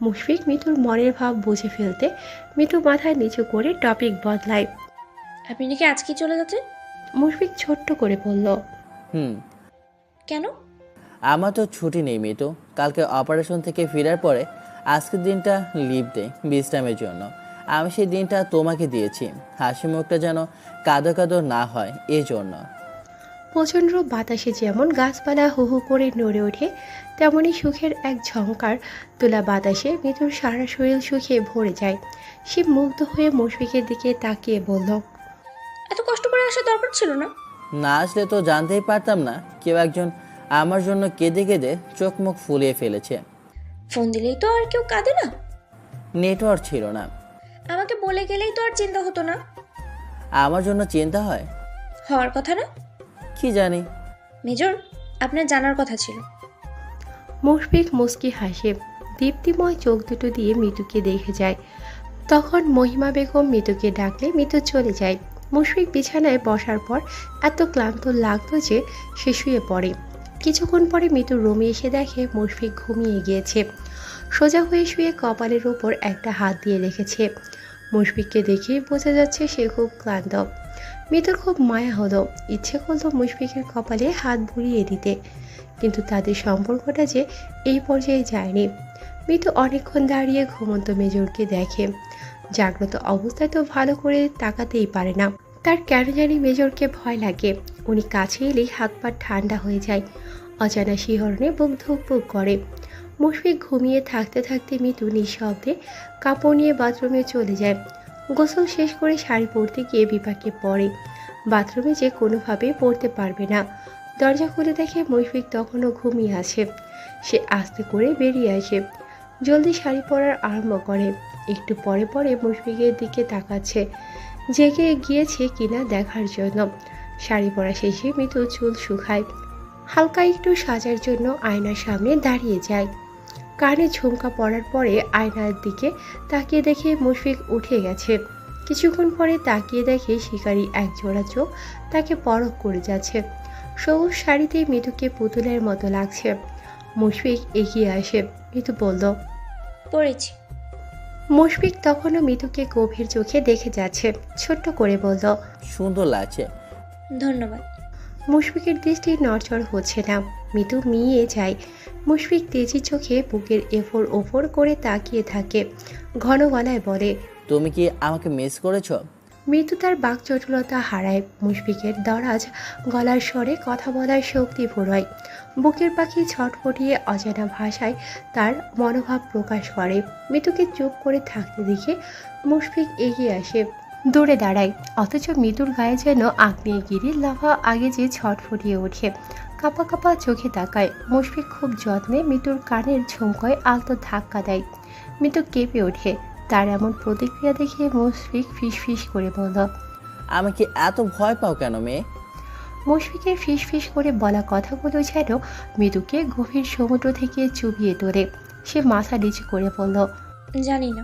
মুশফিক মিতুর মনের ভাব বুঝে ফেলতে মিতু মাথায় নিচু করে টপিক বদলায়। আপনি নাকি আজকেই চলে যাচ্ছেন? মুশফিক ছোট্ট করে বলল, হুম। কেন? আমার তো ছুটি নেই মিতু। কালকে অপারেশন থেকে ফেরার পরে আজকের দিনটা লিভ দে, বিশ্রামের জন্য। আমি সেই দিনটা তোমাকে দিয়েছি, হাসি মুখটা যেন কাঁদো কাঁদো না হয় এই জন্য। প্রচণ্ড বাতাসে যেমন গাছপালা হু হু করে নড়ে ওঠে, তেমনি সুখের এক ঝংকার তোলা বাতাসে মিতুর সারা শরীর সুখে ভরে যায়। সে মুগ্ধ হয়ে মুশফিকের দিকে তাকিয়ে বলল, এত কষ্ট করে আসার দরকার ছিল না। না আসলে তো জানতেই পারতাম না কেউ একজন আমার জন্য কেঁদে কেঁদে চোখ মুখ ফুলিয়ে ফেলেছে। ফোন দিলেই তো আর কেউ কাঁদে না। নেটওয়ার্ক ছিল না। আমাকে বলে গেলেই তো আর চিন্তা হতো না। আমার জন্য চিন্তা হয়? হওয়ার কথা না? কি জানি। মেজর, আপনার জানার কথা ছিল। মুশফিক মুচকি হাসে, দীপ্তিময় চোখ দুটো দিয়ে মিতুকে দেখে যায়। তখন মহিমা বেগম মিতুকে ডাকলে মিতু চলে যায়। মুশফিক বিছানায় বসার পর এত ক্লান্ত লাগতো যে সে শুয়ে পড়ে। কিছুক্ষণ পরে মিতুর রুমে এসে দেখে মুশফিক ঘুমিয়ে গিয়েছে। সোজা হয়ে শুয়ে কপালের ওপর একটা হাত দিয়ে রেখেছে। মুশফিককে দেখেই বোঝা যাচ্ছে সে খুব ক্লান্ত। মিতুর খুব মায়া হলো, ইচ্ছে করলো মুশফিকের কপালে হাত বুলিয়ে দিতে, কিন্তু তাদের সম্পর্কটা যে এই পর্যায়ে যায়নি। মিতু অনেকক্ষণ দাঁড়িয়ে ঘুমন্ত মেজরকে দেখে। জাগ্রত অবস্থায় তো ভালো করে তাকাতেই পারে না। তার কেন জানি মেজরকে ভয় লাগে। উনি কাছে এলেই হাত পা ঠান্ডা হয়ে যায়। অজানা শিহরণে বুক ধুকপুক করে। মুশফিক ঘুমিয়ে থাকতে থাকতে মিতু নিঃশব্দে কাপড় নিয়ে বাথরুমে চলে যায়। গোসল শেষ করে শাড়ি পরতে গিয়ে বিপাকে পড়ে। বাথরুমে যে কোনোভাবেই পড়তে পারবে না। দরজা খুলে দেখে মুশফিক তখনও ঘুমিয়ে আছে। সে আস্তে করে বেরিয়ে আসে, জলদি শাড়ি পরার আরম্ভ করে। একটু পরে পরে মুশফিকের দিকে তাকাচ্ছে, জেগে গিয়েছে কিনা দেখার জন্য। শাড়ি পরা শেষে মিতু চুল শুকায়, হালকা একটু সাজার জন্য আয়নার সামনে দাঁড়িয়ে যায়। কানে ঝুমকা পরার পরে আয়নার দিকে তাকিয়ে দেখে মুশফিক উঠে গেছে। কিছুক্ষণ পরে তাকিয়ে দেখে শিকারী এক জোড়া চোখ তাকে পরখ করে যাচ্ছে। সবুজ শাড়িতে মিতুকে পুতুলের মতো লাগছে। মুশফিক এগিয়ে আসে, মিতু বলল। পড়েছি। মুশফিক তখনও মিতুকে গভীর চোখে দেখে যাচ্ছে, ছোট্ট করে বলল, সুন্দর লাগছে। ধন্যবাদ। মুশফিকের দৃষ্টি নড়চড় হচ্ছে না। মিতু মিয়ে যায়। মুশফিক তেজি চোখে বুকের এফোর ওফর করে তাকিয়ে থাকে। ঘন গলায় বলে, তুমি কি আমাকে মিস করেছো? মৃত্যু তার বাকচটুলতা হারায়। মুশফিকের দরাজ গলার স্বরে কথা বলার শক্তি ফুরোয়। বুকের পাখি ছটফটিয়ে অজানা ভাষায় তার মনোভাব প্রকাশ করে। মৃত্যুকে চুপ করে থাকতে দেখে মুশফিক এগিয়ে আসে, দূরে দাঁড়ায়। অথচ মৃত্যুর গায়ে যেন আগ্নেয়গিরির লাভা আগে যে ছটফটিয়ে ওঠে। কাপা কাপা চোখে তাকায়। মুশফিক খুব যত্নে মৃত্যুর কানের ঝুমকয় আলতো ধাক্কা দেয়। মৃত্যু কেঁপে ওঠে। তার এমন প্রতিক্রিয়া দেখে মুশফিক ফিসফিস করে বলল, আমাকে এত ভয় পাও কেন মেয়ে? মুশফিকের ফিসফিস করে বলা কথাগুলো যেন মৃদুকে গভীর সমুদ্র থেকে চুবিয়ে তোলে। সে মাথা নিচু করে বলল, জানি না।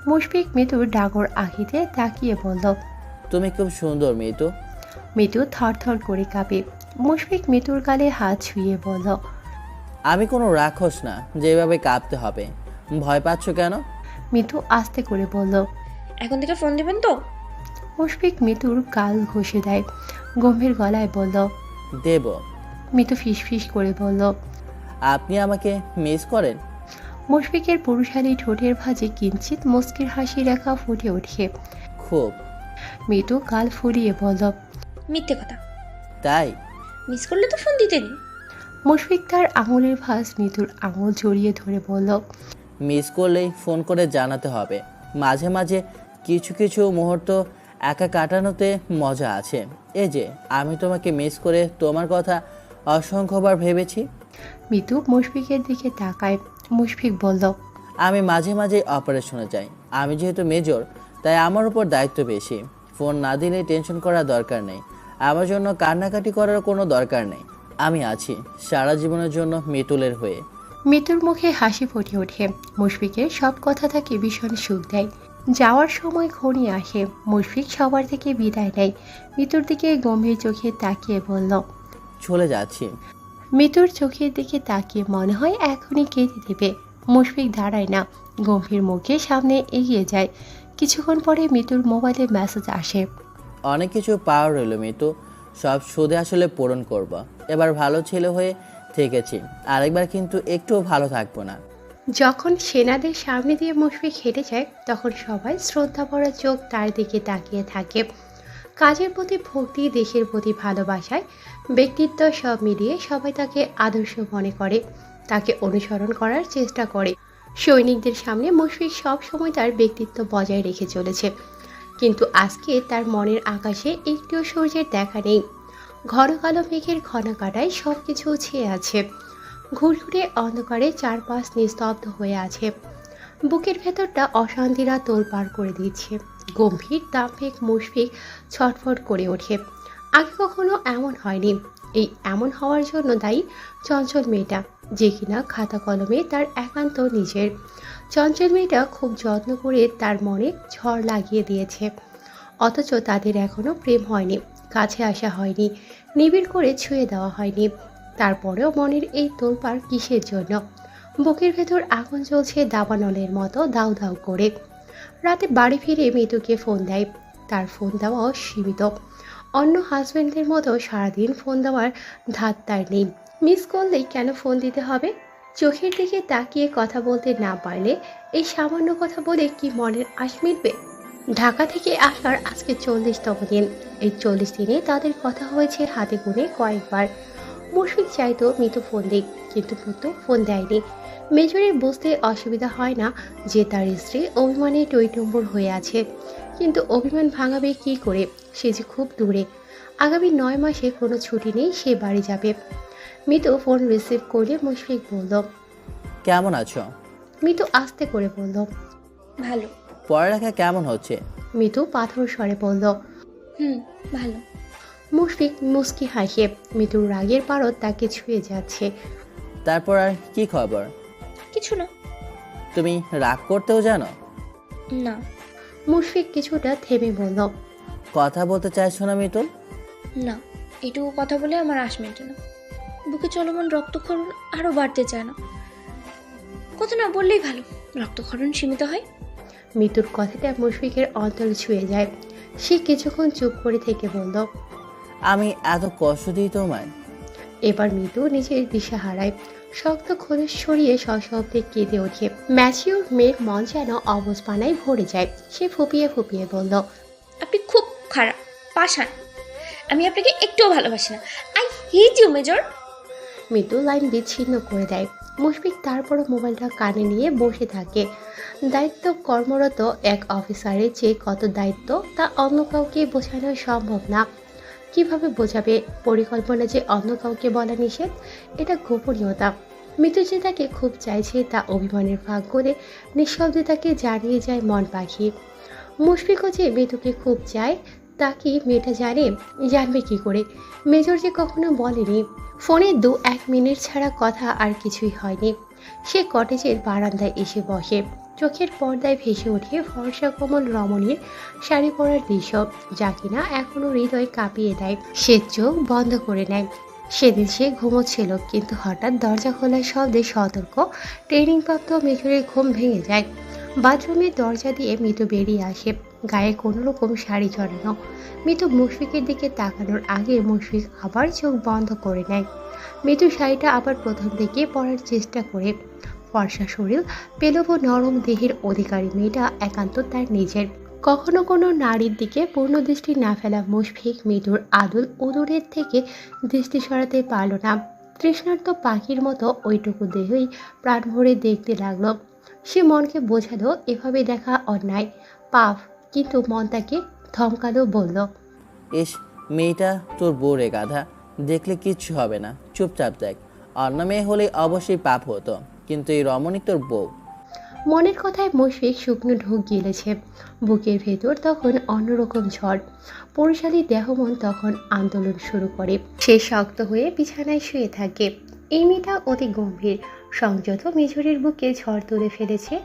মুশফিক মৃদুর ডাগর আঁকিতে তাকিয়ে বলল, তুমি খুব সুন্দর মেয়ে তো। মৃদু থরথর করে কাঁপে। মুশফিক মৃদুর গালে হাত ছুঁয়ে বলল, আমি কোনো রাক্ষস না যেভাবে কাঁপতে হবে। ভয় পাচ্ছ কেন? মৃদু আস্তে করে বলল। এখন থেকে ফোন দিবেন তো? মুশফিক মৃদুর গাল ঘষে দেয়, গম্ভীর গলায় বলল। দেব। মৃদু ফিসফিস করে বলল, আপনি আমাকে মিস করেন? মুশফিকের পুরুষালী ঠোঁটের ভাঁজে কিঞ্চিত মুস্কির হাসি রেখা ফুটে ওঠে। খুব। মৃদু গাল ফুলিয়ে বলল, মিথ্যে কথা। তাই? মিস করলে তো ফোন দিতেনি। মুশফিক তার আঙুলের ভাঁজ মৃদুর আঙুল জড়িয়ে ধরে বলল, মিস করলেই ফোন করে জানাতে হবে। মাঝে মাঝে কিছু কিছু মুহূর্ত একা কাটানোতে মজা আছে। এই যে আমি তোমাকে মিস করে তোমার কথা অসংখ্যবার ভেবেছি। মৃদু মুশফিকের দিকে তাকায়। মুশফিক বলল, আমি মাঝে মাঝে অপারেশনে যাই। আমি যেহেতু মেজর, তাই আমার উপর দায়িত্ব বেশি। ফোন না দিলে টেনশন করার দরকার নেই। আমার জন্য কান্নাকাটি করার কোনো দরকার নেই। আমি আছি সারা জীবনের জন্য মিতুলের হয়ে। মৃদুর মুখে হাসি ফুটে ওঠে। মুশফিকের সব কথা তাকে ভীষণ সুখ দেয়। যাওয়ার সময় ঘনিয়ে আসে। মুশফিক সবার থেকে বিদায় নেয়। মৃদুর দিকে গম্ভীর চোখে তাকিয়ে বলল, চলে যাচ্ছি। মৃদুর চোখের দিকে তাকিয়ে মনে হয় এখনই কেঁদে দেবে। মুশফিক দাঁড়ায় না, গম্ভীর মুখে সামনে এগিয়ে যায়। কিছুক্ষণ পরে মিতুর মোবাইলে মেসেজ আসে। অনেক কিছু পাওয়ার রইল মিতু, সব সুদে আসলে পূরণ করব। এবার ভালো ছেলে হয়ে থেকেছি, আরেকবার কিন্তু একটুও ভালো থাকবো না। যখন সেনাদের সামনে দিয়ে মুশফিক হেঁটে যায় তখন সবাই শ্রদ্ধা ভরা চোখ তার দিকে তাকিয়ে থাকে। কাজের প্রতি ভক্তি, দেশের প্রতি ভালোবাসায়, ব্যক্তিত্ব সব মিলিয়ে সবাই তাকে আদর্শ মনে করে, তাকে অনুসরণ করার চেষ্টা করে। সৈনিকদের সামনে মুশফিক সব সময় তার ব্যক্তিত্ব বজায় রেখে চলেছে, কিন্তু আজকে তার মনের আকাশে একটিও সূর্যের দেখা নেই। ঘন কালো মেঘের ঘন কাটায় সব কিছু ছেয়ে আছে। ঘুরঘুরে অন্ধকারে চারপাশ নিস্তব্ধ হয়ে আছে। বুকের ভেতরটা অশান্তিরা তোলপাড় করে দিচ্ছে। গম্ভীর দাম্ভিক মুশফিক ছটফট করে ওঠে। আগে কখনো এমন হয়নি। এই এমন হওয়ার জন্য দায়ী চঞ্চল মেয়েটা, যে কিনা খাতা কলমে তার একান্ত নিজের। চঞ্চল মেয়েটা খুব যত্ন করে তার মনে ঝড় লাগিয়ে দিয়েছে, অথচ তাদের এখনো প্রেম হয়নি, কাছে আসা হয়নি, নিবিড় করে ছুঁয়ে দেওয়া হয়নি। তারপরেও মনের এই তোলপাড় কিসের জন্য? বুকের ভেতর আগুন জ্বলছে দাবানলের মতো দাউ দাউ করে। রাতে বাড়ি ফিরে মিতুকে ফোন দেয়। তার ফোন দেওয়াও সীমিত। অন্য হাজব্যান্ডদের মতো সারাদিন ফোন দেওয়ার ধাত তার নেই। মিস করলেই কেন ফোন দিতে হবে? চোখের দিকে তাকিয়ে কথা বলতে না পারলে এই সামান্য কথা বলে কি মনের আশ মিটবে? ঢাকা থেকে আসার আজকে 40তম দিন। এই 40 দিনে তাদের কথা হয়েছে হাতে গুনে কয়েকবার। মুশফিক চাইতো মিতু ফোন দিক, কিন্তু মিতু ফোন দেয়নি। মেজরের বুঝতে অসুবিধা হয় না যে তার স্ত্রী অভিমানে টইটম্বর হয়ে আছে, কিন্তু অভিমান ভাঙাবে কি করে? সে যে খুব দূরে। আগামী 9 মাসে কোনো ছুটি নেই, সে বাড়ি যাবে। মিতু ফোন রিসিভ করলে মুশফিক বলল। কেমন আছো? মিতু আস্তে করে বলল। ভালো। পড়ালেখা কেমন হচ্ছে? মিতু পাথর স্বরে বলল। ভালো। মুশফিক মুস্কি হাসে। মিতুর রাগের পারদ তাকে ছুঁয়ে যাচ্ছে। তারপর আর কি খবর? কিছু না। তুমি রাগ করতেও জানো? না। মুশফিক কিছুটা থেমে বলল। কথা বলতে চাইছো না মিতুল? না, এটুকু কথা বলে আমার আশ মেটে না। বুকে চলমান রক্তক্ষরণ আরও বাড়তে চায় না। কথা না বললেই ভালো, রক্তক্ষরণ সীমিত হয়। মিতুর কথাটা মুশফিকের অন্তর ছুঁয়ে যায়। সে কিছুক্ষণ চুপ করে থেকে বলল। আমি এত কষ্ট দিই তোমায়? এবার মিতু নিজের দিশা হারায়। শক্ত খোলস সরিয়ে সশব্দে কেঁদে ওঠে। ম্যাচিওর মেয়ের মন যেন অবস্পানায় ভরে যায়। সে ফুপিয়ে ফুপিয়ে বলল। আপনি খুব খারাপ, পাষাণ। আমি আপনাকে একটুও ভালোবাসি না। I hate you major. Mitu লাইন বিচ্ছিন্ন করে দেয়। মুশফিক তারপরও মোবাইলটা কানে নিয়ে বসে থাকে। দায়িত্ব কর্মরত এক অফিসারের যে কত দায়িত্ব তা অন্য কাউকে বোঝানো সম্ভব না। কিভাবে বোঝাবে? পরিকল্পনা যে অন্য কাউকে বলা নিষেধ, এটা গোপনীয়তা। মিতু যে তাকে খুব চাইছে তা অভিমানের ভাগ করে নিঃশব্দে তাকে জানিয়ে যায় মন পাখি। মুশফিকও যে মিতুকে খুব চায় তা কি মেয়েটা জানে? জানবে কি করে? মেজর যে কখনো বলেনি। ফোনে 2-1 মিনিট ছাড়া কথা আর কিছুই হয়নি। সে কটেজের বারান্দায় এসে বসে। চোখের পর্দায় ভেসে ওঠে ফর্সা কোমল রমণীর শাড়ি পরার দৃশ্য, যা কিনা এখনো হৃদয় কাঁপিয়ে দেয়। সে চোখ বন্ধ করে নেয়। সেদিন সে ঘুমোচ্ছিল, কিন্তু হঠাৎ দরজা খোলার শব্দে সতর্ক ট্রেনিংপ্রাপ্ত মেজরের ঘুম ভেঙে যায়। বাথরুমের দরজা দিয়ে মিতু বেরিয়ে আসে, গায়ে কোনো রকম শাড়ি জড়ানো। মিতু মুশফিকের দিকে তাকানোর আগে মুশফিক আবার চোখ বন্ধ করে নেয়। মিতু শাড়িটা আবার প্রথম থেকে পরার চেষ্টা করে। ফর্সা শরীর, পেলব নরম দেহের অধিকারী মেয়েটা একান্ত তার নিজের। কখনো কোনো নারীর দিকে পূর্ণ দৃষ্টি না ফেলা মুশফিক মিতুর আদুল উদুরের থেকে দৃষ্টি সরাতে পারল না। তৃষ্ণার্ত পাখির মতো ওইটুকু দেহই প্রাণ ভরে দেখতে লাগলো। সে মনকে বোঝালো এভাবে দেখা অন্যায়, পাপ, কিন্তু মন তাকে ধমকালো, বলল। ইস, মেয়েটা তোর বউ রে গাধা, দেখলে কিচ্ছু হবে না, চুপচাপ দেখ। অন্য মেয়ে হলে অবশ্যই পাপ হতো, কিন্তু এই রমণী তোর বউ। মনের কথায় মুশফিক শুকনো ঢোক গিলেছে। বুকের ভেতর তখন অন্যরকম ঝড়। পরিশালী দেহ মন তখন আন্দোলন শুরু করে। সে শক্ত হয়ে বিছানায় শুয়ে থাকে। এই মেয়েটা অতি গম্ভীর, সংযত মেঝরের বুকে ঝড় তুলে ফেলেছে,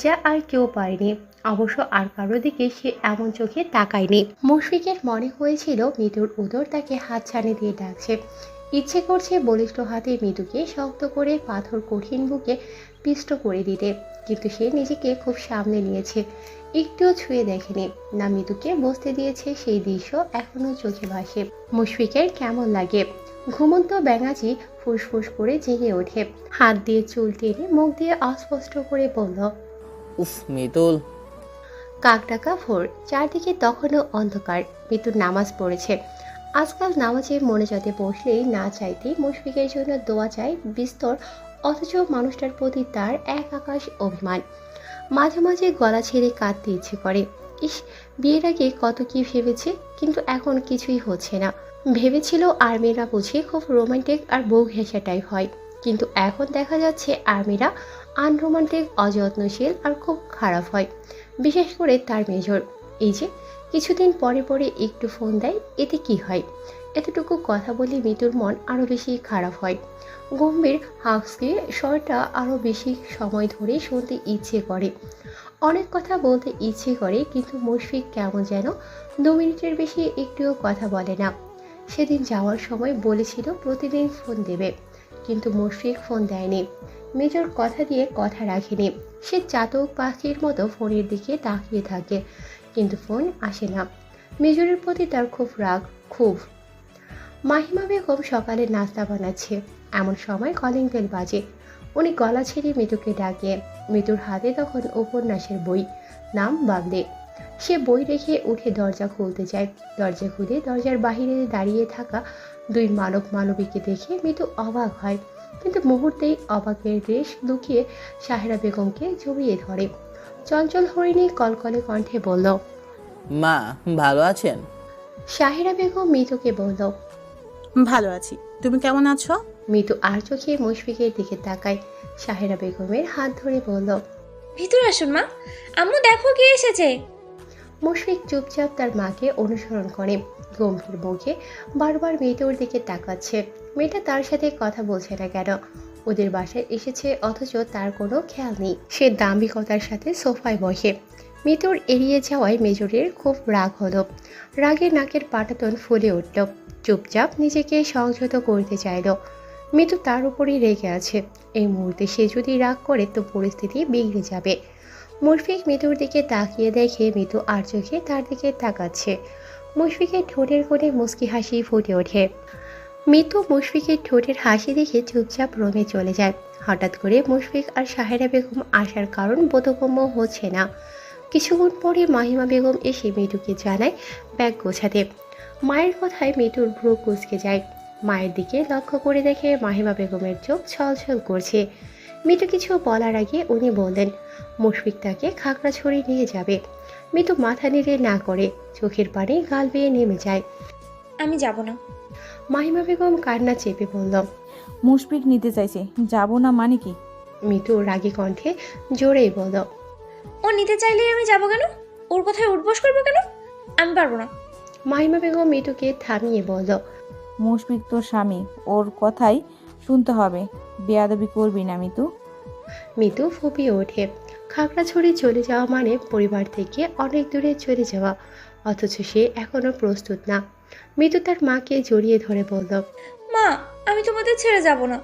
যা আর কেউ পারেনি। অবশ্য আর কারো দিকে সে এমন চোখে তাকায়নি। মুশফিকের মনে হয়েছিল মৃত্যুর উদর তাকে হাত ছানি দিয়ে ডাকছে। ইচ্ছে করছে বলিষ্ঠ হাতে মৃদুকে শক্ত করে পাথর কঠিন বুকে পিষ্ট করে দিতে, কিন্তু সে নিজেকে খুব সামনে নিয়েছে, একটুও ছুঁয়ে দেখেনি। না মৃদুকে বসতে দিয়েছে, সেই দৃশ্য এখনো চোখে ভাসে। মুশফিকের কেমন লাগে। ঘুমন্ত ব্যাঙাচি ফুসফুস করে জেগে ওঠে, হাত দিয়ে চুল টেনে মুখ দিয়ে অস্পষ্ট করে বলল, উফ মিতুল। কাকডাকা ভোর, চারদিকে তখনও অন্ধকার। মৃত্যুর নামাজ পড়েছে। আজকাল নামাজে মনোজাতে বসলেই না চাইতেই মুশফিকের জন্য দোয়া চায় বিস্তর, অথচ মানুষটার প্রতি তার এক আকাশ অভিমান। মাঝে মাঝে গলা ছেড়ে কাঁদতে ইচ্ছে করে। ইস, বিয়ের আগে কত কি ভেবেছে, কিন্তু এখন কিছুই হচ্ছে না। ভেবেছিল আর্মিরা বুঝি খুব রোমান্টিক আর বউ ঘেঁষাটাই হয়, কিন্তু এখন দেখা যাচ্ছে আর্মিরা আনরোমান্টিক, অযত্নশীল আর খুব খারাপ হয়। বিশেষ করে তার মেজর। এই যে কিছুদিন পরে পরে একটু ফোন দেয়, এতে কি হয়? এতটুকু কথা বলে মৃত্যুর মন আরও বেশি খারাপ হয়। গম্ভীর হাস্কি স্বরটা আরও বেশি সময় ধরে শুনতে ইচ্ছে করে, অনেক কথা বলতে ইচ্ছে করে, কিন্তু মুশফিক কেমন যেন 2 মিনিটের বেশি একটুও কথা বলে না। সেদিন যাওয়ার সময় বলেছিল প্রতিদিন ফোন দেবে, কিন্তু মুশফিক ফোন দেয়নি। মেজর কথা দিয়ে কথা রাখেনি। সে চাতক পাখির মতো ফোনের দিকে তাকিয়ে থাকে, কিন্তু ফোন আসে না। মেজরের প্রতি তার খুব রাগ, খুব। মাহিমা বেগম সকালে নাস্তা বানাচ্ছে, এমন সময় কলিং বেল বাজে। উনি গলা ছেড়ে মৃদুকে ডাকে। মৃদুর হাতে তখন উপন্যাসের বই, নাম বাবলে। সে বই রেখে উঠে দরজা খুলতে যায়। দরজা খুলে দরজার বাহিরে দাঁড়িয়ে থাকা 2 মানব মানবীকে দেখে মৃদু অবাক হয়, কিন্তু মুহূর্তেই অবাকের রেশ লুকিয়ে সাহেরা বেগমকে জড়িয়ে ধরে। চঞ্চল হরিণী কলকলে কণ্ঠে বলল, মা ভালো আছেন? সাহেরা বেগম মৃদুকে বলল। ভালো আছি, তুমি কেমন আছো? মৃদু আর চোখে মুশফিকের দিকে তাকায়। সাহেরা বেগমের হাত ধরে বলল, ভিতরে আসুন মা, আম্মু দেখো কে এসেছে। মুশফিক চুপচাপ তার মাকে অনুসরণ করে, গম্ভীর মুখে বারবার মেয়েটার দিকে তাকাচ্ছে। মেয়েটা তার সাথে কথা বলছে না কেন? ওদের বাসায় এসেছে অথচ তার কোনো খেয়াল নেই। সে দাম্ভিকতার সাথে সোফায় বসে। মৃত্যুর এড়িয়ে যাওয়ায় মেজরের খুব রাগ হলো। রাগে নাকের পাটাতন ফুলে উঠল। চুপচাপ নিজেকে সংযত করতে চাইল। মৃত্যু তার উপরই রেগে আছে। এই মুহূর্তে সে যদি রাগ করে তো পরিস্থিতি বিগড়ে যাবে। মুশফিক মৃত্যুর দিকে তাকিয়ে দেখে মৃত্যু আর চোখে তার দিকে তাকাচ্ছে। মুশফিকের ঠোঁটের কোণে মুচকি হাসি ফুটে ওঠে। মৃত্যু মুশফিকের ঠোঁটের হাসি দেখে চুপচাপ রুমে চলে যায়। হঠাৎ করে মুশফিক আর সাহেরা বেগম আসার কারণ বোধগম্য হচ্ছে না। কিছুক্ষণ পরে মাহিমা বেগম এসে মৃত্যুকে জানায় ব্যাগ গোছাতে। মায়ের কথায় মৃত্যুর ভ্রু কুঁচকে যায়। মায়ের দিকে লক্ষ্য করে দেখে মাহিমা বেগমের চোখ ছলছল করছে। মৃত্যু কিছু বলার আগে উনি বললেন, মুশফিক তাকে খাগড়াছড়ি নিয়ে যাবে। মৃত্যু মাথা নেড়ে না করে, চোখের পানি গাল বেয়ে নেমে যায়। আমি যাব না। মাহিমা বেগম কান্না চেপে বলল। মুশফিক নিতে চাইছে, যাব না মানে কি? মৃত্যু রাগী কণ্ঠে জোরেই বলল, ও নিতে চাইলেই আমি যাব কেন? ওর কথায় উঠবস করবো কেন? আমি পারবো না। মাহিমা বেগম মৃত্যুকে থামিয়ে বলল, মুশফিক তোর স্বামী, ওর কথাই শুনতে হবে। বেয়াদবি করবি না মিতু। মৃত্যু ফুপিয়ে ওঠে। খাগড়াছড়ি চলে যাওয়া মানে পরিবার থেকে অনেক দূরে চলে যাওয়া, অথচ সে এখনো প্রস্তুত না। মৃত্যু তার মাকে জড়িয়ে ধরে বলল। মা, আমি তোমাদের ছেড়ে যাব না।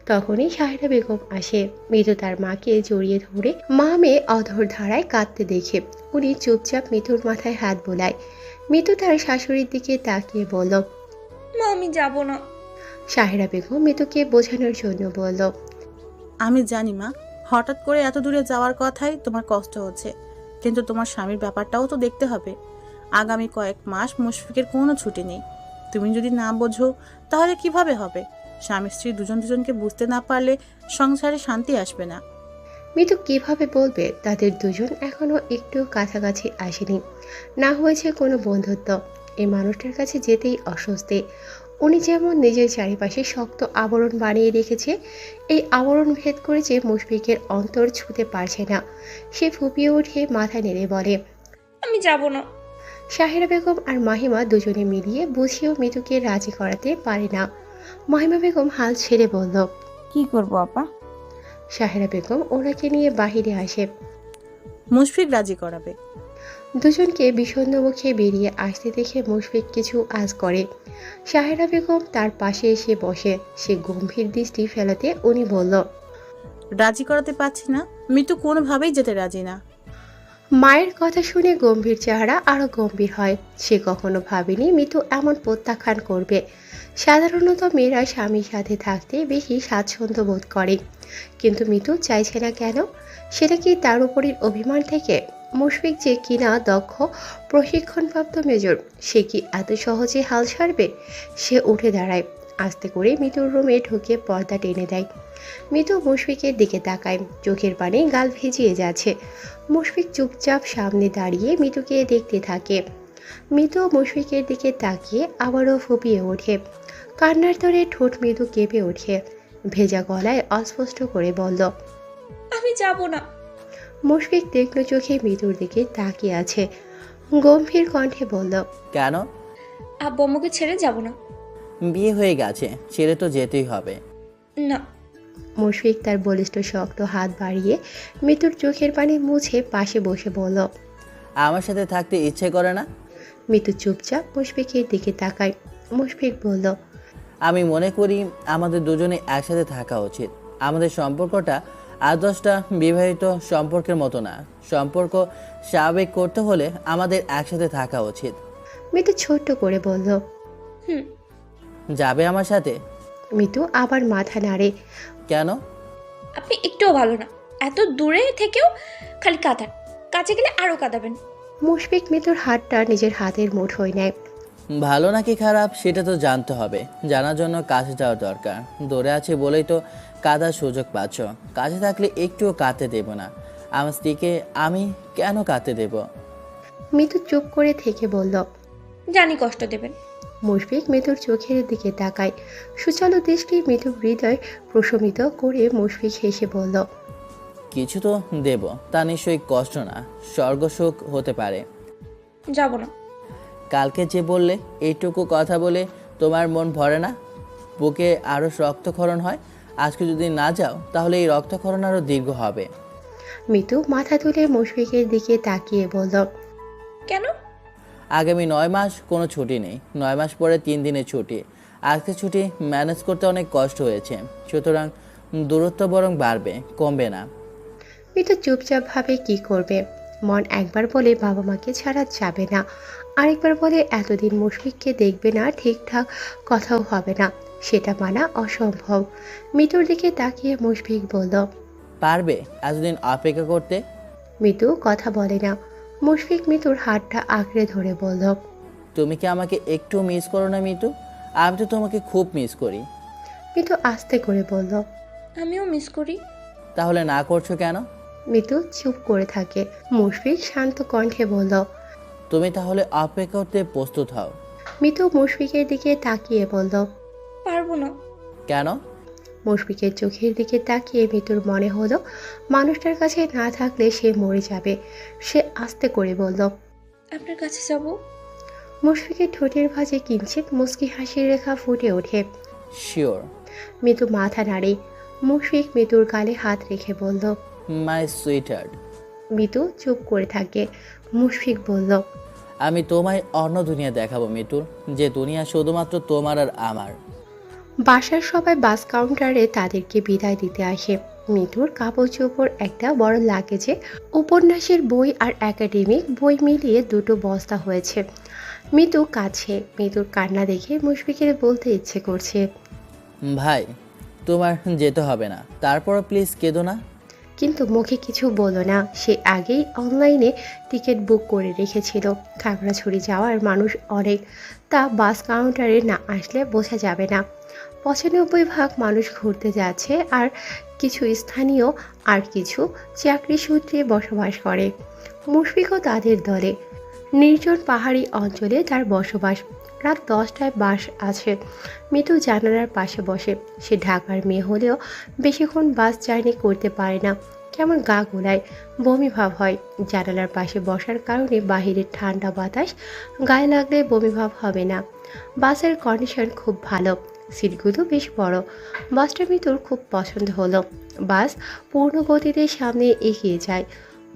তখনই সাহেরা বেগম আসে। মৃদু তার মাকে জড়িয়ে ধরে মা মেয়ে অধর ধারায় কাঁদতে দেখে উনি চুপচাপ মৃদুর মাথায় হাত বোলায়। মৃদু তার শাশুড়ির দিকে তাকিয়ে বলল, মা, আমি যাব না। সাহেরা বেগম মৃদুকে বোঝানোর জন্য বলল, আমি জানি মা, হঠাৎ করে এত দূরে যাওয়ার কথাই তোমার কষ্ট হচ্ছে, কিন্তু তোমার স্বামীর ব্যাপারটাও তো দেখতে হবে। আগামী কয়েক মাস মুশফিকের কোনো ছুটি নেই। তুমি যদি না বোঝো তাহলে কিভাবে হবে? স্বামী স্ত্রী দুজন দুজনকে বুঝতে না পারলে সংসারে শান্তি আসবে না। মৃদু কিভাবে বলবে তাদের দুজন এখনো একটু কাছাকাছি আসেনি, না হয়েছে কোনো বন্ধুত্ব। এই মানুষটার কাছে যেতেই অস্বস্তি। উনি যেমন নিজের চারিপাশে শক্ত আবরণ বানিয়ে রেখেছে, এই আবরণ ভেদ করেছে মুশফিকের অন্তর ছুঁতে পারছে না। সে ফুপিয়ে উঠে মাথা নেড়ে বলে, আমি যাব না। সাহেরা বেগম আর মাহিমা দুজনে মিলিয়ে বুঝিয়েও মৃদুকে রাজি করাতে পারে না। মাহিমা বেগম হাল ছেড়ে বলল। কি করব আপা? সাহেরা বেগম ওনাকে নিয়ে বাহিরে আসে। মুশফিক রাজি করাবে। দুজনকে বিষণ্ণ মুখে বেরিয়ে আসতে দেখে মুশফিক কিছু আজ করে। সাহেরা বেগম তার পাশে এসে বসে। সে গম্ভীর দৃষ্টি ফেলাতে উনি বলল, রাজি করাতে পারছি না, মিতু কোনোভাবেই যেতে রাজি না। মায়ের কথা শুনে গম্ভীর চেহারা আরো গম্ভীর হয়। সে কখনো ভাবেনি মিতু এমন প্রত্যাখ্যান করবে। সাধারণত মেয়েরা স্বামীর সাথে থাকতে বেশি স্বাচ্ছন্দ্য বোধ করে, কিন্তু মিতু চাইছে না কেন? সেটা কি তার উপরের অভিমান থেকে? মুশফিক যে কিনা দক্ষ প্রশিক্ষণপ্রাপ্ত মেজর, সে কি এত সহজে হাল ছাড়বে? সে উঠে দাঁড়ায়, আস্তে করে মিতুর রুমে ঢুকে পর্দা টেনে দেয়। মিতু মুশফিকের দিকে তাকায়, চোখের পানি গাল ভিজিয়ে যাচ্ছে। মুশফিক চুপচাপ সামনে দাঁড়িয়ে মিতুকে দেখতে থাকে। মিতু মুশফিকের দিকে তাকিয়ে আবারও ফুপিয়ে ওঠে। কান্নার তোড়ে ঠোঁট মৃদু কেঁপে ওঠে। ভেজা গলায় অস্পষ্ট করে বলল, আমি যাব না। মুশফিক দেখল চোখে মিতুর দিকে তাকিয়ে আছে। গম্ভীর কণ্ঠে বলল, কেন? আব্বু আম্মুকে ছেড়ে যাব না। বিয়ে হয়ে গেছে, ছেড়ে তো যেতেই হবে। না। মুশফিক তার বলিষ্ঠ শক্ত হাত বাড়িয়ে মিতুর চোখের পানি মুছে পাশে বসে বলল। আমার সাথে থাকতে ইচ্ছে করে না? মিতু চুপচাপ মুশফিকের দিকে তাকায়। মুশফিক বলল, আমি মনে করি আমাদের দুজনে একসাথে থাকা উচিত। আমাদের সম্পর্কটা আদর্শটা বিবাহিত সম্পর্কের মতো না। সম্পর্ক স্বাভাবিক করতে হলে আমাদের একসাথে থাকা উচিত। মিতু ছোট্ট করে বলল। হুম। যাবে আমার সাথে? মিতু আবার মাথা নাড়ে। কেন? আপনি একটুও ভালো না, এত দূরে থেকেও খালি কাঁদান, কাছে গেলে আরও কাঁদাবেন। মুশফিক মিতুর হাতটা নিজের হাতের মুঠোয় নেয়। ভালো নাকি খারাপ সেটা তো জানতে হবে, জানার জন্য কাছে যাওয়ার দরকার। দূরে আছে বলেই তো কাঁদার সুযোগ পাচ্ছ, কাছে থাকলে একটুও কাঁদতে দেব না। আমার স্ত্রীকে আমি কেন কাঁদতে দেব? মিতু চুপ করে থেকে বলল। জানি কষ্ট দেবেন। মুশফিক মিতুর চোখের দিকে তাকায়। সুচালু দৃষ্টি মিতুর হৃদয় প্রশমিত করে মুশফিক হেসে বলল, কিছু তো দেব, তা নিশ্চয়ই কষ্ট না, স্বর্গসুখ হতে পারে। যাব না। কালকে যে বললে এইটুকু কথা বলে তোমার মন ভরে না, বুকে আরও রক্তক্ষরণ হয়। আজকে যদি না যাও তাহলে এই রক্তক্ষরণ আরও দীর্ঘ হবে। মিতু মাথা তুলে মুশফিকের দিকে তাকিয়ে বলল, কেন? আগামী 9 মাস কোনো ছুটি নেই, 9 মাস পরে 3 দিনের ছুটি। আজকে ছুটি ম্যানেজ করতে অনেক কষ্ট হয়েছে, সুতরাং দূরত্ব বরং বাড়বে, কমবে না। মিতু চুপচাপ ভাবে কি করবে। মন একবার বলে বাবা মাকে ছাড়া যাবে না, আরেকবার বলে এতদিন মুশফিককে দেখবে না, ঠিকঠাক কথাও হবে না। সেটা মানা অসম্ভব। মিতুর দিকে তাকিয়ে মুশফিক বলল, পারবে এতদিন অপেক্ষা করতে? মিতু কথা বলে না। মুশফিক মিতুর হাতটা আঁকড়ে ধরে বলল, তুমি কি আমাকে একটু মিস করো না মিতু? আমি তো তোমাকে খুব মিস করি। মিতু আস্তে করে বলল। আমিও মিস করি। তাহলে না করছো কেন? মিতু চুপ করে থাকে। মুশফিক শান্ত কণ্ঠে বলল। তুমি তাহলে অপেক্ষা করতে প্রস্তুত হও। মিতু মুশফিকের দিকে তাকিয়ে বলল, পারবো না। কেন? মুশফিকের চোখের দিকে তাকিয়ে মিতুর মনে হলো মানুষটার কাছে না থাকলে সে মরে যাবে। সে আস্তে করে বলল, আপনার কাছে যাব। মুশফিকের ঠোঁটের ভাঁজে কিঞ্চিত মুচকি হাসির রেখা ফুটে ওঠে। শিওর। মিতু মাথা নাড়ে। মুশফিক মিতুর গালে হাত রেখে বলল। মাই সুইটহার্ট। মিতু চুপ করে থাকে। মুশফিক বলল, আমি তোমায় অন্য দুনিয়া দেখাবো মিতুর, যে দুনিয়া শুধুমাত্র তোমার আর আমার। বাসার সবাই বাস কাউন্টারে তাদেরকে বিদায় দিতে আসে। মিতুর কাপড় চোপড় একটা বড় লাগেজে উপন্যাসের বই আর একাডেমিক বই মিলিয়ে 2টো বস্তা হয়েছে। মিতু কাছে। মিতুর কান্না দেখে মুশফিকের বলতে ইচ্ছে করছে, ভাই তোমার যেতে হবে না, তারপরও প্লিজ কেঁদো না। কিন্তু মুখে কিছু বলো না। সে আগেই অনলাইনে টিকিট বুক করে রেখেছিল। খাগড়াছড়ি যাওয়ার মানুষ অনেক, তা বাস কাউন্টারে না আসলে বোঝা যাবে না। 95% মানুষ ঘুরতে যাচ্ছে, আর কিছু স্থানীয় আর কিছু চাকরি সূত্রে বসবাস করে। মুশফিকও তাদের দলে। নির্জন পাহাড়ি অঞ্চলে তার বসবাস। রাত 10টায় বাস আছে। মিতু জানালার পাশে বসে। সে ঢাকার মেয়ে হলেও বেশিক্ষণ বাস জার্নি করতে পারে না। কেমন গা গোলায়, বমি ভাব হয়। জানালার পাশে বসার কারণে বাহিরের ঠান্ডা বাতাস গায়ে লাগলে বমি ভাব হবে না। বাসের কন্ডিশন খুব ভালো, সিটগুলো বেশ বড়। বাসটা মিতুর খুব পছন্দ হলো। বাস পূর্ণ গতিতে সামনে এগিয়ে যায়।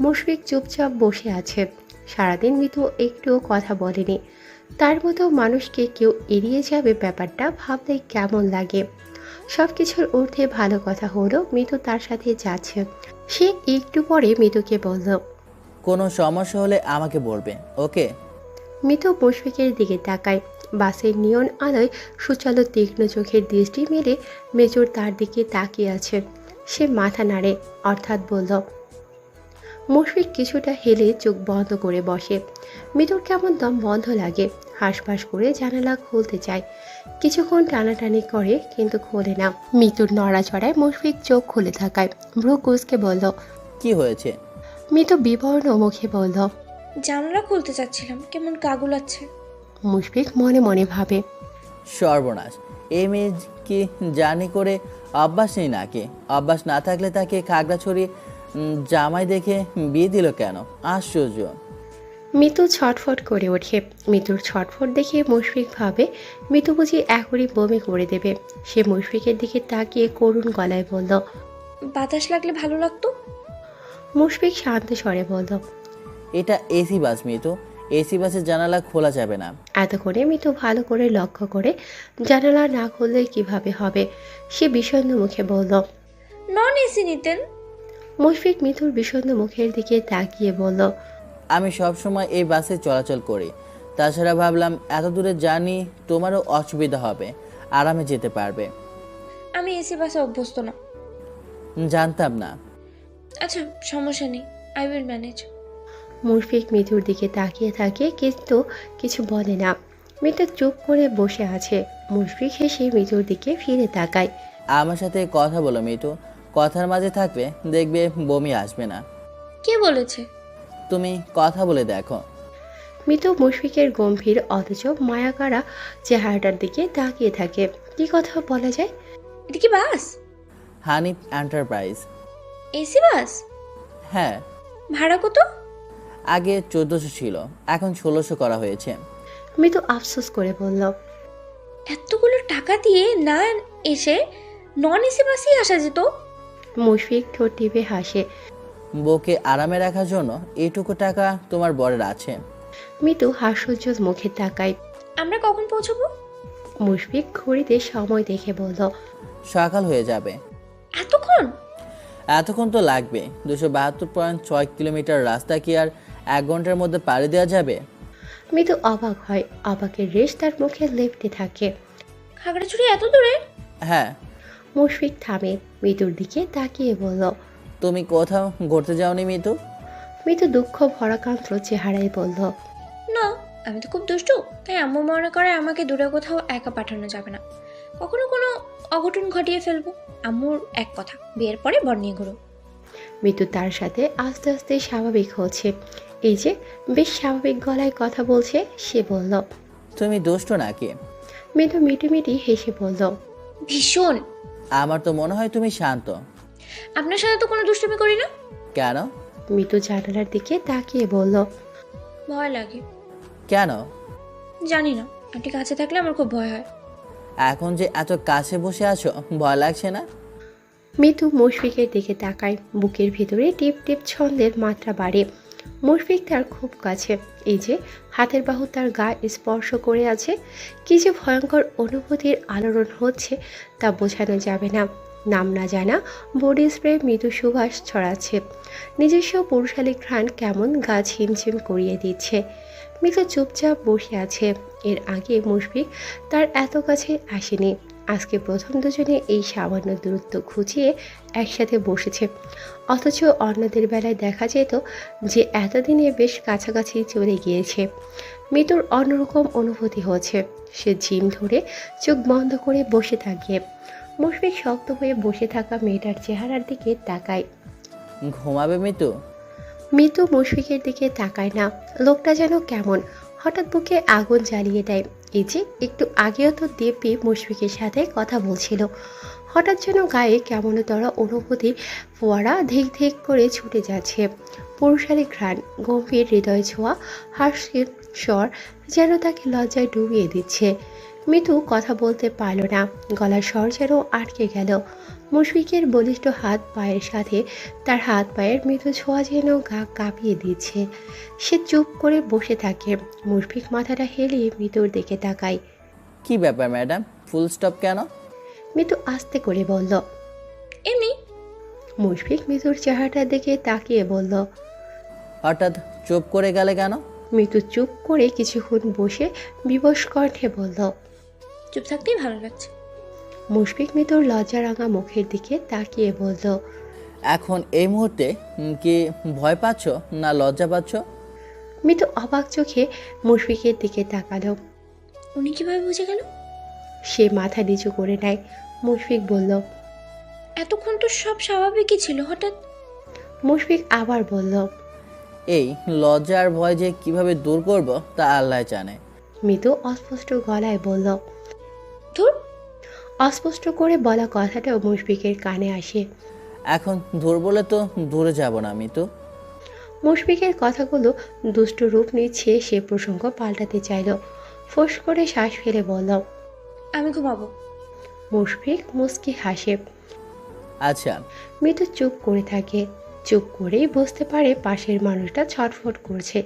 মুশফিক চুপচাপ বসে আছে। সারাদিন মিতু একটুও কথা বলেনি। তার মতো মানুষকে কেউ এড়িয়ে যাবে, ব্যাপারটা ভাবলে কেমন লাগে। সব কিছুর ঊর্ধ্বে ভালো কথা হলো মিতু তার সাথে যাচ্ছে। সে একটু পরে মিতুকে বলল। কোনো সমস্যা হলে আমাকে বলবে, ওকে? মিতু মুশফিকের দিকে তাকায়। বাসের নিয়ন আলোয় সুচালো তীক্ষ্ণ চোখের দৃষ্টি মেলে মেজর তার দিকে তাকিয়ে আছে। সে মাথা নাড়ে, অর্থাৎ বলল। মুশফিক কিছুটা হেলে চোখ বন্ধ করে বসে। মিতুর কেমন দম বন্ধ লাগে। হাঁসফাঁস করে জানালা খুলতে চায়, কিছুক্ষণ টানাটানি করে কিন্তু খোলে না। মিতুর নড়াচড়ায় মুশফিক চোখ খুলে থাকায় ভ্রু কুঁচকে বলল। কি হয়েছে? মিতু বিবর্ণ মুখে বলল। জানলা খুলতে চাচ্ছিলাম, কেমন কাগুলাচ্ছে। মুশফিক মনে মনে ভাবে। সর্বনাশ, এই মেয়ে কি জার্নি করে অভ্যাস নেই নাকি? অভ্যাস না থাকলে তাকে খাগড়াছড়ি জামাই দেখে বিয়ে দিল কেন? আশ্চর্য। মিতু ছটফট করে ওঠে। মিতুর ছটফট দেখে মুশফিক ভাবে মিতু বুঝি এখনই বমি করে দেবে। সে মুশফিকের দিকে তাকিয়ে করুণ গলায় বলল। বাতাস লাগলে ভালো লাগতো। মুশফিক শান্ত স্বরে বলল। এটা এসি বাস মিতু, এসি বাসের জানালা খোলা যাবে না। এতক্ষণে মিতু ভালো করে লক্ষ্য করে জানালা না খুললে কিভাবে হবে। সে বিষণ্ণ মুখে বলল। নন এসি নিতেন। মুশফিক মিতুর বিষণ্ণ মুখের দিকে তাকিয়ে বলল। আমি সব সময় এই বাসে চলাচল করি। তাছাড়া ভাবলাম এত দূরে জার্নি তোমারও অসুবিধা হবে, আরামে যেতে পারবে। আমি এসি বাসে অভ্যস্ত না। জানতাম না। আচ্ছা, সমস্যা নেই, আই উইল ম্যানেজ। মুশফিক মিতুর দিকে তাকিয়ে থাকে কিন্তু কিছু বলে না। মিতু চুপ করে বসে আছে। মুশফিক হেসে মিতুর দিকে ফিরে তাকায়। আমার সাথে কথা বলো মিতু, কথার মাঝে থাকবে দেখবে বমি আসবে না। কে বলেছে? তুমি কথা বলে দেখো। মিতু মুশফিকের গম্ভীর অথচ মায়াকাড়া চেহারাটার দিকে তাকিয়ে থাকে। কি কথা বলা যায়? এটা কি বাস? হানিফ এন্টারপ্রাইজ। AC bus? হ্যাঁ, ভাড়া কত? আগে 1400 ছিল, এখন 1600 করা হয়েছে। মিতু আফসোস করে বলল। এতগুলো টাকা দিয়ে না এসে নন এসি বাসেই আসা যেত। মুশফিক ঠোঁট টিপে হাসে। বউকে আরামে রাখার জন্য এইটুকু টাকা তোমার বরের আছে। মিতু হাস্যোজ্জ্বল মুখে তাকায়। আমরা কখন পৌঁছবো? মুশফিক ঘড়িতে সময় দেখে বলল। সকাল হয়ে যাবে। এতক্ষণ? এতক্ষণ তো লাগবে। 272.6 কিলোমিটার রাস্তা কি আর 1 ঘন্টার মধ্যে পাড়ি দেওয়া যাবে? মিতু অবাক হয়। অবাকের রেশ তার মুখে লেপটে থাকে। খাগড়াছড়ি এত দূরে? হ্যাঁ। মুশফিক থামে, মিতুর দিকে তাকিয়ে বলল। তুমি কোথাও ঘুরতে যাওনি মিতু? মিতু দুঃখ ভরাক্রান্ত চেহারায় বলল। না, আমি তো খুব দুষ্টু, তাই আম্মু মনে করে আমাকে দূরে কোথাও একা পাঠানো যাবে না। কখনো কোনো অঘটন ঘটিয়ে ফেলবো। আম্মুর এক কথা, বিয়ের পরে বর নিয়ে ঘুরো। মিতু তার সাথে আস্তে আস্তে স্বাভাবিক হচ্ছে। এই যে বেশ স্বাভাবিক গলায় কথা বলছে। সে বলল। তুমি দুষ্ট নাকি? মিতু মিটিমিটি হেসে বলল। ভীষণ। আমার তো মনে হয় তুমি শান্ত। আপনার সাথে তো কোনো দুষ্টুমি করি না। কেন? মিতু জানালার দিকে তাকিয়ে বলল। ভয় লাগে। কেন? জানি না, আপনি কাছে থাকলে আমার খুব ভয় হয়। এখন যে এত কাছে বসে আছো, ভয় লাগছে না? মিতু মুশফিকের দিকে তাকায়। বুকের ভিতরে টিপ টিপ ছন্দের মাত্রা বাড়ে। মুশফিক তার খুব কাছে। এই যে হাতের বাহু তার গা স্পর্শ করে আছে। কি যে ভয়ঙ্কর অনুভূতির আলোড়ন হচ্ছে তা বোঝানো যাবে না। নাম না জানা বডি স্প্রে মৃদু সুবাস ছড়াচ্ছে। নিজস্ব পুরুষালী ঘ্রাণ কেমন গা ঝিমঝিম করিয়ে দিচ্ছে। মিতু চুপচাপ বসে আছে। এর আগে মুশফিক তার এত কাছে আসেনি। আজকে প্রথম দুজনে এই সামান্য দূরত্ব ঘুচিয়ে একসাথে বসেছে। অথচ অন্যদের বেলায় দেখা যেত যে এতদিনে বেশ কাছাকাছি চলে গিয়েছে। মিতুর অন্যরকম অনুভূতি হচ্ছে। সে জিম ধরে চোখ বন্ধ করে বসে থাকে। মুশফিক শক্ত হয়ে বসে থাকা মেয়েটার চেহারার দিকে তাকায়। ঘুমাবে মিতু? মিতু মুশফিকের দিকে তাকায় না। লোকটা যেন কেমন, হঠাৎ বুকে আগুন জ্বালিয়ে দেয়। এই যে একটু আগেও তো দেবী মুশফিকের সাথে কথা বলছিল। হঠাৎ যেন গায়ে কেমনতর অনুভূতি ফোয়ারা ধিক ধিক করে ছুটে যাচ্ছে। পুরুষালী ঘ্রাণ, গম্ভীর হৃদয় ছোঁয়া, হাসির স্বর যেন তাকে লজ্জায় ডুবিয়ে দিচ্ছে। মিতু কথা বলতে পারল না। গলার স্বর যেন আটকে গেল। মুশফিকের বলিষ্ঠ হাত পায়ের সাথে তার হাত পায়ের মৃদু ছোঁয়া যেন গা কাঁপিয়ে দিচ্ছে। সে চুপ করে বসে থাকে। মুশফিক মাথাটা হেলিয়ে মৃদুর দিকে তাকায়। কি ব্যাপার ম্যাডাম, ফুল স্টপ কেন? মৃদু আস্তে করে বলল। এমনি। মুশফিক মৃদুর চেহারাটার দিকে তাকিয়ে বলল। হঠাৎ চুপ করে গেলে কেন? মৃদু চুপ করে কিছুক্ষণ বসে বিবশ কণ্ঠে বলল। চুপ থাকতেই ভালো লাগছে। মুশফিক মৃদুর লজ্জারাঙা মুখের দিকে তাকিয়ে বলল। এখন এই মুহূর্তে কি ভয় পাচ্ছ না লজ্জা পাচ্ছ? মৃদু অবাক চোখে মুশফিকের দিকে তাকালো। উনি কিভাবে বুঝে গেল? সে মাথা নিচু করে নেয়। মুশফিক বলল। এতক্ষণ তো সব স্বাভাবিকই ছিল, হঠাৎ? মুশফিক আবার বলল। এই লজ্জা আর ভয় যে কিভাবে দূর করব তা আল্লাহ জানে। মৃদু অস্পষ্ট গলায় বলল। ধুর। অস্পষ্ট করে বলা কথাটাও মুশফিকের কানে আসে। এখন দূর বলে তো দূরে যাব না আমি তো। মুশফিকের কথাগুলো দুষ্ট রূপ নিচ্ছে। সে প্রসঙ্গ পাল্টাতে চাইল। ফোঁস করে শ্বাস ফেলে বলল। আমি ঘুমাবো। মুশফিক মুচকি হাসে। আচ্ছা। মৃদু চুপ করে থাকে। চুপ করেই বুঝতে পারে পাশের মানুষটা ছটফট করছে।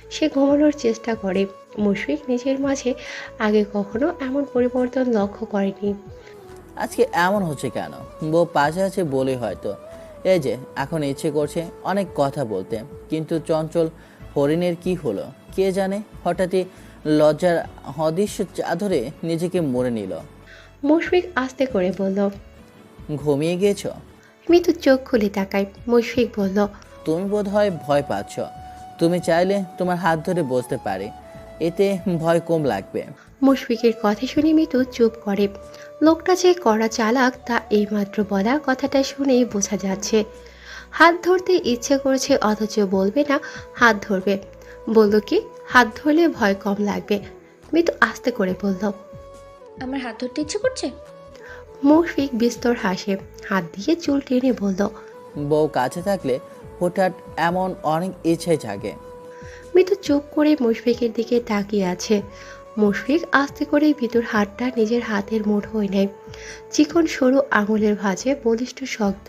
সে ঘুমানোর চেষ্টা করে। মুশফিক নিজের মাঝে আগে কখনো এমন পরিবর্তন লক্ষ্য করেনি। আজকে এমন হচ্ছে কেন? বউ পাশে আছে বলে হয়তো। এই যে এখন ইচ্ছে করছে অনেক কথা বলতে, কিন্তু চঞ্চল হরিণের কি হলো কে জানে, হঠাৎই লজ্জার অদৃশ্য চাদরে নিজেকে মুড়ে নিল। মুশফিক আস্তে করে বলল। ঘুমিয়ে গিয়েছ? মৃদু চোখ খুলে তাকায়। মুশফিক বলল। তুমি বোধহয় ভয় পাচ্ছ। তুমি চাইলে তোমার হাত ধরে বসতে পারি, এতে ভয় কম লাগবে। মুশফিকের কথা শুনে মৃদু চুপ করে। লোকটা যে কড়া চালাক তা এইমাত্র বলা কথাটা শুনেই বোঝা যাচ্ছে। হাত ধরতে ইচ্ছে করছে অথচ বলবে না হাত ধরবে। বলল কি হাত ধরলে ভয় কম লাগবে। মৃদু আস্তে করে বলল। আমার হাত ধরতে ইচ্ছে করছে? মুশফিক বিস্তর হাসে। হাত দিয়ে চুল টেনে বলল। বউ কাছে থাকলে হঠাৎ এমন অনেক ইচ্ছে জাগে। মৃদু চুপ করে মুশফিকের দিকে তাকিয়ে আছে। মুশফিক আস্তে করে ভিতর হাতটা নিজের হাতের মুঠোয় নেয়। চিকন সরু আঙুলের ভাঁজে বলিষ্ঠ শক্ত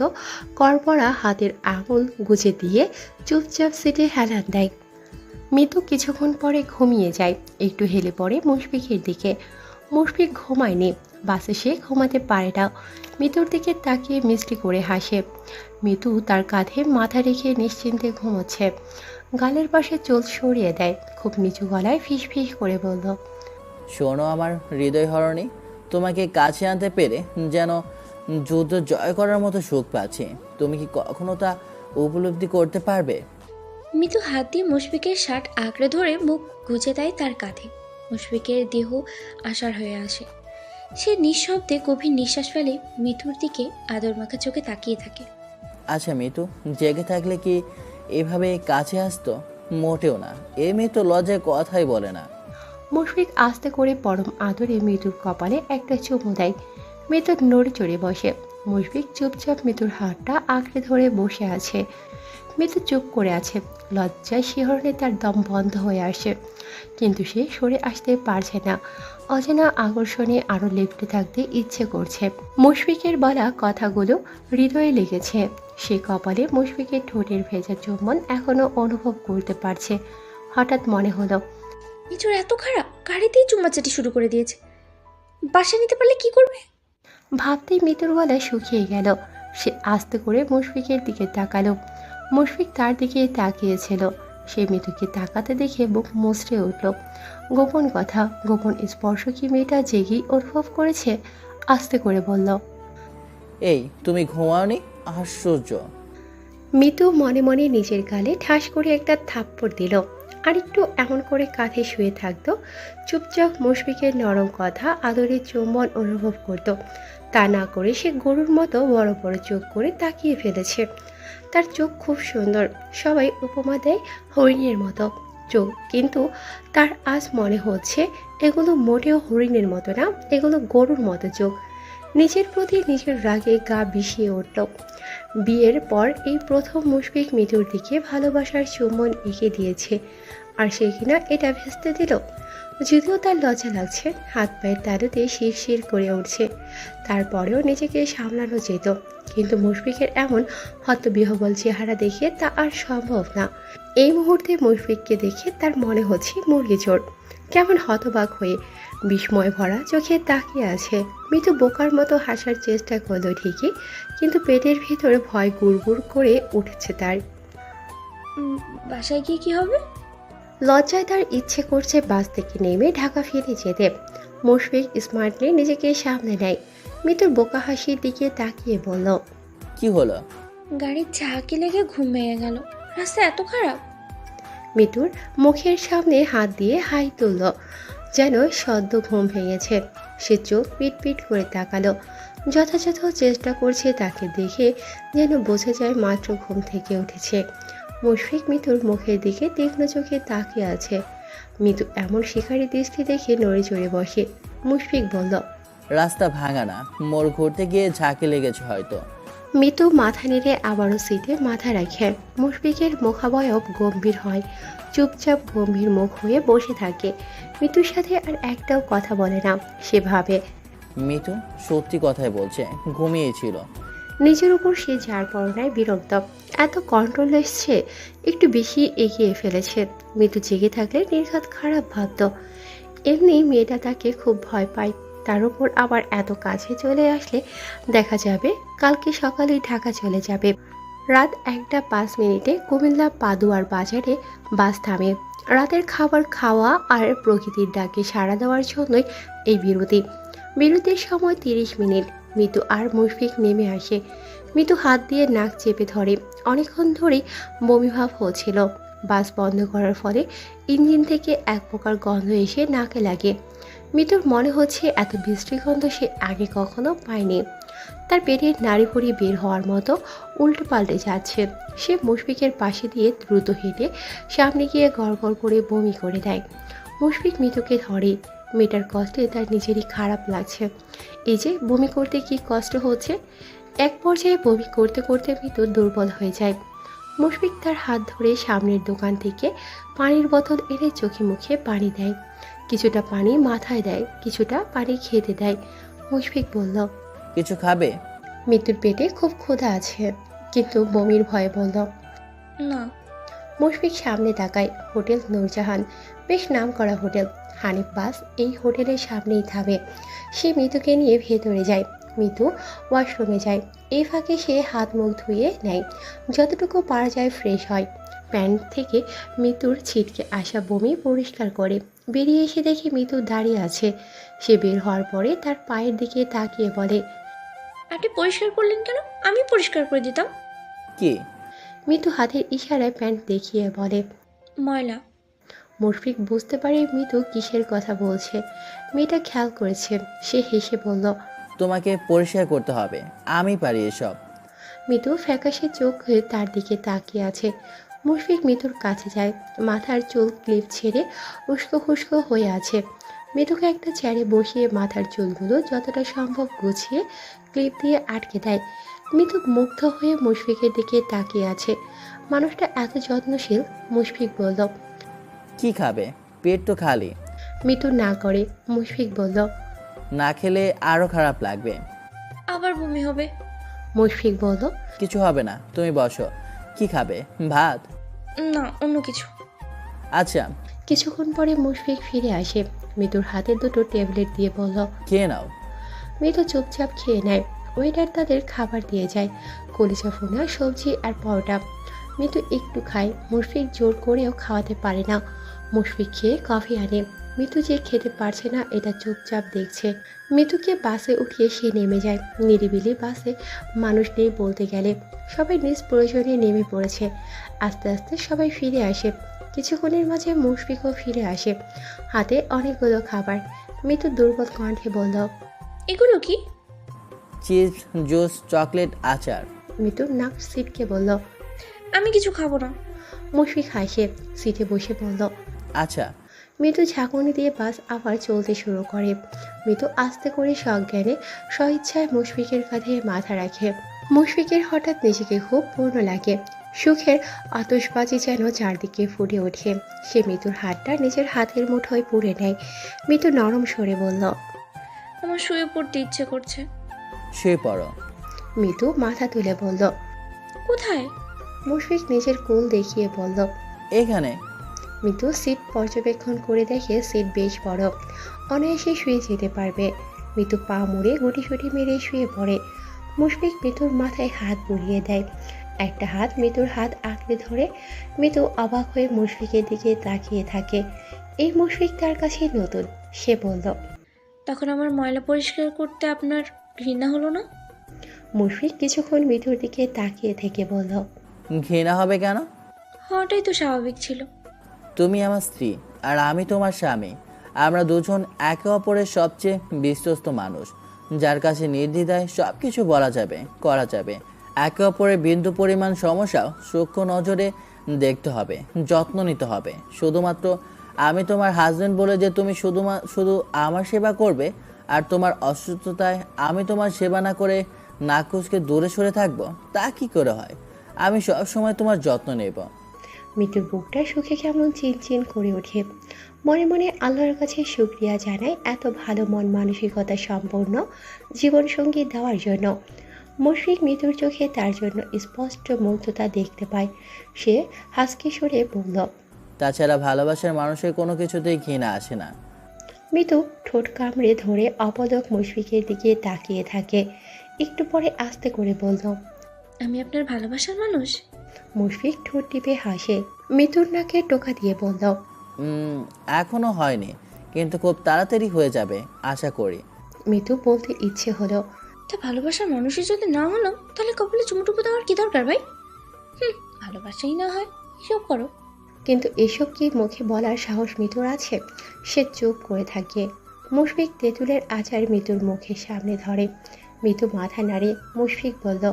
করপড়া হাতের আঙুল গুজে দিয়ে চুপচাপ সিটে হেলান দেয়। মৃদু কিছুক্ষণ পরে ঘুমিয়ে যায়। একটু হেলে পড়ে মুশফিকের দিকে। মুশফিক ঘুমায়নি। বাসে সে ঘুমাতে পারে না। মৃদুর দিকে তাকিয়ে মিষ্টি করে হাসে। মৃদু তার কাঁধে মাথা রেখে নিশ্চিন্তে ঘুমোচ্ছে। গালের পাশে চুল সরিয়ে দেয়। খুব নিচু গলায় ফিস ফিস করে বলল। শোনো আমার হৃদয় হরণী, তোমাকে কাছে আনতে পেরে যেন যুদ্ধ জয় করার মতো সুখ পাচ্ছি। তুমি কি কখনো তা উপলব্ধি করতে পারবে? মৃদু হাত দিয়ে মুশফিকের শার্ট আঁকড়ে ধরে মুখ গুজে দেয় তার কাঁধে। মুশফিকের দেহ আশার হয়ে আসে। সে নিঃশব্দে গভীর নিঃশ্বাস ফেলে মিতুর দিকে আদর মাখা চোখে তাকিয়ে থাকে। আচ্ছা মিতু, জেগে থাকলে কি এভাবে কাছে আসতো? মোটেও না। এ মেয়ে তো লজ্জায় কথাই বলে না। মুশফিক আস্তে করে পরম আদরে মৃদুর কপালে একটা চুমু দেয়। মৃদু নড়ে চড়ে বসে। মুশফিক চুপচাপ মৃদুর হাতটা আঁকড়ে ধরে বসে আছে। মৃদু চুপ করে আছে। লজ্জায় শিহরণে তার দম বন্ধ হয়ে আসে, কিন্তু সে সরে আসতে পারছে না। অজানা আকর্ষণে আরো লেপ্টে থাকতে ইচ্ছে করছে। মুশফিকের বলা কথাগুলো হৃদয়ে লেগেছে। সে কপালে মুশফিকের ঠোঁটের ভেজা চুম্বন এখনো অনুভব করতে পারছে। হঠাৎ মনে হলো, মিতুর এত খারাপ, গাড়িতেই চুম্মাচাটি শুরু করে দিয়েছে। বাসা নিতে পারলে কি করবে? ভাবতেই মৃদুর গলা শুকিয়ে গেল। সে আস্তে করে মুশফিকের দিকে তাকালো। মুশফিক তার দিকে তাকিয়েছিল। সে মৃদুকে তাকাতে দেখে বুক মুচড়ে উঠল। গোপন কথা, গোপন স্পর্শ কি মেয়েটা জেগেই অনুভব করেছে? আস্তে করে বলল। এই তুমি ঘুমাওনি? আশ্চর্য। মৃদু মনে মনে নিজের গালে ঠাস করে একটা থাপ্পড় দিল। আর একটু এমন করে কাঁধে শুয়ে থাকতো। চুপচাপ মুশফিকের নরম কথা আদরের চুম্বন অনুভব করত। তা না করে সে গরুর মতো বড় বড় চোখ করে তাকিয়ে ফেলেছে। তার চোখ খুব সুন্দর। সবাই উপমা দেয় হরিণের মতো চোখ, কিন্তু তার আজ মনে হচ্ছে এগুলো মোটেও হরিণের মতো না, এগুলো গরুর মতো চোখ। নিজের প্রতি নিজের রাগে গা বিষিয়ে উঠল। বিয়ের পর এই প্রথম মুশফিক মৃদুর দিকে ভালোবাসার চুম্বন এঁকে দিয়েছে। আর সে কিনা এটা ভেস্তে দিল। যদিও তার লজ্জা লাগছে, হাত পায়ের তালুতে শিরশির করে উঠছে, তারপরেও নিজেকে সামলানো যেত। কিন্তু মুশফিকের এমন হতবিহ্বল চেহারা দেখে তা আর সম্ভব না। এই মুহূর্তে মুশফিককে দেখে তার মনে হচ্ছে মুরগি চোর কেমন হতবাক হয়ে বিস্ময় ভরা চোখে তাকিয়ে আছে। মিতু বোকার মতো হাসার চেষ্টা করলো ঠিকই, কিন্তু পেটের ভিতরে ভয় গুড়গুড় করে উঠেছে তার। বাসায় গিয়ে কি হবে? লজ্জায় তার ইচ্ছে করছে বাস থেকে নেমে ঢাকা ফিরে যেতে। মুশফিক স্মার্টলি নিজেকে সামনে নেয়। মিতুর বোকা হাসির দিকে তাকিয়ে বলল, কি হলো? গাড়ির ঝাঁকি লেগে ঘুম ভেঙে গেল। রাস্তা এত খারাপ? মিতুর মুখের সামনে হাত দিয়ে হাই তুলল, যেন সদ্য ঘুম ভেঙেছে। সে চোখ পিট পিট করে তাকালো, যথাযথ চেষ্টা করছে তাকে দেখে যেন বোঝা যায় মাত্র ঘুম থেকে উঠেছে। মুশফিক মিতুর মুখের দিকে তীক্ষ্ণ চোখে তাকিয়ে আছে। মিতু এমন শিকারী দৃষ্টি দেখে নড়ে চড়ে বসে। মুশফিক বলল, রাস্তা ভাঙা না, মোড় ঘুরতে গিয়ে ঝাঁকে লেগেছে হয়তো। মিতু মাথা নেড়ে আবারও সিটে মাথা রাখে। মুশফিকের মুখাবয়ব গম্ভীর হয়, চুপচাপ গম্ভীর মুখ হয়ে বসে থাকে। মিতুর সাথে আর একটাও কথা বলে না। সে ভাবে মিতু সত্যি কথাই বলছে, ঘুমিয়েছিল। নিজের উপর সে যার পরনায় বিরক্ত। এত কন্ট্রোল এসছে, একটু বেশি এগিয়ে ফেলেছে। মিতু জেগে থাকলে নির্ঘাত খারাপ ভাবত। এমনি মেয়েটা তাকে খুব ভয় পায়, তার উপর আবার এত কাছে চলে আসলে দেখা যাবে কালকে সকালেই ঢাকা চলে যাবে। রাত 1:05 কুমিল্লা পাদুয়ার বাজারে বাস থামে। রাতের খাবার খাওয়া আর প্রকৃতির ডাকে সাড়া দেওয়ার জন্যই এই বিরতি। বিরতির সময় 30 মিনিট। মিতু আর মুশফিক নেমে আসে। মিতু হাত দিয়ে নাক চেপে ধরে, অনেকক্ষণ ধরেই বমিভাব হচ্ছিল। বাস বন্ধ করার ফলে ইঞ্জিন থেকে এক প্রকার গন্ধ এসে নাকে লাগে। মিতুর মনে হচ্ছে এত বিশ্রী গন্ধ সে আগে কখনো পায়নি। তার পেটের নাড়িভুড়ি বের হওয়ার মতো উল্টো পাল্টে যাচ্ছে। সে মুশফিকের পাশে দিয়ে দ্রুত হেঁটে সামনে গিয়ে গড়গড় করে বমি করে দেয়। মুশফিক মিতুকে ধরে। মেয়েটার কষ্টে তার নিজেরই খারাপ লাগছে। এই যে বমি করতে কি কষ্ট হচ্ছে। এক পর্যায়ে বমি করতে করতে মিতু দুর্বল হয়ে যায়। মুশফিক তার হাত ধরে সামনের দোকান থেকে পানির বোতল এনে চোখে মুখে পানি দেয়। কিছুটা পানি মাথায় দেয়, কিছুটা পানি খেতে দেয়। মুশফিক বলল, কিছু খাবে? মিতুর পেটে খুব ক্ষুধা আছে, কিন্তু বমির ভয়ে বলল। না। মুশফিক সামনে তাকায়। হোটেল নূরজাহান, বেশ নামকরা হোটেল। হানিফ বাস এই হোটেলের সামনেই থামে। সে মিতুকে নিয়ে ভেতরে যায়। মিতু ওয়াশরুমে যায়। এই ফাঁকে সে হাত মুখ ধুয়ে নেয়, যতটুকু পারা যায় ফ্রেশ হয়। প্যান্ট থেকে মিতুর ছিটকে আসা বমি পরিষ্কার করে বেরিয়ে এসে দেখে মিতু দাঁড়িয়ে আছে। সে বের হওয়ার পরে তার পায়ের দিকে তাকিয়ে বলে, আপনি পরিষ্কার করলেন কেন? আমি পরিষ্কার করে দিতাম। কি? মিতু হাতের ইশারায় প্যান্ট দেখিয়ে বলে। ময়লা। মুশফিক বুঝতে পারে মিতু কিসের কথা বলছে। মেয়েটা খেয়াল করেছে। সে হেসে বলল, তোমাকে পরিষ্কার করতে হবে, আমি পারি এসব। মিতু ফ্যাকাশে চোখ হয়ে তার দিকে তাকিয়ে আছে। মুশফিক মিতুর কাছে যায়। মাথার চুল ক্লিপ ছেড়ে উস্কো খুস্কো হয়ে আছে। মিতুকে একটা চেয়ারে বসিয়ে মাথার চুলগুলো যতটা সম্ভব গুছিয়ে ক্লিপ দিয়ে আটকে দেয়। মিতু মুগ্ধ হয়ে মুশফিকের দিকে তাকিয়ে আছে। মানুষটা এত যত্নশীল। মুশফিক বলল, কি খাবে? পেট তো খালি। মিতু না করে। মুশফিক বলল, না খেলে আরো খারাপ লাগবে। আবার বমি হবে। মুশফিক বলল, কিছু হবে না, তুমি বসো। কি খাবে? ভাত? না, অন্য কিছু। আচ্ছা। কিছুক্ষণ পরে মুশফিক ফিরে আসে। মিতুর হাতে দুটো ট্যাবলেট দিয়ে বলল, খেয়ে নাও। মিতু চুপচাপ খেয়ে নেয়। ওয়েটার তাদের খাবার দিয়ে যায়, কলিজা ফোনা, সবজি আর পরোটা। মিতু একটু খায়। মুশফিক জোর করেও খাওয়াতে পারে না। মুশফিক খেয়ে কফি আনে। মিতু যে খেতে পারছে না এটা চুপচাপ দেখছে। মিতুকে বাসে উঠিয়ে সে নেমে যায়। নিরিবিলি বাসে মানুষ নেই বলতে গেলে। সবাই নিজ প্রয়োজনে নেমে পড়েছে। আস্তে আস্তে সবাই ফিরে আসে। কিছুক্ষণের মাঝে মুশফিকও ফিরে আসে, হাতে অনেকগুলো খাবার। মিতু দুর্বল কণ্ঠে বলল, এগুলো কি? চিপস, জুস, চকলেট, আচার। মিতু নাক সিটকে বলল। আমি কিছু খাবো না। মুশফিক হাসে, সিটে বসে বলল। আচ্ছা। মিতু ঝাঁকুনি দিয়ে বাস আবার চলতে শুরু করে। মিতু আস্তে করে সজ্ঞানে স্বইচ্ছায় মুশফিকের কাঁধে মাথা রাখে। মুশফিকের হঠাৎ নিজেকে খুব পূর্ণ লাগে। সুখের আতশবাজি যেন চারদিকে ফুটে ওঠে। সে মিতুর হাতটা নিজের হাতের মুঠোয় পুড়ে নেয়। মিতু নরম স্বরে বলল, আমার শুয়ে পড়তে ইচ্ছে করছে। শুয়ে পড়ো। মিতু মাথা তুলে বলল। কোথায়? মুশফিক নিজের কোল দেখিয়ে বলল। এখানে। মিতু সিট পর্যবেক্ষণ করে দেখে সিট বেশ বড়, অনায়াসে শুয়ে যেতে পারবে। মিতু পা মুড়ে গুটিসুটি মেরে শুয়ে পড়ে। মুশফিক মিতুর মাথায় হাত বুলিয়ে দেয়। একটা হাত মিতুর হাত আঁকড়ে ধরে। মিতু অবাক হয়ে মুশফিকের দিকে তাকিয়ে থাকে। এই মুশফিক তার কাছে নতুন। সে বলল। তখন আমার ময়লা পরিষ্কার করতে আপনার ঘৃণা হলো না? মুশফিক কিছুক্ষণ মিতুর দিকে তাকিয়ে থেকে বলল। ঘৃণা হবে কেন? হওয়াটাই তো স্বাভাবিক ছিল। তুমি আমার স্ত্রী আর আমি তোমার স্বামী। আমরা দুজন একে অপরের সবচেয়ে বিশ্বস্ত মানুষ, যার কাছে নির্দ্বিধায় সব কিছু বলা যাবে, করা যাবে। একে অপরের বিন্দু পরিমাণ সমস্যাও সূক্ষ্ম নজরে দেখতে হবে, যত্ন নিতে হবে। শুধুমাত্র আমি তোমার হাজবেন্ড বলে যে তুমি শুধু আমার সেবা করবে, আর তোমার অসুস্থতায় আমি তোমার সেবা না করে নাকুচকে দূরে সরে থাকবো, তা কি করে হয়? আমি সব সময় তোমার যত্ন নেব। মিতুর বুকটা সুখে কেমন চিনচিন করে ওঠে। মনে মনে আল্লাহর কাছে শুকরিয়া জানায় এত ভালো মন মানসিকতা সম্পন্ন জীবনসঙ্গী দেওয়ার জন্য। মুশফিক মিতুর চোখে তার জন্য স্পষ্ট মুগ্ধতা দেখতে পায়। সে হাসকে সরে বলল। তাছাড়া ভালোবাসার মানুষের কোনো কিছুতেই ঘৃণা আসে না। মিতু ঠোঁট কামড়ে ধরে অপলক মুশফিকের দিকে তাকিয়ে থাকে। একটু পরে আস্তে করে বলল। আমি আপনার ভালোবাসার মানুষ? মুশফিক ঠোঁট টিপে হাসে। মিতুর নাকে টোকা দিয়ে বলল। এখনো হয়নি, কিন্তু খুব তাড়াতাড়ি হয়ে যাবে আশা করি। মিতু বলতে ইচ্ছে হলো। তা ভালোবাসার মানুষই যদি না হলাম, তাহলে কপালে চুমুটুপু দেওয়ার কি দরকার ভাই? ভালোবাসাই না হয় এসব করো। কিন্তু এসব কি মুখে বলার সাহস মিতুর আছে? সে চুপ করে থাকে। মুশফিক তেঁতুলের আচার মিতুর মুখের সামনে ধরে। মিতু মাথা নাড়ে। মুশফিক বলল।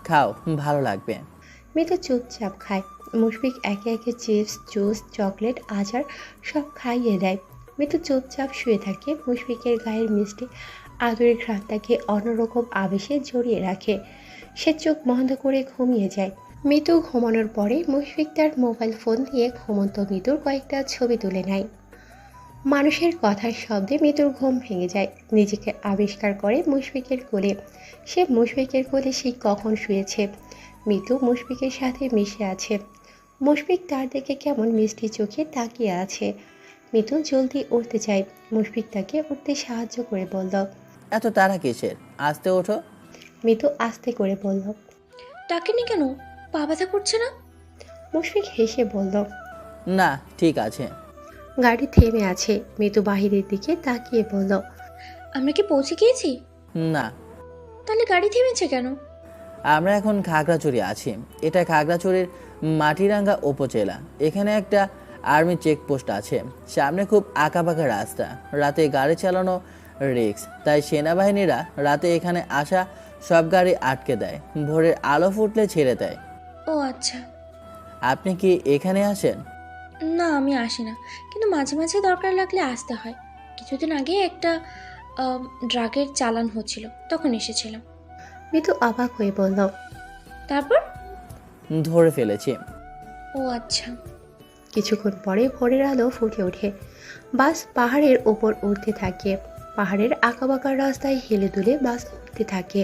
খাও, ভালো লাগবে। মিতু চুপচাপ খায়। মুশফিক একে একে চিপস, জুস, চকলেট, আচার সব খাইয়ে দেয়। মিতু চুপচাপ শুয়ে থাকে। মুশফিকের গায়ের মিষ্টি আদরের ঘ্রাণটাকে অন্যরকম আবেশে জড়িয়ে রাখে। সে চোখ বন্ধ করে ঘুমিয়ে যায়। মিতু ঘুমানোর পরে মুশফিক তার মোবাইল ফোন দিয়ে ঘুমন্ত মিতুর কয়েকটা ছবি তুলে নেয়। মানুষের কথার শব্দে মিতুর ঘুম ভেঙে যায়। নিজেকে আবিষ্কার করে মুশফিকের কোলে। সে মুশফিকের কোলে সে কখন শুয়েছে। মিতু মুশফিকের সাথে মিশে আছে। মুশফিক তার দিকে কেমন মিষ্টি চোখে তাকিয়ে আছে। মিতু জলদি উঠতে চায়। মুশফিক তাকে উঠতে সাহায্য করে বলল। এত তাড়া কিসের? আস্তে ওঠো। মিতু আস্তে করে বলল। ডাকেনি কেন? পা ব্যথা করছে না? মুশফিক হেসে বলল। না, ঠিক আছে। গাড়ি থেমে আছে। মিতু বাহিরের দিকে তাকিয়ে বলল। আমরা কি পৌঁছে গিয়েছি? না, তাহলে গাড়ি থেমেছে কেন? আমরা এখন খাগড়াছড়ি আছি। এটা খাগড়াছড়ির মাটিরাঙ্গা উপজেলা। এখানে একটা আর্মি চেকপোস্ট আছে। সামনে খুব আঁকাবাঁকা রাস্তা। রাতে গাড়ি চালানো রিস্ক, তাই সেনাবাহিনীরা রাতে এখানে আসা সব গাড়ি আটকে দেয়। ভোরের আলো ফুটলে ছেড়ে দেয়। ও আচ্ছা। আপনি কি এখানে আসেন? না, আমি আসি না, কিন্তু মাঝে মাঝে দরকার লাগলে আসতে হয়। কিছুদিন আগে একটা ড্রাগের চালান হচ্ছিল, তখন এসেছিলাম। মিতু অবাক হয়ে বলল। তারপর? ধরে ফেলেছি। ও আচ্ছা। কিছুক্ষণ পরে ভোরের আলো ফুটে ওঠে। বাস পাহাড়ের ওপর উঠতে থাকে। পাহাড়ের আঁকাবাঁকা রাস্তায় হেলে দুলে বাস উঠতে থাকে।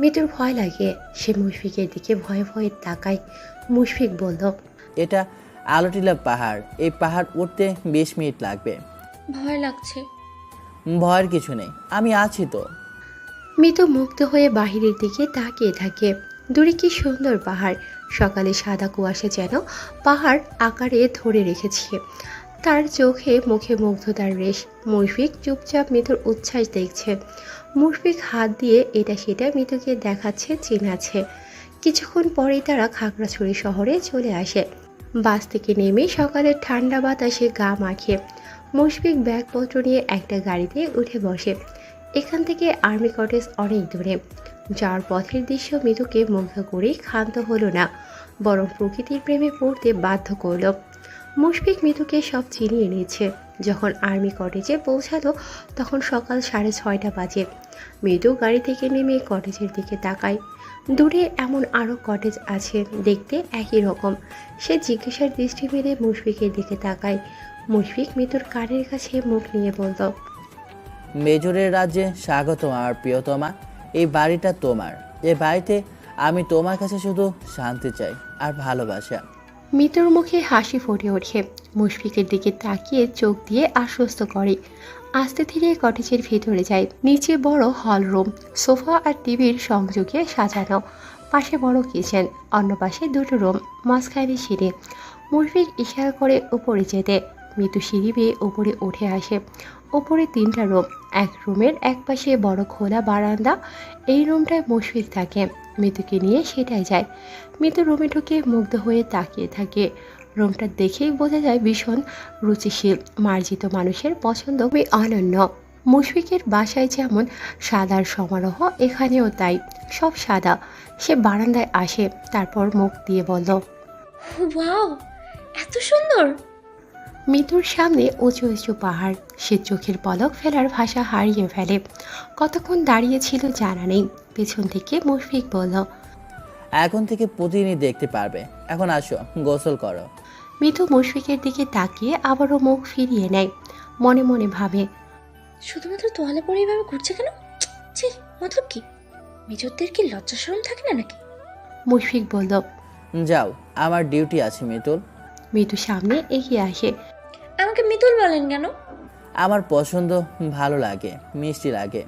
মিতুর ভয় লাগে। সে মুশফিকের দিকে ভয়ে ভয়ে তাকায়। মুশফিক বলল। এটা আলোটিলা পাহাড়। এই পাহাড় উঠতে 20 মিনিট লাগবে। ভয় লাগছে। ভয়ের কিছু নেই, আমি আছি তো। মিতু মুগ্ধ হয়ে বাহিরের দিকে তাকিয়ে থাকে। দূরে কি সুন্দর পাহাড়। সকালে সাদা কুয়াশা যেন পাহাড় আকারে ধরে রেখেছে। তার চোখে মুখে মুগ্ধতার রেশ। মুশফিক চুপচাপ মিতুর উচ্ছ্বাস দেখছে। মুশফিক হাত দিয়ে এটা সেটা মিতুকে দেখাচ্ছে, চিনাচ্ছে। কিছুক্ষণ পরেই তারা খাগড়াছড়ি শহরে চলে আসে। বাস থেকে নেমে সকালের ঠান্ডা বাতাসে গা মাখে মুশফিক ব্যাগপত্র নিয়ে একটা গাড়িতে উঠে বসে। এখান থেকে আর্মি কটেজ অনেক দূরে। যাওয়ার পথের দৃশ্য মিতুকে মুগ্ধ করে ক্ষান্ত হলো না, বরং প্রকৃতির প্রেমে পড়তে বাধ্য করল। মুশফিক মিতুকে সব চিনিয়ে নিয়েছে। যখন আর্মি কটেজে পৌঁছালো তখন সকাল 6:30 বাজে। মিতু গাড়ি থেকে নেমে কটেজের দিকে তাকায়। দূরে এমন আরও কটেজ আছে, দেখতে একই রকম। সে জিজ্ঞাসার দৃষ্টি মেলে মুশফিকের দিকে তাকায়। মুশফিক মিতুর কানের কাছে মুখ নিয়ে বলল, মেজরের রাজ্যে স্বাগতম আমার প্রিয়তমা। এই বাড়িটা তোমার। এই বাড়িতে আমি তোমার কাছে শুধু শান্তি চাই আর ভালোবাসা। মিতুর মুখে হাসি ফুটে ওঠে। মুশফিকের দিকে তাকিয়ে চোখ দিয়ে আশ্বস্ত করে। আস্তে ধীরে কটেজের ভিতরে যায়। নিচে বড় হল রুম, সোফা আর টিভির সংযোগে সাজানো। পাশে বড় কিচেন, অন্য পাশে দুটো রুম, মাঝখানে সিঁড়ি। মুশফিক ইশারা করে উপরে যেতে। মিতু সিঁড়ি বেয়ে উপরে উঠে আসে। উপরে 3টা রুম। এক রুমের এক পাশে বড় খোলা বারান্দা। এই রুমটায় মুশফিক থাকে। মিতুকে নিয়ে সেটাই যায়। মিতু রুমে ঢুকে মুগ্ধ হয়ে তাকিয়ে থাকে। রুমটা দেখেই বোঝা যায় ভীষণ রুচিশীল, মার্জিত মানুষের পছন্দ খুবই অনন্য। মুশফিকের বাসায় যেমন সাদার সমারোহ, এখানেও তাই, সব সাদা। সে বারান্দায় আসে, তারপর মুখ দিয়ে বলল, ওয়াও, এত সুন্দর! মিতুর সামনে উঁচু উঁচু পাহাড়। সে চোখের পলক ফেলার ভাষা হারিয়ে ফেলে। কতক্ষণ দাঁড়িয়েছিল জানা নেই। পেছন থেকে মুশফিক বলল, এখন থেকে প্রতিদিনই দেখতে পারবে। এখন আসো, গোসল করো। মিতু মুশফিকের দিকে তাকিয়ে আবারও মুখ ফিরিয়ে নেয়। মনে মনে ভাবে, শুধুমাত্র তোয়ালে পরে এইভাবে ঘুরছে কেন? ছি, মতলব কি? মেজরদের কি লজ্জা শরম থাকে না নাকি? মুশফিক বলল। যাও, আমার ডিউটি আছে মিতুল। মিতু সামনে এগিয়ে আসে। আমাকে মিতুল বলেন কেন? আমার পছন্দ, ভালো লাগে, মিষ্টি লাগে।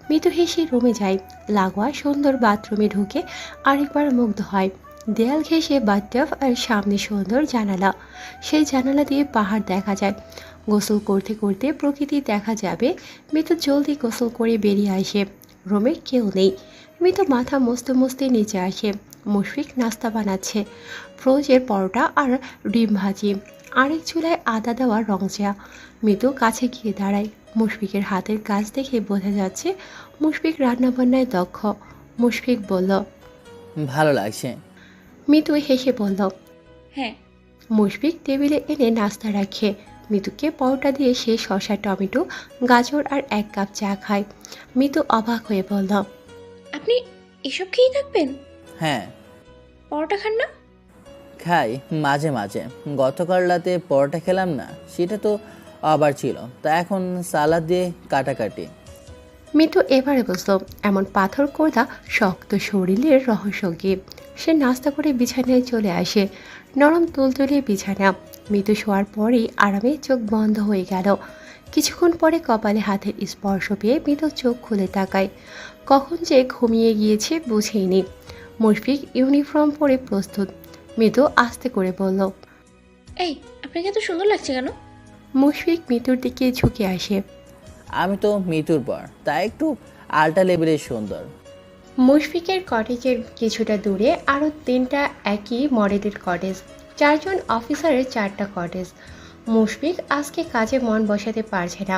মিতু হেসে রুমে যায়। লাগোয়া সুন্দর বাথরুমে ঢুকে আরেকবার মুগ্ধ হয়। দেয়াল ঘেঁষে বাথটাব আর সামনে সুন্দর জানালা। সেই জানালা দিয়ে পাহাড় দেখা যায়। গোসল করতে করতে প্রকৃতি দেখা যাবে। মিতু জলদি গোসল করে বেরিয়ে আসে। রুমে কেউ নেই। মিতু মাথা মুছতে মুছতে নিচে আসে। মুশফিক নাস্তা বানাচ্ছে, ফ্রোজের পরোটা আর ডিম ভাজি। আরেক চুলায় আদা দেওয়া রংচা। মিতু কাছে গিয়ে দাঁড়ায়। মুশফিকের হাতের কাজ দেখে বোঝা যাচ্ছে মুশফিক রান্নাবান্নায় দক্ষ। মুশফিক বলল, ভালো লাগছে। মিতু হেসে বলল। হ্যাঁ। মুশফিক টেবিলে এনে নাস্তা রাখে। মিতুকে পরোটা দিয়ে সে শসা, টমেটো, গাজর আর 1 কাপ চা খায়। মিতু অবাক হয়ে বলল, আপনি এসব খেয়েই থাকবেন? হ্যাঁ, পরোটা খান না? খাই মাঝে মাঝে। গতকাল রাতে পরোটা খেলাম না, সেটা তো আবার ছিল, তা এখন সালাদ দিয়ে কাটাকাটি। মিতু এবারে বসল। এমন পাথর কোঁদা শক্ত শরীরের রহস্য কি? সে নাস্তা করে বিছানায় চলে আসে। নরম তুলতুলে বিছানা। মিতু শোয়ার পরেই আরামে চোখ বন্ধ হয়ে গেল। কিছুক্ষণ পরে কপালে হাতের স্পর্শ পেয়ে মিতু চোখ খুলে তাকায়। কখন যে ঘুমিয়ে গিয়েছে বুঝেইনি। মুশফিক ইউনিফর্ম পরে প্রস্তুত। মিতু আস্তে করে বলল, এই, আপনাকে এত সুন্দর লাগছে কেন? মুশফিক মিতুর দিকে ঝুঁকে আসে। আমি তো মিতুর পর, তাই একটু আল্ট্রা লেভেলের সুন্দর। মুশফিকের কটেজের কিছুটা দূরে আরও 3টা একই মডেলের কটেজ। 4 জন অফিসারের 4টা কটেজ। মুশফিক আজকে কাজে মন বসাতে পারছে না।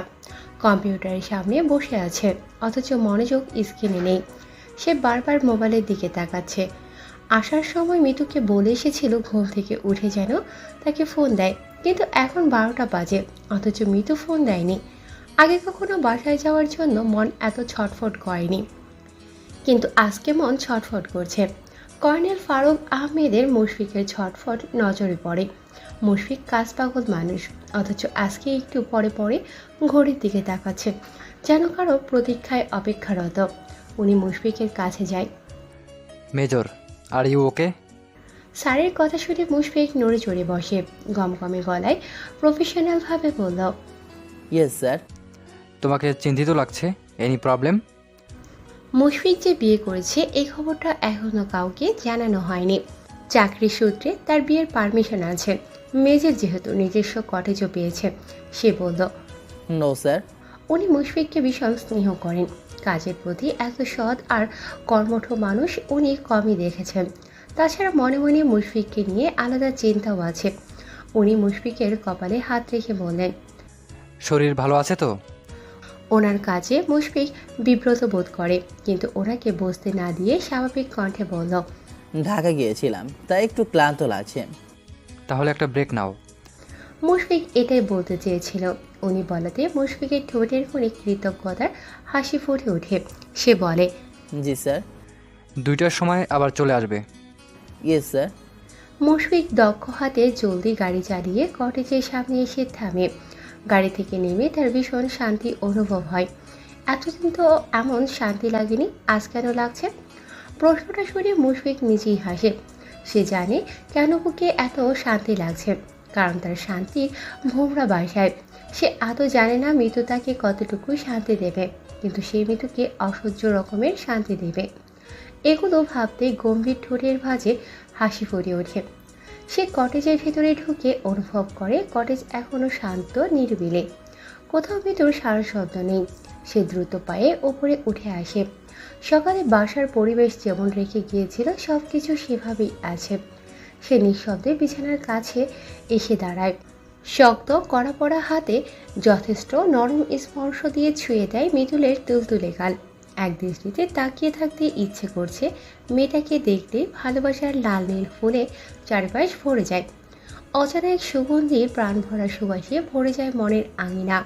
কম্পিউটারের সামনে বসে আছে, অথচ মনোযোগ স্ক্রিনে নেই। সে বারবার মোবাইলের দিকে তাকাচ্ছে। আসার সময় মিতুকে বলে এসেছিল ঘুম থেকে উঠে যেন তাকে ফোন দেয়, কিন্তু এখন 12টা বাজে, অথচ মিতু ফোন দেয়নি। আগে কখনো বাসায় যাওয়ার জন্য মন এত ছটফট করেনি, কিন্তু আজকে মন ছটফট করছে। কর্নেল ফারুক আহমেদের মুশফিকের ছটফট নজরে পড়ে। মুশফিক কাজ পাগল মানুষ, অথচ আজকে একটু পরে পরে ঘড়ির দিকে তাকাচ্ছে, যেন কারো প্রতীক্ষায় অপেক্ষারত। উনি মুশফিকের কাছে যায়। Major, are you okay? স্যারের কথা শুনে মুশফিক নড়ে চড়ে বসে। গমগমে গলায় প্রফেশনালভাবে বলল, ইয়েস স্যার। তোমাকে চিন্তিত লাগছে। Any problem? মুশফিক যে বিয়ে করেছে এই খবরটা এখনো কাউকে জানানো হয়নি। চাকরির সূত্রে তার বিয়ের পারমিশন আছে। মেজর যেহেতু নিজস্ব কটেজও পেয়েছে। সে বলল, নো স্যার। উনি মুশফিককে ভীষণ স্নেহ করেন। কাজের প্রতি এত সৎ আর কর্মঠ মানুষ উনি কমই দেখেছেন। তাছাড়া মনে মনে মুশফিককে নিয়ে আলাদা চিন্তাও আছে। উনি মুশফিকের কপালে হাত রেখে বললেন, শরীর ভালো আছে তো? ওনার কাজে মুশফিক বিব্রত বোধ করে, কিন্তু ওনাকে বসতে না দিয়ে স্বাভাবিক কণ্ঠে বলল, ঢাকা গিয়েছিলাম, তাই একটু ক্লান্ত লাগছে। তাহলে একটা ব্রেক নাও। মুশফিক এটাই বলতে চেয়েছিল। উনি বলাতে মুশফিকের ঠোঁটের কোণে কৃতজ্ঞতার হাসি ফুটে ওঠে। সে বলে, জি স্যার। 2টার সময় আবার চলে আসবে। Yes sir. মুশফিক দক্ষ হাতে জলদি গাড়ি চালিয়ে কটেজের সামনে এসে থামে। গাড়ি থেকে নেমে তার ভীষণ শান্তি অনুভব হয়। এতদিন তো এমন শান্তি লাগেনি, আজ কেন লাগছে? প্রশ্নটা শুনে মুশফিক নিজেই হাসে। সে জানে কেন ওকে এত শান্তি লাগছে, কারণ তার শান্তি ভোমরা বাসায়। সে আদৌ জানে না মৃত্যু তাকে কতটুকু শান্তি দেবে, কিন্তু সেই মৃত্যুকে অসহ্য রকমের শান্তি দেবে। এগুলো ভাবতে গম্ভীর ঠোঁটের ভাঁজে হাসি ফুটে ওঠে। সে কটেজের ভেতরে ঢুকে অনুভব করে কটেজ এখনো শান্ত নিরিবিলি। কোথাও ভেতর সারা শব্দ নেই। সে দ্রুত পায়ে ওপরে উঠে আসে। সকালে বাসার পরিবেশ যেমন রেখে গিয়েছিল সব কিছু সেভাবেই আছে। সে নিঃশব্দে বিছানার কাছে এসে দাঁড়ায়। শক্ত কড়া পড়া হাতে যথেষ্ট নরম স্পর্শ দিয়ে ছুঁয়ে দেয় মৃদুলের তুলতুলে গাল। এক দৃষ্টিতে তাকিয়ে থাকতে ইচ্ছে করছে। মেয়েটাকে দেখতে ভালোবাসার লাল নীল ফুলে চারপাশ ভরে যায়। অজানা এক সুগন্ধি প্রাণ ভরা সুবাসে ভরে যায় মনের আঙিনা।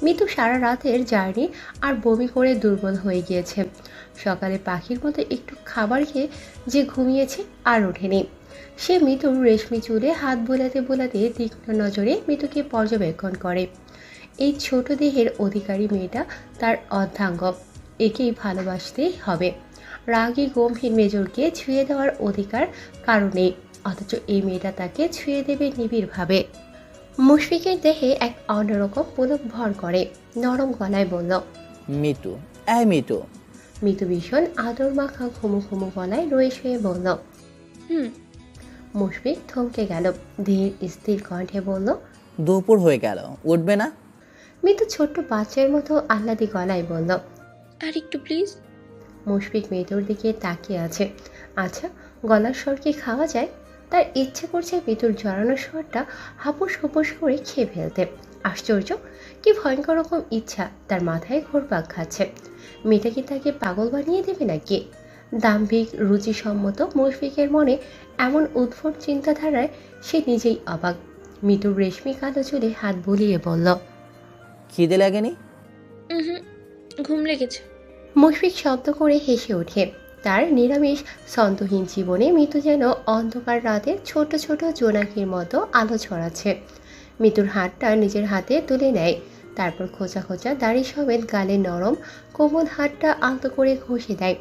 মিতু সারা রাতের জার্নি আর বমি করে দুর্বল হয়ে গিয়েছে। সকালে পাখির মতো একটু খাবার খেয়ে যে ঘুমিয়েছে আর ওঠেনি। সে মিতুর রেশমি চুলে হাত বোলাতে বোলাতে তীক্ষ্ণ নজরে মিতুকে পর্যবেক্ষণ করে। এই ছোট দেহের অধিকারী মেয়েটা তার অর্ধাঙ্গ, একেই ভালোবাসতেই হবে। রাগী গম্ভীর মেজরকে ছুঁয়ে দেওয়ার অধিকার কারণেই, অথচ এই মেয়েটা তাকে ছুঁয়ে দেবে নিবিড়ভাবে। মুশফিকের দেহে এক অন্যরকম পুলক ভর করে। নরম গলায় বলল, মিতু, মিতু। মিতু ভীষণ আদর মাখা ঘুমু ঘুমু গলায় রয়ে শুয়ে বলল। হুম। মুশফিক থমকে গেল। ধীর স্থির কণ্ঠে বলল, দুপুর হয়ে গেল, উঠবে না? মিতু ছোট্ট বাচ্চার মতো আহ্লাদি গলায় বলল। আর একটু প্লিজ। মুশফিক মিতুর দিকে তাকিয়ে আছে। আচ্ছা, গলার স্বর কি খাওয়া যায়? তার ইচ্ছে করছে মিতুর জড়ানো স্বরটা হাপুস হুপুস করে খেয়ে ফেলতে। আশ্চর্য, কি ভয়ঙ্কর রকম ইচ্ছা তার মাথায় ঘুরপাক খাচ্ছে। মেয়েটা কি তাকে পাগল বানিয়ে দেবে নাকি? দাম্ভিক রুচিসম্মত মুশফিকের মনে এমন উদ্ভট চিন্তাধারায় সে নিজেই অবাক। মিতুর রেশমি কালো চুলে হাত বুলিয়ে বলল, খিদে লাগেনি? হুম, ঘুম লেগেছে। মুশফিক শব্দ করে হেসে ওঠে। তার নিরামিষ সন্তহীন জীবনে মিতু যেন অন্ধকার রাতের ছোট ছোট জোনাকির মতো আলো ছড়াচ্ছে। মিতুর হাতটা নিজের হাতে তুলে নেয়, তারপর খোঁচা খোঁচা দাড়ি সমেত গালে নরম কোমল হাতটা আলতো করে ঘষে দেয়।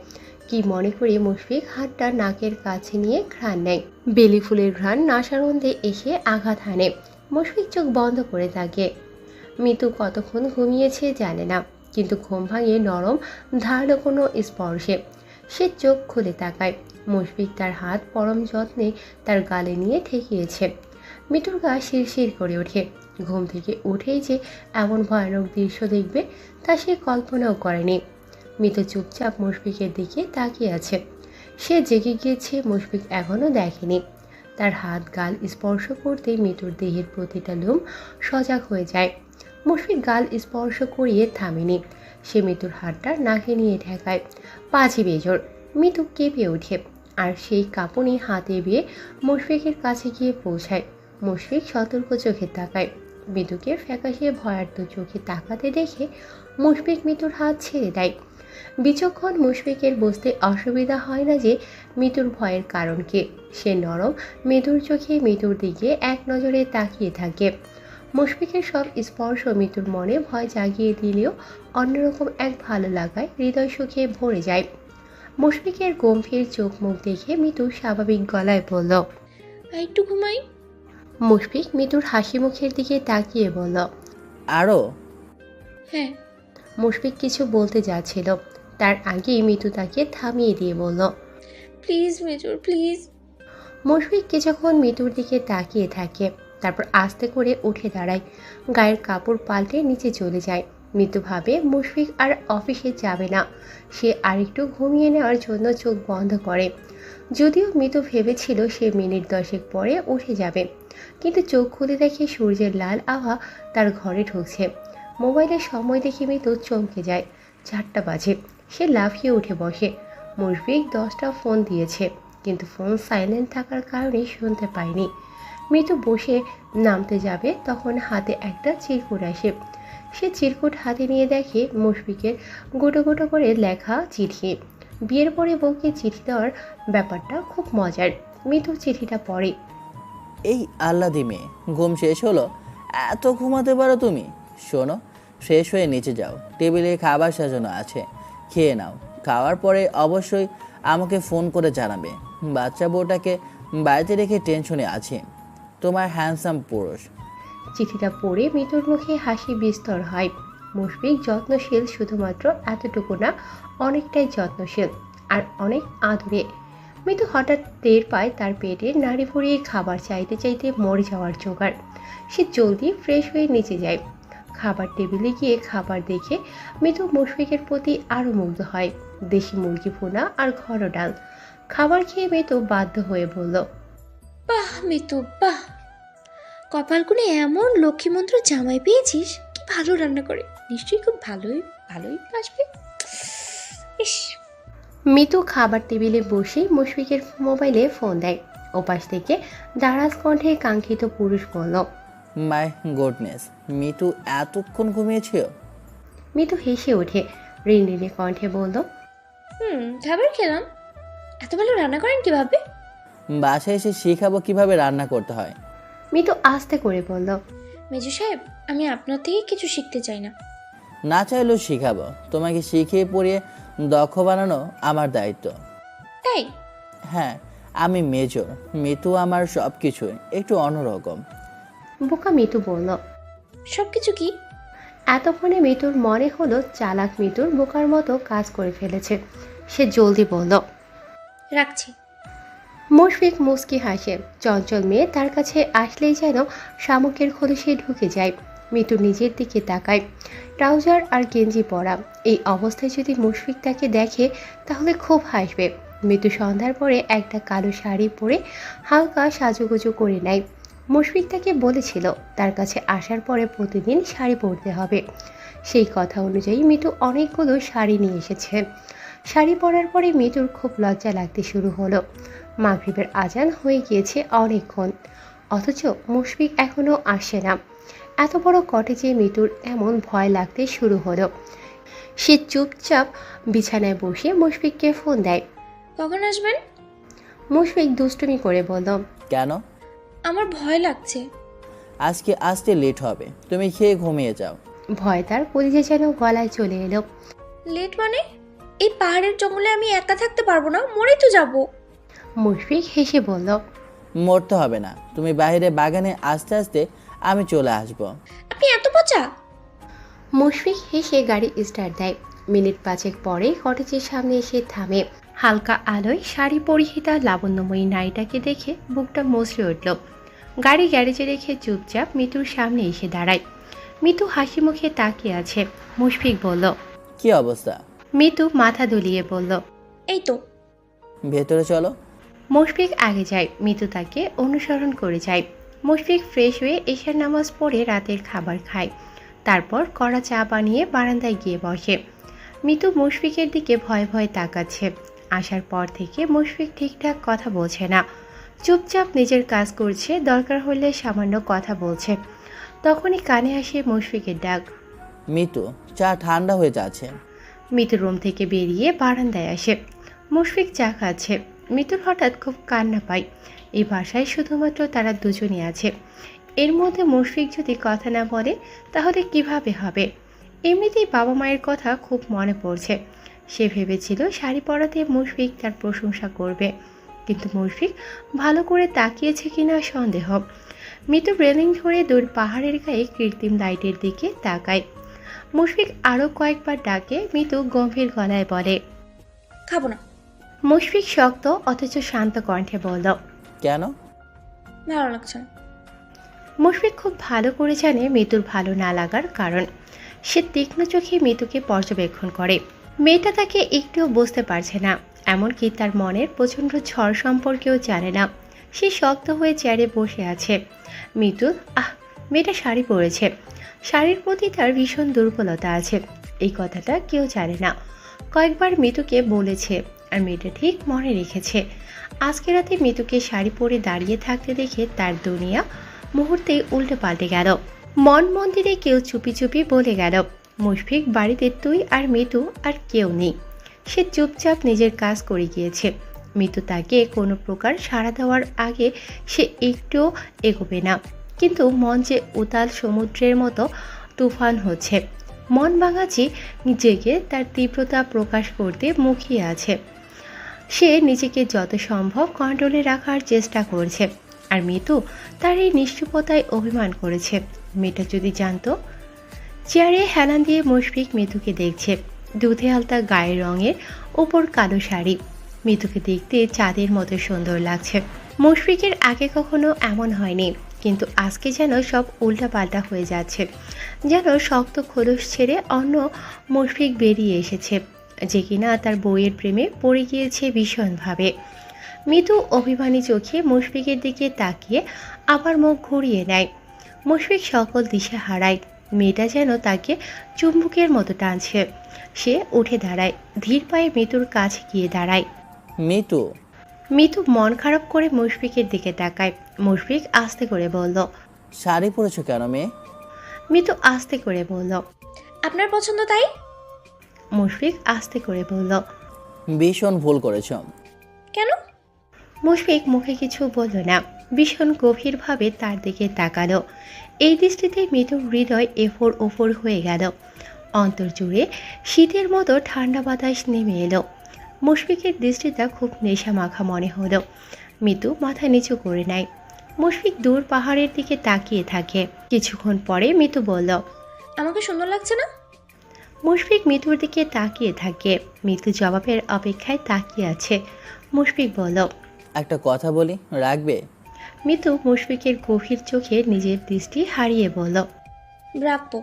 কি মনে করে মুশফিক হাতটা নাকের কাছে নিয়ে ঘ্রাণ নেয়। বেলি ফুলের ঘ্রাণ নাসারন্দে এসে আঘাত হানে। মুশফিক চোখ বন্ধ করে থাকে। মিতু কতক্ষণ ঘুমিয়েছে জানে না, কিন্তু ঘুম ভাঙে নরম ধারালো কোনো স্পর্শে। সে চোখ খুলে তাকায়। মুশফিক তার হাত পরম যত্নে তার গালে নিয়ে ঠেকিয়েছে। মিতুর গা শিরশির করে ওঠে। ঘুম থেকে উঠেই যে এমন ভয়ানক দৃশ্য দেখবে তা সে কল্পনাও করেনি। মিতু চুপচাপ মুশফিকের দিকে তাকিয়ে আছে। সে জেগে গিয়েছে, মুশফিক এখনও দেখেনি। তার হাত গাল স্পর্শ করতেই মিতুর দেহের প্রতিটা লোম সজাগ হয়ে যায়। মুশফিক গাল স্পর্শ করিয়ে থামেনি। সে মিতুর হাতটা নাকে নিয়ে ঠেকায়। পাজি বেজোর। মিতু কেঁপে ওঠে আর সেই কাঁপুনি হাতে বেয়ে মুশফিকের কাছে গিয়ে পৌঁছায়। মুশফিক সতর্ক চোখে তাকায়। মিতুকে ফ্যাকাশে ভয়ার্ত চোখে তাকাতে দেখে মুশফিক মিতুর হাত ছেড়ে দেয়। বিচক্ষণ মুশফিকের বুঝতে অসুবিধা হয় না যে মিতুর ভয়ের কারণ কি। সে নরম মৃদুর চোখে মিতুর দিকে এক নজরে তাকিয়ে থাকে। মুশফিকের সব স্পর্শ মিতুর মনে ভয় জাগিয়ে দিলেও অন্যরকম এক ভালো লাগায় হৃদয় সুখে ভরে যায়। মুশফিকের গম্ভীর চোখ মুখ দেখে মিতু স্বাভাবিক গলায় বলল, আর একটু ঘুমাই। মুশফিক মিতুর হাসি মুখের দিকে তাকিয়ে বলল, আরও? হ্যাঁ। মুশফিক কিছু বলতে যাচ্ছিল, তার আগেই মিতু তাকে থামিয়ে দিয়ে বলল, প্লিজ মেজর, প্লিজ। মুশফিক কিছুক্ষণ মিতুর দিকে তাকিয়ে থাকে, তারপর আস্তে করে উঠে দাঁড়ায়। গায়ের কাপড় পাল্টে নিচে চলে যায়। মিতু ভাবে মুশফিক আর অফিসে যাবে না। সে আরেকটু ঘুমিয়ে নেওয়ার জন্য চোখ বন্ধ করে। যদিও মিতু ভেবেছিল সে মিনিট 10 পরে উঠে যাবে, কিন্তু চোখ খুলে দেখে সূর্যের লাল আভা তার ঘরে ঢুকছে। মোবাইলে সময় দেখে মিতু চমকে যায়। 4টা বাজে। সে লাফিয়ে উঠে বসে। মুশফিক 10টা ফোন দিয়েছে, কিন্তু ফোন সাইলেন্ট থাকার কারণে শুনতে পায়নি। মিতু বসে নামতে যাবে, তখন হাতে একটা চিরকুট আসে। সে চিরকুট হাতে নিয়ে দেখে মুশফিকের গোটো গোটো করে লেখা চিঠি। বিয়ের পরে বউকে চিঠি দেওয়ার ব্যাপারটা খুব মজার। মিতু চিঠিটা পড়ে। এই আল্লাদি মেয়ে, ঘুম শেষ হলো? এত ঘুমাতে পারো তুমি? শোনো, ফ্রেশ হয়ে নিচে যাও, টেবিলে খাবার সাজানো আছে, খেয়ে নাও। খাওয়ার পরে অবশ্যই আমাকে ফোন করে জানাবে। বাচ্চা বউটাকে বাড়িতে রেখে টেনশনে আছি। তোমার হ্যান্ডসাম পুরুষ। চিঠিটা পড়ে মিতুর মুখে হাসি বিস্তর হয়। মুশফিক যত্নশীল, শুধুমাত্র এতটুকু না, অনেকটাই যত্নশীল আর অনেক আদুরে। মিতু হঠাৎ টের পায় তার পেটে নাড়ি ভরিয়ে খাবার চাইতে চাইতে মরে যাওয়ার জোগাড়। সে জলদি ফ্রেশ হয়ে নিচে যায়। খাবার টেবিলে গিয়ে খাবার দেখে মিতু মুশফিকের প্রতি আরও মুগ্ধ হয়। দেশি মুরগি ভুনা আর ঘন ডাল। খাবার খেয়ে মিতু বাধ্য হয়ে বলল, বাহ মিতু বাহ, কপালকুনে এমন লক্ষ্মীমন্ত্র জামাই পেয়েছিস। কি ভালো রান্না করে, নিশ্চয়ই খুব ভালোই ভালোই আসবে। ইস, মিতু খাবার টেবিলে বসে মুশফিকের মোবাইলে ফোন দেয়। ওপাশ থেকে দারাজ কণ্ঠে কাঙ্ক্ষিত পুরুষ বলল, মাই গুডনেস, মিতু এতক্ষণ ঘুমিয়েছিল? মিতু হেসে ওঠে, রিনরিনে কণ্ঠে বলল, খাবার খেলাম। এত ভালো রান্না করেন কিভাবে? বাসায় এসে শিখাবো কিভাবে রান্না করতে হয়। মিতু আস্তে করে বলল, মেজু সাহেব, আমি আপনার থেকে কিছু শিখতে চাই না। না চাইলেও শিখাবো। তোমাকে শিখিয়ে পড়িয়ে দক্ষ বানানো আমার দায়িত্ব। তাই? হ্যাঁ, আমি মেজর, মিতু আমার সব কিছুই একটু অন্যরকম। বোকা মিতু বলল। সব কিছু কি? এতক্ষণে মিতুর মনে হলো চালাক মিতুর বোকার মতো কাজ করে ফেলেছে। সে জলদি বলল, রাখছি। মুশফিক মুচকি হাসে। চঞ্চল মেয়ে তার কাছে আসলেই যেন শামুকের খোলসে ঢুকে যায়। মিতু নিজের দিকে তাকায়। ট্রাউজার আর গেঞ্জি পরা। এই অবস্থায় যদি মুশফিক তাকে দেখে তাহলে খুব হাসবে। মিতু সন্ধ্যার পরে একটা কালো শাড়ি পরে হালকা সাজুগুজু করে নেয়। মুশফিক তাকে বলেছিল তার কাছে আসার পরে প্রতিদিন শাড়ি পরতে হবে। সেই কথা অনুযায়ী মিতু অনেকগুলো শাড়ি নিয়ে এসেছে। শাড়ি পরার পরে মিতুর খুব লজ্জা লাগতে শুরু হলো। মাগরিবের আজান হয়ে গিয়েছে অনেকক্ষণ, অথচ মুশফিক এখনও আসে না। এত বড় কটেজে মিতুর এমন ভয় লাগতে শুরু হলো। সে চুপচাপ বিছানায় বসে মুশফিককে ফোন দেয়। কখন আসবেন? মুশফিক দুষ্টুমি করে বলল, কেন? আমার ভয় লাগছে। আজকে আসতে লেট হবে, তুমি খেয়ে ঘুমিয়ে যাও। ভয় তার কলিজা যেন গলায় চলে এলো। লেট মানে? এই পাহাড়ের জঙ্গলে আমি একা থাকতে পারবো না, মরেই তো যাবো। মুশফিক হেসে বলল, মরতে হবে না, তুমি বাইরে বাগানে আস্তে আস্তে আমি চলে আসব। আপনি এত পচা? মুশফিক হেসে গাড়ি স্টার্ট দেয়। মিনিট পাঁচেক পরে কটেজের সামনে এসে থামে। হালকা আলোয় শাড়ি পরিহিতা লাবণ্যময়ী নারীটাকে দেখে বুকটা মচড়ে উঠল। গাড়ি গ্যারেজে রেখে চুপচাপ মিতুর সামনে এসে দাঁড়ায়। মিতু হাসি মুখে তাকিয়ে আছে। মুশফিক বলল, কি অবস্থা? মিতু মাথা দুলিয়ে বলল, এই তো। ভেতরে চলো। মুশফিক আগে যায়। মিতু তাকে অনুসরণ করে যায়। মুশফিক ফ্রেশ হয়ে এশার নামাজ পড়ে রাতের খাবার খায়। তারপর কড়া চা বানিয়ে বারান্দায় গিয়ে বসে। মিতু মুশফিকের দিকে ভয়ে ভয়ে তাকাচ্ছে। আসার পর থেকে মুশফিক ঠিকঠাক কথা বলছে না, চুপচাপ নিজের কাজ করছে, দরকার হলে সামান্য কথা বলছে। তখনই কানে আসে মুশফিকের ডাক। মিতু, চা ঠান্ডা হয়ে যাচ্ছে। মিতু রুম থেকে বেরিয়ে বারান্দায় আসে। মুশফিক চা খাচ্ছে। মিতুর হঠাৎ খুব কান্না পায়। এই বাসায় শুধুমাত্র তারা দুজনই আছে। এর মধ্যে মুশফিক যদি কথা না বলে তাহলে কিভাবে হবে? এমনিতেই বাবা মায়ের কথা খুব মনে পড়ছে। সে ভেবেছিল শাড়ি পরাতে মুশফিক তার প্রশংসা করবে, কিন্তু মুশফিক ভালো করে তাকিয়েছে কিনা সন্দেহ। মিতু রেলিং ধরে দূর পাহাড়ের গায়ে কৃত্রিম লাইটের দিকে তাকায়। মুশফিক আরও কয়েকবার ডাকে। মিতু গম্ভীর গলায় বলে, খাবো না। মুশফিক শক্ত অথচ শান্ত কণ্ঠে বলল, কেন? ভালো লাগছে না। মুশফিক খুব ভালো করে জানে মিতুর ভালো না লাগার কারণ। সে তীক্ষ্ণ চোখে মিতুকে পর্যবেক্ষণ করে। মেয়েটা তাকে একটুও বুঝতে পারছে না, এমনকি তার মনের প্রচণ্ড ঝড় সম্পর্কেও জানে না। সে শক্ত হয়ে চেয়ারে বসে আছে। মিতু মেয়েটা শাড়ি পরেছে। শাড়ির প্রতি তার ভীষণ দুর্বলতা আছে, এই কথাটা কেউ জানে না। কয়েকবার মিতুকে বলেছে, আর মেয়েটা ঠিক মনে রেখেছে। আজকে রাতে মিতুকে শাড়ি পরে দাঁড়িয়ে থাকতে দেখে তার দুনিয়া মুহূর্তেই উল্টে পাল্টে গেল। মন মন্দিরে কেউ চুপি চুপি বলে গেল, মুশফিক বাড়িতে তুই আর মিতু আর কেউ নেই। সে চুপচাপ নিজের কাজ করে গিয়েছে। মিতু তাকে কোনো প্রকার সাড়া দেওয়ার আগে সে একটুও এগোবে না, কিন্তু মন যে উতাল সমুদ্রের মতো তুফান হচ্ছে। মন ভাঙাচি জেগে তার তীব্রতা প্রকাশ করতে মুখিয়ে আছে। সে নিজেকে যত সম্ভব কন্ট্রোলে রাখার চেষ্টা করছে, আর মিতু তার এই নিশ্চুপতায় অভিমান করেছে। মেয়েটা যদি জানতো। চেয়ারে হেলান দিয়ে মুশফিক মিতুকে দেখছে। দুধে আলতা গায়ের রঙের ওপর কালো শাড়ি, মিতুকে দেখতে চাঁদের মতো সুন্দর লাগছে। মুশফিকের আগে কখনো এমন হয়নি, কিন্তু আজকে যেন সব উল্টাপাল্টা হয়ে যাচ্ছে। যেন শক্ত খোলস ছেড়ে অন্য মুশফিক বেরিয়ে এসেছে, যে কিনা তার বউয়ের প্রেমে পড়ে গিয়েছে ভীষণভাবে। মিতু অভিমানী চোখে মুশফিকের দিকে তাকিয়ে আবার মুখ ঘুরিয়ে নেয়। মুশফিক সকল দিশা হারায়। মেয়েটা যেন তাকে চুম্বকের মতো টানছে। সে উঠে দাঁড়ায়, ধীর পায়ে মিতুর কাছে গিয়ে দাঁড়ায়। মিতু, মিতু মন খারাপ করে মুশফিকের দিকে তাকায়। মুশফিক আস্তে করে বলল। শাড়ি পরেছো কেন মেয়ে? মিতু আস্তে করে বলল। আপনার পছন্দ তাই। মুশফিক আস্তে করে বলল। ভীষণ ভুল করেছ। কেন? মুশফিক মুখে কিছু বলল না, ভীষণ গভীরভাবে তার দিকে তাকালো। এই দৃষ্টিতে মিতুর হৃদয় এফোর ওফোর হয়ে গেল। অন্তর জুড়ে শীতের মতো ঠান্ডা বাতাস নেমে এলো। মুশফিকের দৃষ্টিটা খুব নেশা মাখা মনে হলো। মিতু মাথা নিচু করে নেয়। মুশফিক দূর পাহাড়ের দিকে তাকিয়ে থাকে। কিছুক্ষণ পরে মিতু বলল। আমাকে সুন্দর লাগছে না? মুশফিক মিতুর দিকে তাকিয়ে থাকে। মিতু জবাবের অপেক্ষায় তাকিয়ে আছে। মুশফিক বলল। একটা কথা বলি, রাখবে? মিতু মুশফিকের গভীর চোখে নিজের দৃষ্টি হারিয়ে বলল। রাখবো।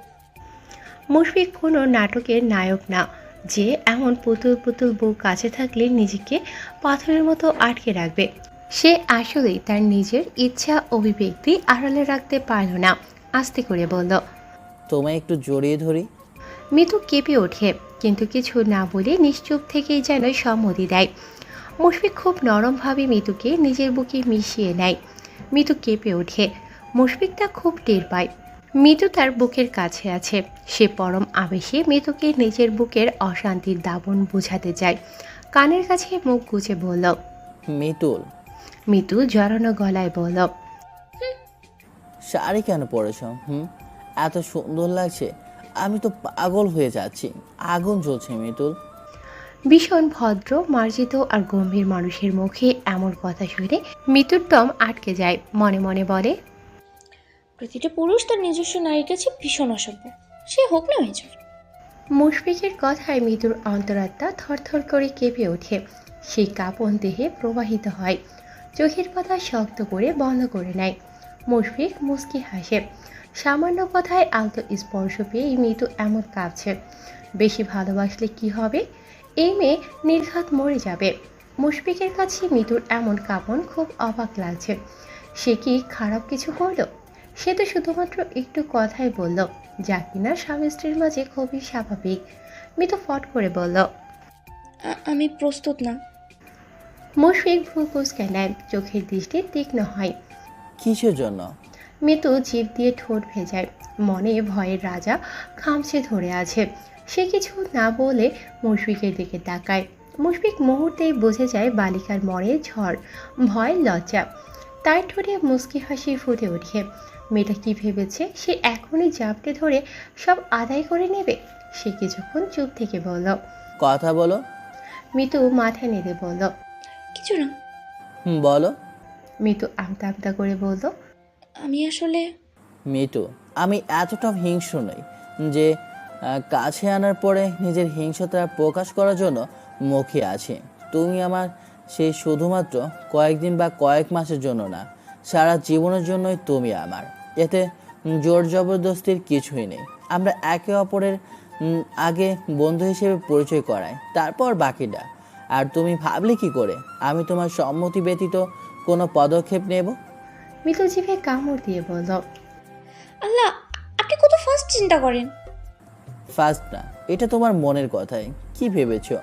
মুশফিক কোনো নাটকের নায়ক না, যে এমন পুতুল পুতুল বউ কাছে থাকলে নিজেকে পাথরের মতো আটকে রাখবে। সে আসলেই তার নিজের ইচ্ছা অভিব্যক্তি আড়ালে রাখতে পারল না। আস্তে করে বলল। তোমায় একটু জড়িয়ে ধরি। মিতু কেঁপে ওঠে, কিন্তু কিছু না বলে নিশ্চুপ থেকেই যেন সম্মতি দেয়। মুশফিক খুব নরমভাবে মিতুকে নিজের বুকে মিশিয়ে নেয়। মিতু কেঁপে ওঠে। মুশফিক তা খুব টের পায়। মিতু তার বুকের কাছে আছে। সে পরম আবেশে মিতুকে নিজের বুকের অশান্তির দাবন বোঝাতে যায়। কানের কাছে মুখ গুজে বলল। মিতুল। মিতু জড়ানো গলায় বলল। শাড়ি কেন পরেছ? এত সুন্দর লাগছে, আমি তো পাগল হয়ে যাচ্ছি। আগুন জ্বলছে মিতুল। ভীষণ ভদ্র, মার্জিত আর গম্ভীর মানুষের মুখে এমন কথা শুনে মিতুর দম আটকে যায়। মনে মনে বলে। প্রতিটা পুরুষ তার নিজস্ব নারীর কাছে ভীষণ অসভ্য, সে হোক না মেজর। মুশফিকের কথায় মিতুর অন্তরাত্মা থরথর করে কেঁপে ওঠে। সেই কাঁপন দেহে প্রবাহিত হয়। চোখের পাতা শক্ত করে বন্ধ করে নেয়। মুশফিক মুচকি হাসে। সামান্য কথায় আলতো স্পর্শ পেয়ে মিতু এমন কাঁপছে। বেশি ভালোবাসলে কি হবে? এই মেয়ে নির্ঘাত মরে যাবে। মুশফিকের কাছে মিতুর এমন কাঁপন খুব অবাক লাগছে। সে কি খারাপ কিছু করলো? সে তো শুধুমাত্র একটু কথাই বলল, যা কিনা স্বামী স্ত্রীর মাঝে খুবই স্বাভাবিক। মিতু ফট করে বলল। আমি প্রস্তুত না। মুশফিক ভ্রু কুঁচকে নেয়, চোখের দৃষ্টি তীক্ষ্ণ হয়। কিসের জন্য? মিতু জিভ দিয়ে ঠোঁট ভেজায়। মনে ভয়ের রাজা খামচে ধরে আছে। সে কিছু না বলে মুশফিকের দিকে তাকায়। মুশফিক মুহূর্তেই বুঝে যায় বালিকার মনে ঝড়, ভয়, লজ্জা। তার ঠোঁটে মুচকি হাসি ফুটে ওঠে। মেয়েটা কি ভেবেছে সে এখনই জাপটে ধরে সব আদায় করে নেবে? সে কিছুক্ষণ চুপ থেকে বলল। কথা বলো। মিতু মাথা নেড়ে বলল। কিছু না। বলো। মিতু আমতা আমতা করে বলল। আমি আসলে। মিতু, আমি এতটা হিংস্র নই যে কাছে আনার পরে নিজের হিংস্রতা প্রকাশ করার জন্য মুখিয়ে আছি। তুমি আমার সেই শুধুমাত্র কয়েকদিন বা কয়েক মাসের জন্য না, সারা জীবনের জন্যই তুমি আমার। এতে জোর জবরদস্তির কিছুই নেই। আমরা একে অপরের আগে বন্ধু হিসেবে পরিচয় করাই, তারপর বাকিটা। আর তুমি ভাবলে কি করে আমি তোমার সম্মতি ব্যতীত কোনো পদক্ষেপ নেব? মিতু জিভে কামড় দিয়ে বলল। আল্লাহ, আপনি কত ফার্স্ট চিন্তা করেন। ফার্স্ট না, এটা তোমার মনের কথাই। কি ভেবেছো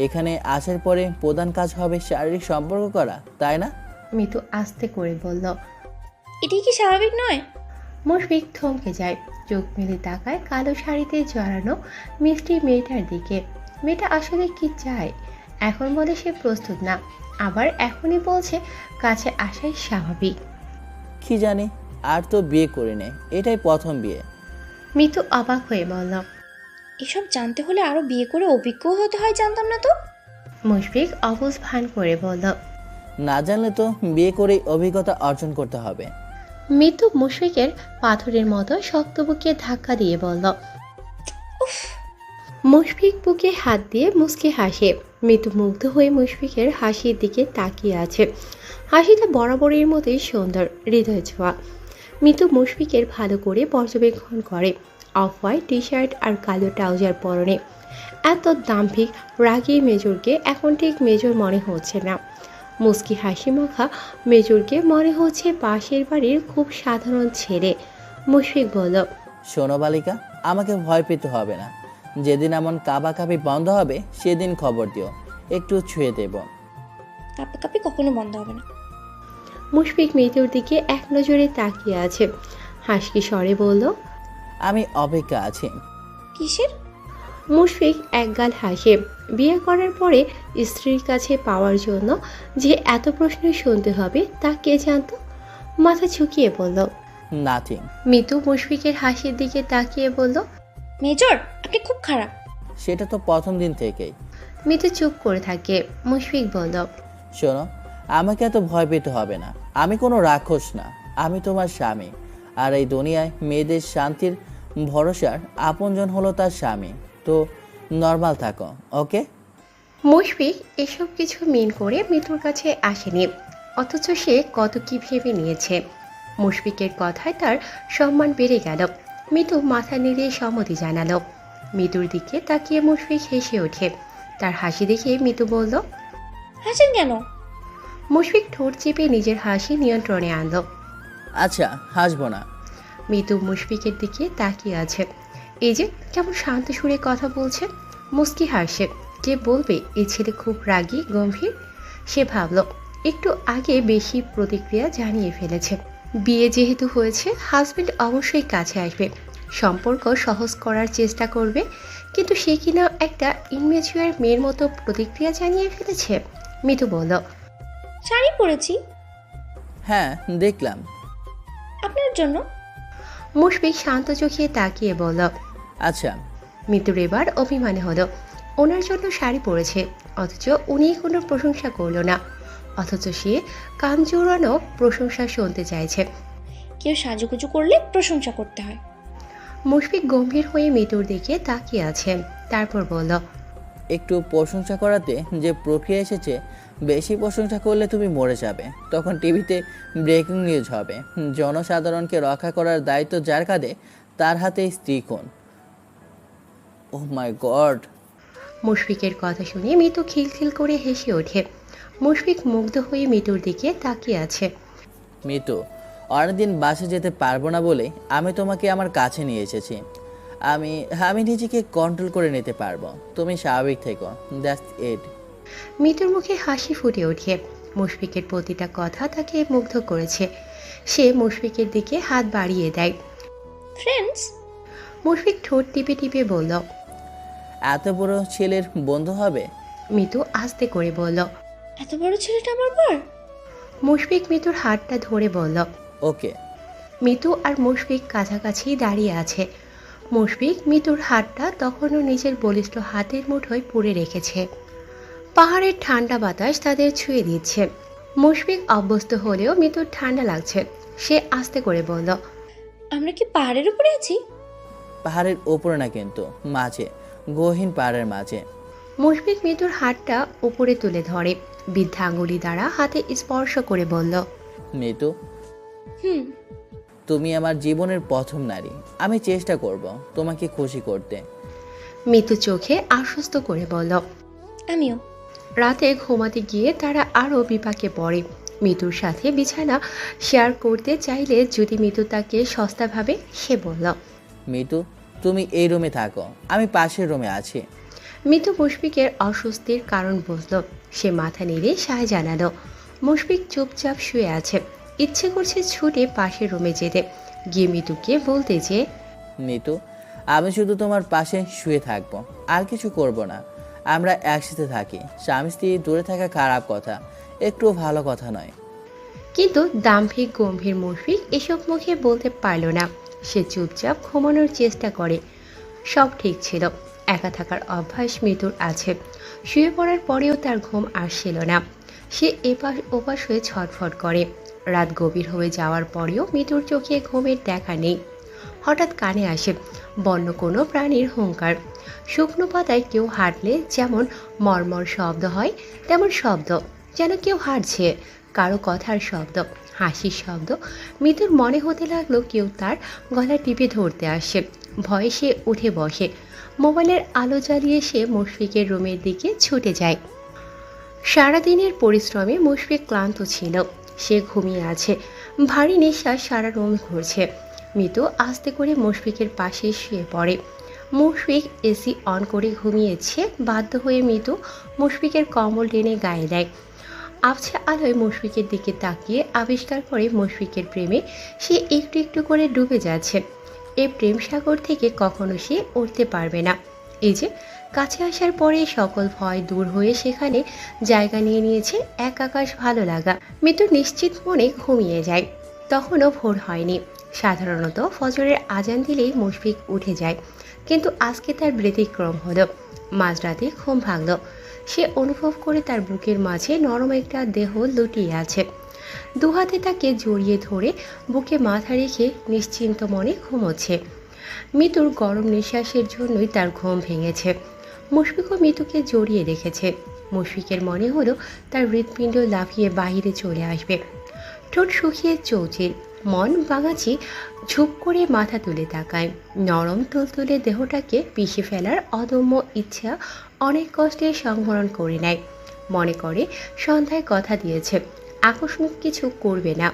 এখানে আসার পরে প্রধান কাজ হবে শারীরিক সম্পর্ক করা, তাই না? মিতু আস্তে করে বলল। এটি কি স্বাভাবিক নয়? মুশফিক থমকে যায়। চোখ মেলে তাকায় কালো শাড়িতে জড়ানো মিষ্টি মেয়েটার দিকে। মেয়েটা আসলে কি চায়? এখন বলে সে প্রস্তুত না, আবার এখনই বলছে কাছে আসাই স্বাভাবিক। কি জানি, আর তো বিয়ে করিনি, এটাই প্রথম বিয়ে। মিতু অবাক হয়ে বলল। এসব জানতে হলে আরো বিয়ে করে অভিজ্ঞ হতে হয়, জানতাম না তো। মুশফিক অবুঝ ভান করে বলল। না জানলে তো বিয়ে করেই অভিজ্ঞতা অর্জন করতে হবে। মিতু মুশফিকের পাথরের মতো শক্ত বুকে ধাক্কা দিয়ে বলল। মুশফিক বুকে হাত দিয়ে মুচকি হাসে। মিতু মুগ্ধ হয়ে মুশফিকের হাসির দিকে তাকিয়ে আছে। হাসিটা বরাবরের মতোই সুন্দর, হৃদয় ছোঁয়া। মিতু মুশফিকের ভালো করে পর্যবেক্ষণ করে। অফ হোয়াইট টি শার্ট আর কালো ট্রাউজার পরনে। এত দাম্ভিক রাগী মেজরকে এখন ঠিক মেজর মনে হচ্ছে না। মুচকি হাসি মাখা মেজরকে মনে হচ্ছে পাশের বাড়ির খুব সাধারণ ছেলে। মুশফিক বলল। শোনো বালিকা, আমাকে ভয় পেতে হবে না। যেদিন এমন কাবাকাবি বন্ধ হবে সেদিন খবর দিও, একটু ছুঁয়ে দেব। কাঁপাকাঁপি কখনো বন্ধ হবে না। মুশফিক মিতুর দিকে এক নজরে তাকিয়ে আছে। হাসকি স্বরে বলল। আমি অপেক্ষা আছি। কিসের? মুশফিক একগাল হাসে। বিয়ে করার পরে স্ত্রীর কাছে পাওয়ার জন্য যে এত প্রশ্ন শুনতে হবে তা কে জানতো। মাথা ঝুঁকিয়ে বলল। নাথিং। মিতু মুশফিকের হাসির দিকে তাকিয়ে বলল। মেজর, আপনি খুব খারাপ। সেটা তো প্রথম দিন থেকেই। মিতু চুপ করে থাকে। মুশফিক বলল। শোনো, আমাকে এত ভয় পেতে হবে না। আমি কোনো রাক্ষস না, আমি তোমার স্বামী। আর এই দুনিয়ায় মেয়েদের শান্তির ভরসার আপনজন হলো তার স্বামী। তো নর্মাল থাকো, ওকে? মুশফিক এসব কিছু মিন করে মিতুর কাছে আসেনি, অথচ সে কত কি ভেবে নিয়েছে। মুশফিকের কথায় তার সম্মান বেড়ে গেল। মিতু মাথা নেড়ে সম্মতি জানালো। মিতুর দিকে তাকিয়ে মুশফিক হেসে ওঠে। তার হাসি দেখে মিতু বলল। হাসেন কেন? মুশফিক ঠোঁট চেপে নিজের হাসি নিয়ন্ত্রণে আনলো। আচ্ছা, হাসবো না। মিতু মুশফিকের দিকে তাকিয়ে আছে। এই যে কেমন শান্ত সুরে কথা বলছে, মুস্কি হাসে। কে বলবে এই ছেলে খুব রাগী গম্ভীর? সে ভাবল একটু আগে বেশি প্রতিক্রিয়া জানিয়ে ফেলেছে। বিয়ে যেহেতু হয়েছে, হাজবেন্ড অবশ্যই কাছে আসবে, সম্পর্ক সহজ করার চেষ্টা করবে। কিন্তু সে কিনা একটা ইনম্যাচিউর মেয়ের মতো প্রতিক্রিয়া জানিয়ে ফেলেছে। মিতু বলল। শাড়ি পরেছি হ্যাঁ, দেখলাম। আপনার জন্য। মুশফিক শান্ত চোখে তাকিয়ে বলল। আচ্ছা। মিতুর এবার অভিমানে হলো। ওনার জন্য শাড়ি পরেছে, অথচ উনি কোনো প্রশংসা করলো না। অথচ সে কান জোড়ানো প্রশংসা শুনতে চাইছে। কেউ সাজুগুজু করলে প্রশংসা করতে হয়। মুশফিক গম্ভীর হয়ে মিতুর দিকে তাকিয়ে আছে। তারপর বলল। একটু প্রশংসা করাতে যে প্রক্রিয়া এসেছে, বেশি প্রশংসা করলে তুমি মরে যাবে। তখন টিভিতে ব্রেকিং নিউজ হবে। জনসাধারণকে রক্ষা করার দায়িত্ব যার কাঁধে, তার হাতে স্ত্রী খুন। ওহ মাই গড। মুশফিকের কথা শুনে মিতু খিলখিল করে হেসে ওঠে। মুশফিক মুগ্ধ হয়ে মিতুর দিকে তাকিয়ে আছে। মিতু, অনেকদিন বাসে যেতে পারবো না বলে আমি তোমাকে আমার কাছে নিয়ে এসেছি। আমি নিজেকে কন্ট্রোল করে নিতে পারবো। তুমি স্বাভাবিক থেকো, দ্যাটস ইট। মিতুর মুখে হাসি ফুটে ওঠে। মুশফিকের প্রতিটা কথা তাকে মুগ্ধ করেছে। সে মুশফিকের দিকে হাত বাড়িয়ে দেয়। ফ্রেন্ডস? মুশফিক ঠোঁট টিপে টিপে বলল। এত বড় ছেলের বন্ধু হবে? মিতু আস্তে করে বলল। এত বড় ছেলেটা আমার পর? মুশফিক মিতুর হাতটা ধরে বলল। ওকে। মিতু আর মুশফিক কাছাকাছি দাঁড়িয়ে আছে। মুশফিক মিতুর হাতটা তখনও নিজের বলিষ্ঠ হাতের মুঠোয় পুরে রেখেছে। পাহাড়ের ঠান্ডা বাতাস তাদের ছুঁয়ে দিচ্ছে। মুশফিক অভ্যস্ত হলেও মিতুর ঠান্ডা লাগছে। সে আস্তে করে বলল। আমরা কি পাহাড়ের উপরে আছি? পাহাড়ের ওপরে না, কিন্তু মাঝে, গহীন পাহাড়ের মাঝে। মুশফিক মিতুর হাতটা উপরে তুলে ধরে। বৃদ্ধা আঙুলি দ্বারা হাতে স্পর্শ করে বলল। মিতু, হুম। তুমি আমার জীবনের প্রথম নারী। আমি চেষ্টা করব তোমাকে খুশি করতে। মিতু চোখে আশ্বস্ত করে বলল। আমিও। রাতে ঘুমাতে গিয়ে তারা আরও বিপাকে পড়ে। মিতুর সাথে বিছানা শেয়ার করতে চাইলে যদি মিতু তাকে সস্তা ভাবে, সে বলল। মিতু, তুমি এই রুমে থাকো, আমি পাশের রুমে আছি। মিতু মুশফিকের অস্বস্তির কারণ বুঝল। সে মাথা নেড়ে সায় জানালো। মুশফিক চুপচাপ শুয়ে আছে। ইচ্ছে করছে ছুটে পাশের রুমে যেতে, গিয়ে মিতুকে বলতে যে। মিতু, আমি শুধু তোমার পাশে শুয়ে থাকবো, আর কিছু করব না। আমরা একসাথে থাকি। স্বামী স্ত্রী দূরে থাকা খারাপ কথা, একটু ভালো কথা নয়। কিন্তু দাম্ভিক গম্ভীর মুশফিক এসব মুখে বলতে পারল না। সে চুপচাপ ঘুমানোর চেষ্টা করে। সব ঠিক ছিল, একা থাকার অভ্যাস মিতুর আছে। শুয়ে পড়ার পরেও তার ঘুম আসছিল না। সে এপাশ ওপাশ হয়ে ছটফট করে। রাত গভীর হয়ে যাওয়ার পরেও মিতুর চোখে ঘুমের দেখা নেই। হঠাৎ কানে আসে বন্য কোনো প্রাণীর হুঙ্কার। শুকনো পাতায় কেউ হাঁটলে যেমন মর্মর শব্দ হয়, তেমন শব্দ, যেন কেউ হাঁটছে। কারো কথার শব্দ, হাসির শব্দ। মিতুর মনে হতে লাগলো কেউ তার গলা টিপে ধরতে আসে। ভয়ে সে উঠে বসে। মোবাইলের আলো জ্বালিয়ে সে মুশফিকের রুমের দিকে ছুটে যায়। সারাদিনের পরিশ্রমে মুশফিক ক্লান্ত ছিল। সে ঘুমিয়ে আছে। ভারী নিঃশ্বাস সারা রুম ঘুরছে। মিতু আস্তে করে মুশফিকের পাশে শুয়ে পড়ে। মুশফিক এসি অন করে ঘুমিয়েছে। বাধ্য হয়ে মিতু মুশফিকের কম্বল টেনে গায়ে দেয়। আবছা আলোয় মুশফিকের দিকে তাকিয়ে আবিষ্কার করে মুশফিকের প্রেমে সে একটু একটু করে ডুবে যাচ্ছে। এই প্রেম সাগর থেকে কখনো সে উঠতে পারবে না। এই যে কাছে আসার পরে সকল ভয় দূর হয়ে সেখানে জায়গা নিয়ে নিয়েছে এক আকাশ ভালো লাগা। মিতু নিশ্চিত মনে ঘুমিয়ে যায়। তখনও ভোর হয়নি। সাধারণত ফজরের আজান দিলেই মুশফিক উঠে যায়, কিন্তু আজকে তার ব্যতিক্রম হলো। মাঝরাতে ঘুম ভাঙল। সে অনুভব করে তার বুকের মাঝে নরম একটা দেহ লুটিয়ে আছে। দুহাতে তাকে জড়িয়ে ধরে বুকে মাথা রেখে নিশ্চিন্ত মনে ঘুমোচ্ছে। মিতুর গরম নিঃশ্বাসের জন্যই তার ঘুম ভেঙেছে। মুশফিকও মিতুকে জড়িয়ে রেখেছে। মুশফিকের মনে হলো তার হৃৎপিণ্ড লাফিয়ে বাহিরে চলে আসবে। ঠোঁট শুকিয়ে চৌচির, মন বাঙাচি। ঝুপ করে মাথা তুলে তাকায়। নরম তুলতুলে দেহটাকে পিষে ফেলার অদম্য ইচ্ছা অনেক কষ্টে সংবরণ করে নেয়। মনে করে সন্ধ্যায় কথা দিয়েছে, আকস্মিক কিছু করবে না।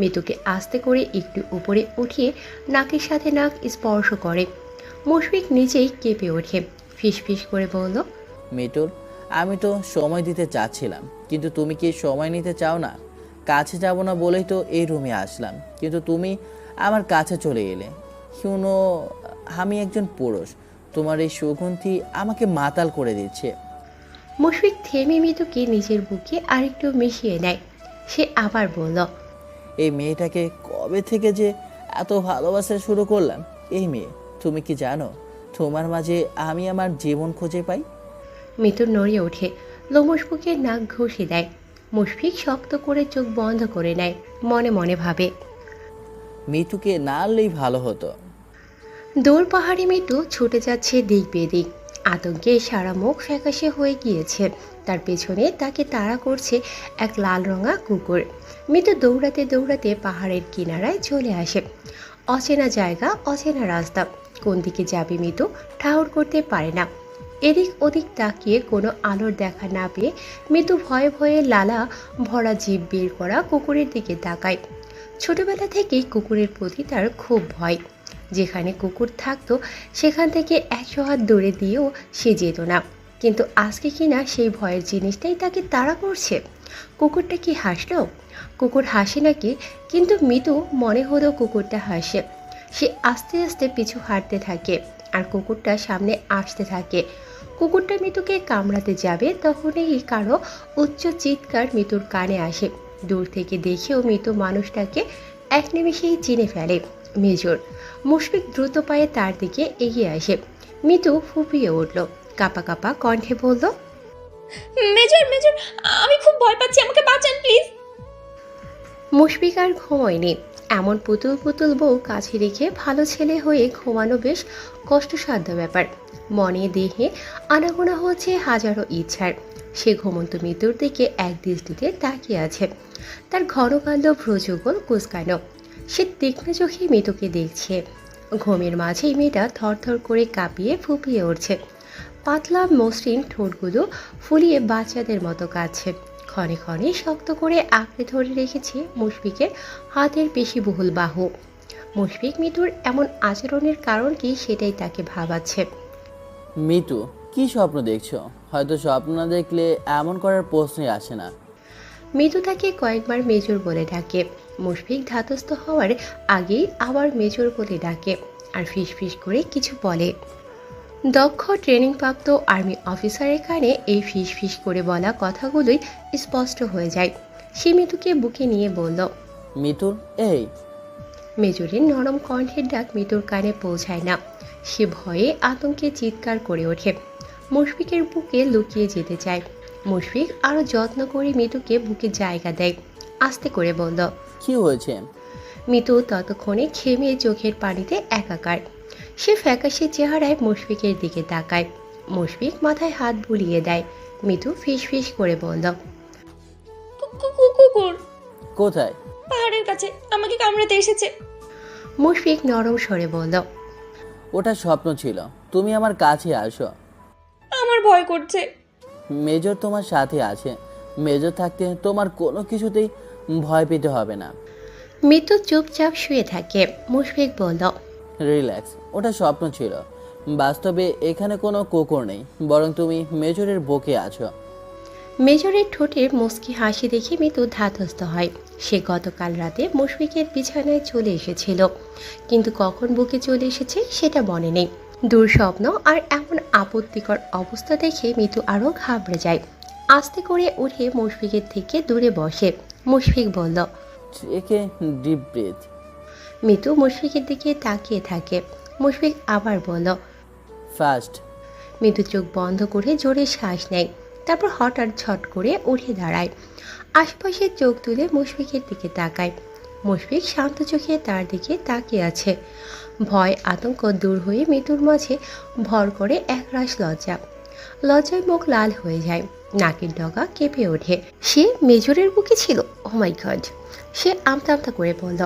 মিতুকে আস্তে করে একটু উপরে উঠিয়ে নাকের সাথে নাক স্পর্শ করে। মুশফিক নিজেই কেঁপে ওঠে। ফিসফিস করে বলল, মিতুল, আমি তো সময় দিতে চাচ্ছিলাম, কিন্তু তুমি কি সময় নিতে চাও না? কাছে যাব না বলেই তো এই রুমে আসলাম, কিন্তু তুমি আমার কাছে চলে এলে। শুনো, আমি একজন পুরুষ। তোমার এই সুগন্ধি আমাকে মাতাল করে দিচ্ছে। মুশফিক থেমে মিতুকে নিজের বুকে আরেকটু মিশিয়ে নেয়। সে আবার বলল, এই মেয়েটাকে কবে থেকে যে এত ভালোবাসা শুরু করলাম। এই মেয়ে, তুমি কি জানো তোমার মাঝে আমি আমার জীবন খুঁজে পাই? মিতুর নড়িয়ে ওঠে। লোমশ বুকে নাক ঘষে দেয়। মুশফিক শক্ত করে চোখ বন্ধ করে নেয়। মনে মনে ভাবে, মিতুকে না আনলেই ভালো হতো। দৌড় পাহাড়ি মিতু ছুটে যাচ্ছে দিক বেদিক। আতঙ্কে সারা মুখ ফ্যাকাশে হয়ে গিয়েছে। তার পেছনে তাকে তাড়া করছে এক লাল রঙা কুকুর। মিতু দৌড়াতে দৌড়াতে পাহাড়ের কিনারায় চলে আসে। অচেনা জায়গা, অচেনা রাস্তা। কোন দিকে যাবে মিতু ঠাউর করতে পারে না। এদিক ওদিক তাকিয়ে কোনো আলোর দেখা না পেয়ে মিতু ভয়ে ভয়ে লালা ভরা জিভ বের করা কুকুরের দিকে তাকায়। ছোটবেলা থেকেই কুকুরের প্রতি তার খুব ভয়। যেখানে কুকুর থাকতো সেখান থেকে 100 হাত দূরে দিয়েও সে যেত না। কিন্তু আজকে কিনা সেই ভয়ের জিনিসটাই তাকে তাড়া করছে। কুকুরটা কি হাসলো? কুকুর হাসে নাকি? কিন্তু মিতু মনে হলো কুকুরটা হাসে। সে আস্তে আস্তে পিছু হাঁটতে থাকে আর কুকুরটা সামনে আসতে থাকে। কুকুরটা মিতুকে কামড়াতে যাবে তখনই কারো উচ্চ চিৎকার মিতুর কানে আসে। দূর থেকে দেখেও মিতু মানুষটাকে এক নিমেষেই চিনে ফেলে। মেজর। মুশফিক দ্রুত পায়ে তার দিকে এগিয়ে আসে। মিতু ফুপিয়ে উঠল। কাঁপা কাঁপা কণ্ঠে বলল, মেজর মেজর, আমি খুব ভয় পাচ্ছি, আমাকে বাঁচান প্লিজ। মুশফিক আর ঘুমোয়নি। এমন পুতুল পুতুল বউ কাছে রেখে ভালো ছেলে হয়ে ঘুমানো বেশ কষ্টসাধ্য ব্যাপার। মনে দেহে আনাগোনা হচ্ছে হাজারো ইচ্ছার। সে ঘুমন্ত মৃত্যুর দিকে এক দৃষ্টিতে তাকিয়ে আছে। তার ঘন কাণ্ড ভ্রযুগল কুচকানো। সে তীক্ষ্ণ চোখে মৃতকে দেখছে। ঘুমের মাঝেই মেয়েটা থরথর করে কাঁপিয়ে ফুপিয়ে উঠছে। পাতলা মসৃণ ঠোঁটগুলো ফুলিয়ে বাচ্চাদের মতো কাঁদছে। ক্ষণে ক্ষণে শক্ত করে আঁকড়ে ধরে রেখেছে মুশফিকের হাতের পেশিবহুল বাহু। মুশফিক মিতুর এমন আচরণের কারণ কি সেটাই তাকে ভাবাচ্ছে। মিতু, কি স্বপ্ন দেখছো? হয়তো স্বপ্ন না দেখলে এমন করার প্রশ্নই আসে না। মিতু তাকে কয়েকবার মেজর বলে ডাকে। মুশফিক ধাতস্থ হওয়ার আগেই আবার মেজর বলে ডাকে আর ফিসফিস করে কিছু বলে। দক্ষ ট্রেনিংপ্রাপ্ত আর্মি অফিসারের কানে এই ফিস ফিস করে বলা কথাগুলোই স্পষ্ট হয়ে যায়। সে মিতুকে বুকে নিয়ে বলল। মিতুর এই। মেজরের নরম কণ্ঠের ডাক মিতুর কানে পৌঁছায় না। সে ভয়ে আতঙ্কে চিৎকার করে ওঠে। মুশফিকের বুকে লুকিয়ে যেতে চায়। মুশফিক আরও যত্ন করে মিতুকে বুকে জায়গা দেয়। আস্তে করে বলল। কি হয়েছে? মিতু ততক্ষণে ঘেমে চোখের পানিতে একাকার। সে ফ্যাকাশে চেহারায় মুশফিকের দিকে তাকায়। মুশফিক মাথায় হাত বুলিয়ে দেয়। মিতু ফিস ফিস করে বলল। কুকুর কোথায়? পাহাড়ের কাছে আমাকে কামড়াতে এসেছে। মুশফিক নরম স্বরে বলল। ওটা স্বপ্ন ছিল, তুমি আমার কাছে আসো। আমার ভয় করছে। মেজর তোমার সাথে আছে। মেজর থাকতে তোমার কোনো কিছুতেই ভয় পেতে হবে না। মিতু চুপচাপ শুয়ে থাকে। মুশফিক বলল। রিল্যাক্স, ওটা স্বপ্ন ছিল। বাস্তবে এখানে কোনো কুকুর নেই, বরং তুমি মেজরের বুকে আছো। মেজরের ঠোঁটের মুচকি হাসি দেখে মিতু ধাতস্থ হয়। সে গতকাল রাতে মুশফিকের বিছানায় চলে এসেছিল, কিন্তু কখন বুকে চলে এসেছে সেটা মনে নেই। দুঃস্বপ্ন আর এমন আপত্তিকর অবস্থা দেখে মিতু আরও ঘাবড়ে যায়। আস্তে করে উঠে মুশফিকের থেকে দূরে বসে। মুশফিক বলল। একে ডিপ ব্রেথ। মিতু মুশফিকের দিকে তাকিয়ে থাকে। মুশফিক আবার বলল। ফার্স্ট। মিতু চোখ বন্ধ করে জোরে শ্বাস নেয়। তারপর হঠাৎ ঝট করে উঠে দাঁড়ায়। আশপাশে চোখ তুলে মুশফিকের দিকে তাকায়। মুশফিক শান্ত চোখে তার দিকে তাকিয়ে আছে। ভয় আতঙ্ক দূর হয়ে মিতুর মাঝে ভর করে একরাশ লজ্জা। লজ্জায় মুখ লাল হয়ে যায়, নাকের ডগা কেঁপে ওঠে। সে মেজরের বুকে ছিল। ও মাই গড! সে আমতা আমতা করে বলল।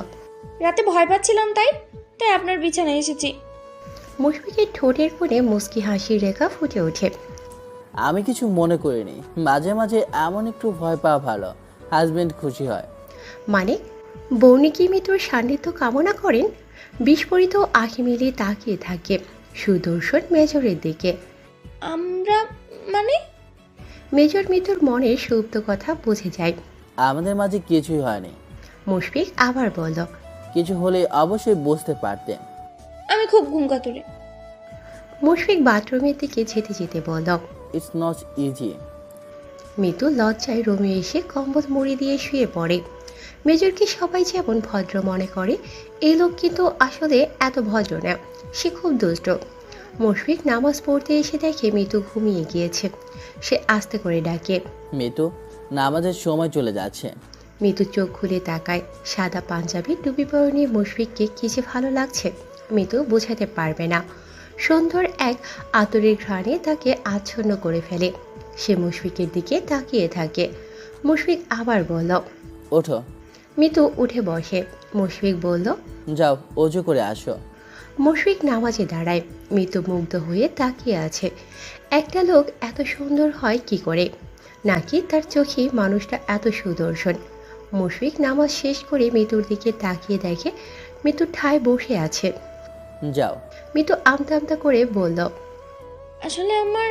রাতে ভয় পাচ্ছিলাম, তাই তাই আপনার বিছানায় এসেছি। মুশফিকের ঠোঁটের কোণে মুচকি হাসির রেখা ফুটে ওঠে। আমি কিছু মনে করিনি। মাঝে মাঝে এমন একটু ভয় পাওয়া ভালো, হাজবেন্ড খুশি হয়। মানে বৌনি কি মিতুর সান্নিধ্য কামনা করেন? বিস্ফোরিত আঁখি মিলিয়ে তাকিয়ে থাকে সুদর্শন মেজরের দিকে। আমরা মানে? মেজর মিতুর মনের সুপ্ত কথা বুঝে যায়। আমাদের মাঝে কিছুই হয়নি। মুশফিক আবার বলল। কিছু হলে অবশ্যই বুঝতে পারতেন। আমি খুব ঘুম কাতুরে। মুশফিক বাথরুমের দিকে যেতে যেতে বলল। It's not easy. মিতু লজ্জায় রুমে এসে কম্বল মুড়ি দিয়ে শুয়ে পড়ে। মেজরকে সবাই যেমন ভদ্র মনে করে, এই লোক কিন্তু আসলে এত ভদ্র না। সে খুব দুষ্ট। মুশফিক নামাজ পড়তে এসে দেখে মিতু ঘুমিয়ে গিয়েছে। সে আস্তে করে ডাকে। মিতু, নামাজের সময় চলে যাচ্ছে। মিতু চোখ খুলে তাকায়। সাদা পাঞ্জাবি টুপি পরনে মুশফিককে কি যে ভালো লাগছে মিতু বোঝাতে পারবে না। সুন্দর এক আতরের ঘ্রাণে তাকে আচ্ছন্ন করে ফেলে। সে মুশফিকের দিকে তাকিয়ে থাকে। মুশফিক আবার বলল। ওঠো। মিতু উঠে বসে। মুশফিক বলল। যাও, অজু করে আসো। মুশফিক নামাজে দাঁড়ায়। মিতু মুগ্ধ হয়ে তাকিয়ে আছে। একটা লোক এত সুন্দর হয় কি করে? নাকি তার চোখে মানুষটা এত সুদর্শন? মুশফিক নামাজ শেষ করে মিতুর দিকে তাকিয়ে দেখে মিতু ঠায় বসে আছে। যাও। মিতু আমতা আমতা করে বলল। আসলে আমার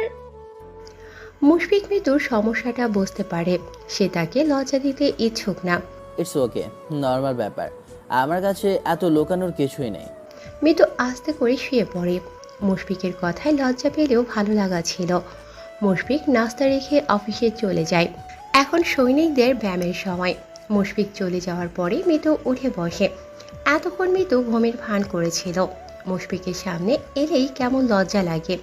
মুশফিক মিতুর সমস্যাটা বুঝতে পারে। সে তাকে লজ্জা দিতে ইচ্ছুক না। ইটস ওকে, নর্মাল ব্যাপার। আমার কাছে এত লুকানোর কিছুই নেই। মিতু আস্তে করে শুয়ে পড়ে। মুশফিকের কথায় লজ্জা পেলেও ভালো লাগা ছিল। মুশফিক নাস্তা রেখে অফিসে চলে যায়। এখন সৈনিকদের ব্যায়ামের সময়। মুশফিক চলে যাওয়ার পরে মিতু উঠে বসে। এতক্ষণ মিতু ঘুমের ভান করেছিল। মুশফিকের সামনে এলেই কেমন লজ্জা লাগে।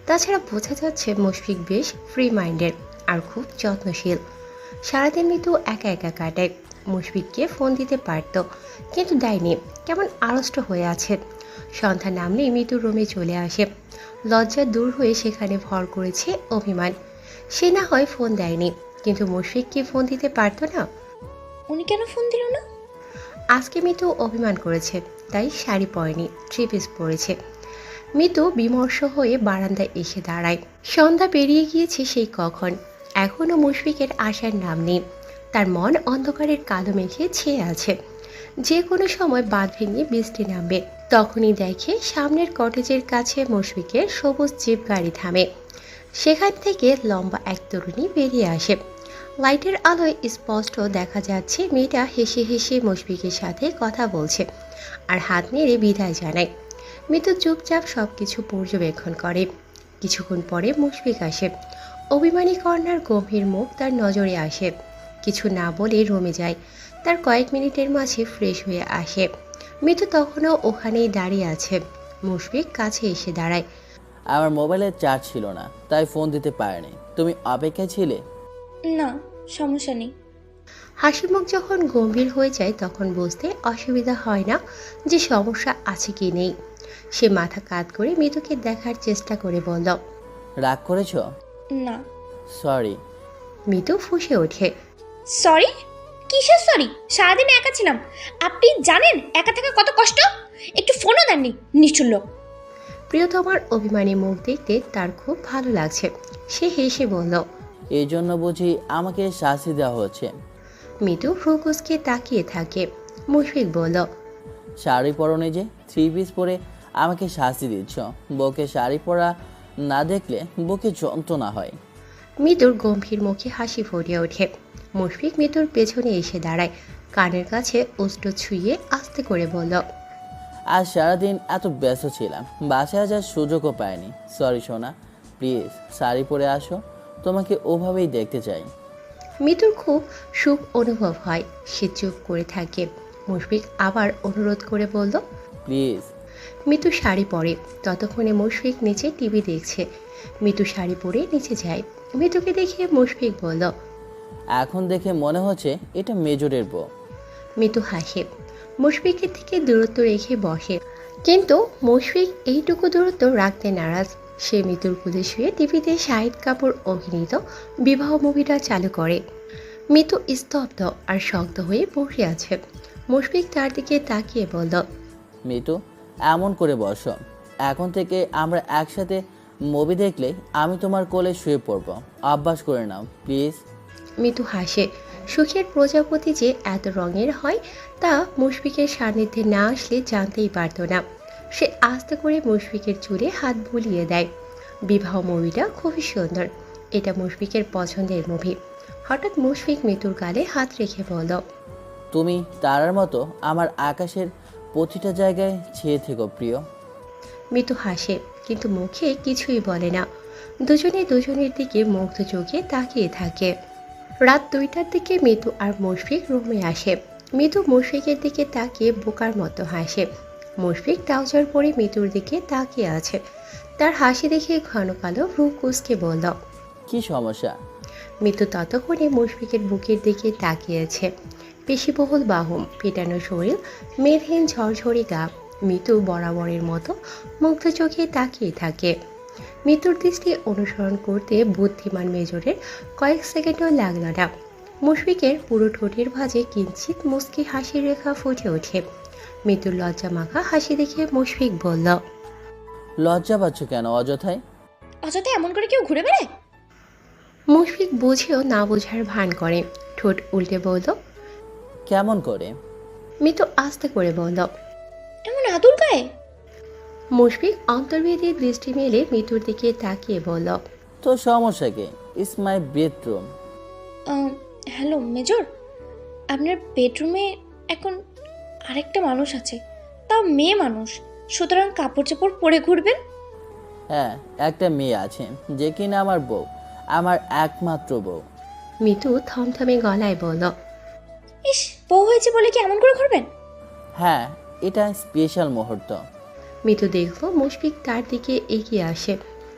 তাছাড়া বোঝা যাচ্ছে মুশফিক বেশ ফ্রি মাইন্ডেড আর খুব যত্নশীল। সারাদিন মিতু একা একা কাটায়। মুশফিককে ফোন দিতে পারত, কিন্তু দেয়নি। কেমন আড়ষ্ট হয়ে আছে। সন্ধ্যা নামলেই মিতু রুমে চলে আসে। লজ্জা দূর হয়ে সেখানে ভর করেছে অভিমান। সে না হয় ফোন দেয়নি, কিন্তু মুশফিককে ফোন দিতে পারতো না? উনি কেন ফোন দিল না? আজকে মিতু অভিমান করেছে, তাই শাড়ি পরেনি, থ্রি পিস পরেছে। মিতু বিমর্ষ হয়ে বারান্দায় এসে দাঁড়ায়। সন্ধ্যা পেরিয়ে গিয়েছে সেই কখন। এখনও মুশফিকের আসার নাম নেই। তার মন অন্ধকারের কালো মেঘে ছেয়ে আছে। যে কোনো সময় বাঁধ ভেঙে বৃষ্টি নামবে। তখনই দেখে সামনের কটেজের কাছে মুশফিকের সবুজ জিপ গাড়ি থামে। সেখান থেকে লম্বা এক তরুণী বেরিয়ে আসে। লাইটের আলোয় স্পষ্ট দেখা যাচ্ছে মেয়েটা হেসে হেসে মুশফিকের সাথে কথা বলছে আর হাত নেড়ে বিদায় জানায়। মিতু চুপচাপ সবকিছু পর্যবেক্ষণ করে। কিছুক্ষণ পরে মুশফিক আসে। অভিমানী কর্ণার গম্ভীর মুখ তার নজরে আসে। কিছু না বলে রুমে যায়। তার কয়েক মিনিটের মাঝে ফ্রেশ হয়ে আসে। মিতু তখনও ওখানেই দাঁড়িয়ে আছে। মুশফিক কাছে এসে দাঁড়ায়। আমার মোবাইলে চার্জ ছিল না, তাই ফোন দিতে পারিনি। তুমি অপেক্ষায় ছিলে? না, সমস্যা নেই। হাসি মুখ যখন গম্ভীর হয়ে যায় তখন বুঝতে অসুবিধা হয় না যে সমস্যা আছে কি নেই। সে মাথা কাত করে মিতুকে দেখার চেষ্টা করে বলল। রাগ করেছো? না। সরি। মিতু ফুঁসে ওঠে। সরি? কিসের সরি? সারাদিন একা ছিলাম। আপনি জানেন একা থাকা কত কষ্ট? একটু ফোনও দেননি, নিষ্ঠুর লোক। প্রিয়তমার অভিমানী মুখ দেখতে তার খুব ভালো লাগছে। সে হেসে বলল। এই জন্য বুঝি আমাকে শাস্তি দেওয়া হচ্ছে? মিতু ফ্রুকুসকে তাকিয়ে থাকে। মুশফিক বলল। শাড়ি পরনে যে 3 পিস পরে আমাকে শাস্তি দিচ্ছ। বউকে শাড়ি পরা না দেখলে বুকে যন্ত্রণা হয়। মিতুর গম্ভীর মুখে হাসি ফুটে ওঠে। মুশফিক মিতুর পেছনে এসে দাঁড়ায়। কানের কাছে অস্ত্র ছুঁয়ে আস্তে করে বলল। আজ সারাদিন এত ব্যস্ত ছিলাম, বাসায় যাওয়ার সুযোগও পাইনি। সরি সোনা, প্লিজ শাড়ি পরে আসো, তোমাকে ওভাবেই দেখতে চাই। মিতুর খুব সুখ অনুভব হয়। সে চুপ করে থাকে। মুশফিক আবার অনুরোধ করে বলল। প্লিজ। মিতু শাড়ি পরে। ততক্ষণে মুশফিক নিচে টিভি দেখছে। মিতু শাড়ি পরে নিচে যায়। মিতুকে দেখে মুশফিক বলল। এখন দেখে মনে হচ্ছে এটা মেজরের বউ। মিতু হাসে। মুশফিকের থেকে দূরত্ব রেখে বসে। কিন্তু মুশফিক এইটুকু দূরত্ব রাখতে নারাজ। সে মিতুর কোলে শুয়ে টিভিতে শাহিদ কাপুর অভিনীত বিবাহ মুভিটা চালু করে। মিতু স্তব্ধ আর শক্ত হয়ে বসে আছে। মুশফিক তার দিকে তাকিয়ে বলল। মিতু, এমন করে বসো। এখন থেকে আমরা একসাথে মুভি দেখলে আমি তোমার কোলে শুয়ে পড়বো। অভ্যাস করে নাও প্লিজ। মিতু হাসে। সুখের প্রজাপতি যে এত রঙের হয় তা মুশফিকের সান্নিধ্যে না আসলে জানতেই পারত না। সে আস্তে করে মুশফিকের চুলে হাত বুলিয়ে দেয়। বিবাহ মুভিটা খুবই সুন্দর। এটা মুশফিকের পছন্দের মুভি। হঠাৎ মুশফিক মিতুর গালে হাত রেখে বলল। তুমি তারার মতো আমার আকাশের প্রতিটা জায়গায় ছেয়ে থেকো প্রিয়। মিতু হাসে কিন্তু মুখে কিছুই বলে না। দুজনে দুজনের দিকে মুগ্ধ চোখে তাকিয়ে থাকে। রাত 2টার দিকে মিতু আর মুশফিক রুমে আসে। মিতু মুশফিকের দিকে তাকিয়ে বোকার মতো হাসে। মুশফিক ট্রাউজার পরে মিতুর দিকে তাকিয়ে আছে। তার হাসি দেখে ঘন কালো ভ্রু কুঁচকে বলল। কি সমস্যা? মিতু ততক্ষণে মুশফিকের বুকের দিকে তাকিয়েছে। পেশিবহুল বাহু, পেটানো শরীর, মেদহীন ঝরঝরে গা। মিতু বরাবরের মতো মুগ্ধ চোখে তাকিয়ে থাকে। মিতুর দৃষ্টি অনুসরণ করতে বুদ্ধিমান মেজরের কয়েক সেকেন্ডও লাগল না। মুশফিকের পুরো ঠোঁটের ভাঁজে কিঞ্চিত মুচকি হাসির রেখা ফুটে ওঠে। মিতুর লজ্জা মাখা হাসি দেখে মুশফিক বলল। লজ্জা পাচ্ছ কেন অযথায়? অযথা এমন করে কেউ ঘুরে বেড়ায়? মুশফিক বুঝেও না বোঝার ভান করে। ঠোঁট উল্টে বলল। কেমন করে? মিতু আস্তে করে বলল। এমন আদুর গায়ে? মুশফিক অন্তর্বেদী দৃষ্টি মেলে মিতুর দিকে তাকিয়ে বলল। তো সমস্যা কি? It's my bedroom. Hello major, আপনার বেডরুমে এখন আরেকটা মানুষ আছে, তাও মেয়ে মানুষ, সুতরাং কাপড় চোপড় পরে ঘুরবেন? হ্যাঁ, একটা মেয়ে আছে যে কিনা আমার বউ, আমার একমাত্র বউ। মিতু থমথমে গলায় বলল। ইস, বউ হয়েছে বলে কি এমন করে ঘুরবেন? হ্যাঁ, এটা স্পেশাল মুহূর্ত। মিতু দেখল মুশফিক তার দিকে এগিয়ে আসে।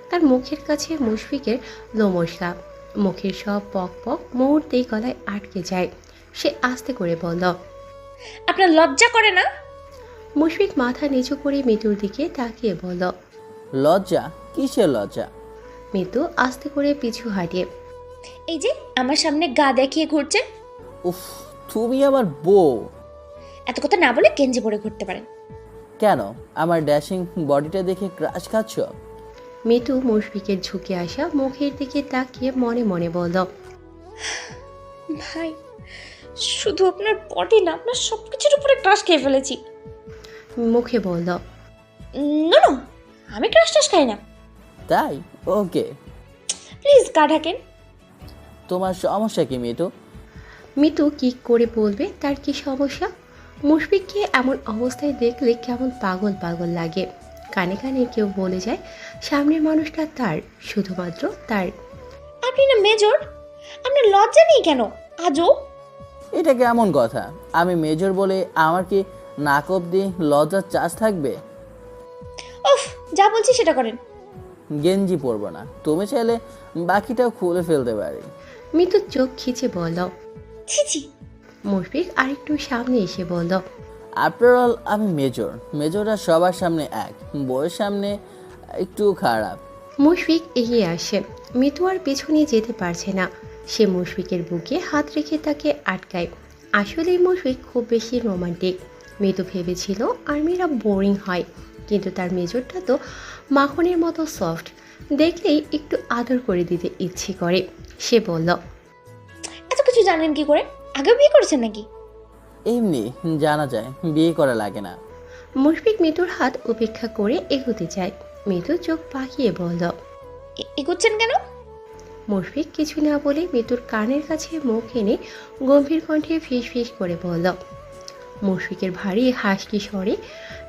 তার মুখের কাছে মুশফিকের লোমশা। মুখের সব পক পক মুহূর্তেই গলায় আটকে যায়। সে আস্তে করে বলল। আপনার লজ্জা করে না? মুশফিক মাথা নিচু করে মিতুর দিকে তাকিয়ে বলল। লজ্জা? কিসের লজ্জা? মিতু আস্তে করে পিছু হাঁটিয়ে। এই যে আমার সামনে গা দেখিয়ে ঘুরছেন। উফ, তুমি আমার বউ। এত কথা না বলে গেঞ্জি পরে ঘুরতে পারেন। কেন আমার ড্যাশিং বডিটা দেখে ক্রাশ খাচ্ছ? মিতু মুশফিকের ঝুঁকে আসা মুখের দিকে তাকিয়ে মনে মনে বলল। ভাই, শুধু আপনার বডি না, আপনার সব কিছুর উপরে ক্রাশ খেয়ে ফেলেছি। মুখে বলল। না না, আমি ক্রাশ টাশ খাই না। তাই? ওকে। প্লিজ গা ঢাকেন। তোমার সমস্যা কি মিতু? মিতু কি করে বলবে তার কি সমস্যা। মুশফিককে এমন অবস্থায় দেখলে কেমন পাগল পাগল লাগে। কানে কানে কেউ বলে যায় সামনের মানুষটা তার, শুধুমাত্র তার। আপনি না মেজর, আপনার লজ্জা নেই কেন আজও? এটা কেমন কথা? আমি মেজর বলে আমার কি নাক অব্দি লজ্জার চাষ থাকবে? উফ, যা বলছি সেটা করেন। গেঞ্জি পরবো না, তুমি চাইলে বাকিটাও খুলে ফেলতে পারি। মিতু চোখ খিচে বলল। ছি ছি। মুশফিক আরেকটু সামনে এসে বলল। আফটার অল আমি মেজর, মেজররা সবার সামনে এক, বউয়ের সামনে একটু খারাপ। মুশফিক এগিয়ে আসে। মিতু আর পেছনে যেতে পারছে না। সে মুশফিকের বুকে হাত রেখে তাকে আটকায়। আসলেই মুশফিক খুব বেশি রোমান্টিক। মিতু ভেবেছিল আর্মিরা বোরিং হয়, কিন্তু তার মেজরটা তো মাখনের মতো সফট, দেখলেই একটু আদর করে দিতে ইচ্ছে করে। সে বলল। এত কিছু জানেন কি করে? আগেও বিয়ে করেছেন নাকি? এমনি জানা যায়, বিয়ে করা লাগে না। মুশফিক মিতুর হাত উপেক্ষা করে এগোতে চায়। মিতু চোখ পাকিয়ে বলল। এগোচ্ছেন কেন? মুশফিক কিছু না বলে মিতুর কানের কাছে মুখ এনে গম্ভীর কণ্ঠে ফিস ফিস করে বলল। মুশফিকের ভারী হাসকি স্বরে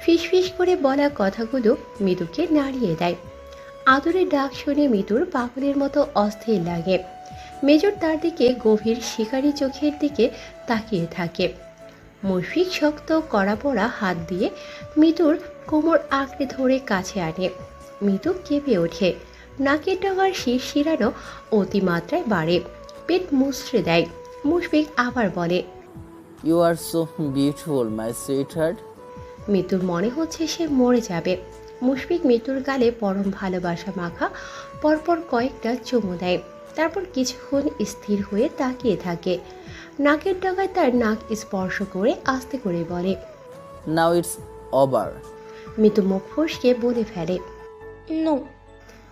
ফিস ফিস করে বলা কথাগুলো মিতুকে নাড়িয়ে দেয়। আদরের ডাক শুনে মিতুর পাগলের মতো অস্থির লাগে। মেজর তার দিকে গভীর শিকারী চোখের দিকে তাকিয়ে থাকে। মুশফিক শক্ত কড়া পড়া হাত দিয়ে মিতুর কোমর আঁকড়ে ধরে কাছে আনে। মিতু কেঁপে ওঠে। নাকের ডগার শিরশিরানো অতিমাত্রায় বাড়ে। পেট মুচড়ে দেয়। মুশফিক আবার বলে। You are so beautiful my sweetheart. মিতুর মনে হচ্ছে সে মরে যাবে। মুশফিক মিতুর গালে পরম ভালোবাসা মাখা পরপর কয়েকটা চুমু দেয়। তারপর কিছুক্ষণ স্থির হয়ে তাকিয়ে থাকে। নাকের ডগায় তার নাক স্পর্শ করে আস্তে করে বলে। Now it's over. মিতু মুখ ফসকে বলে ফেলে। নো।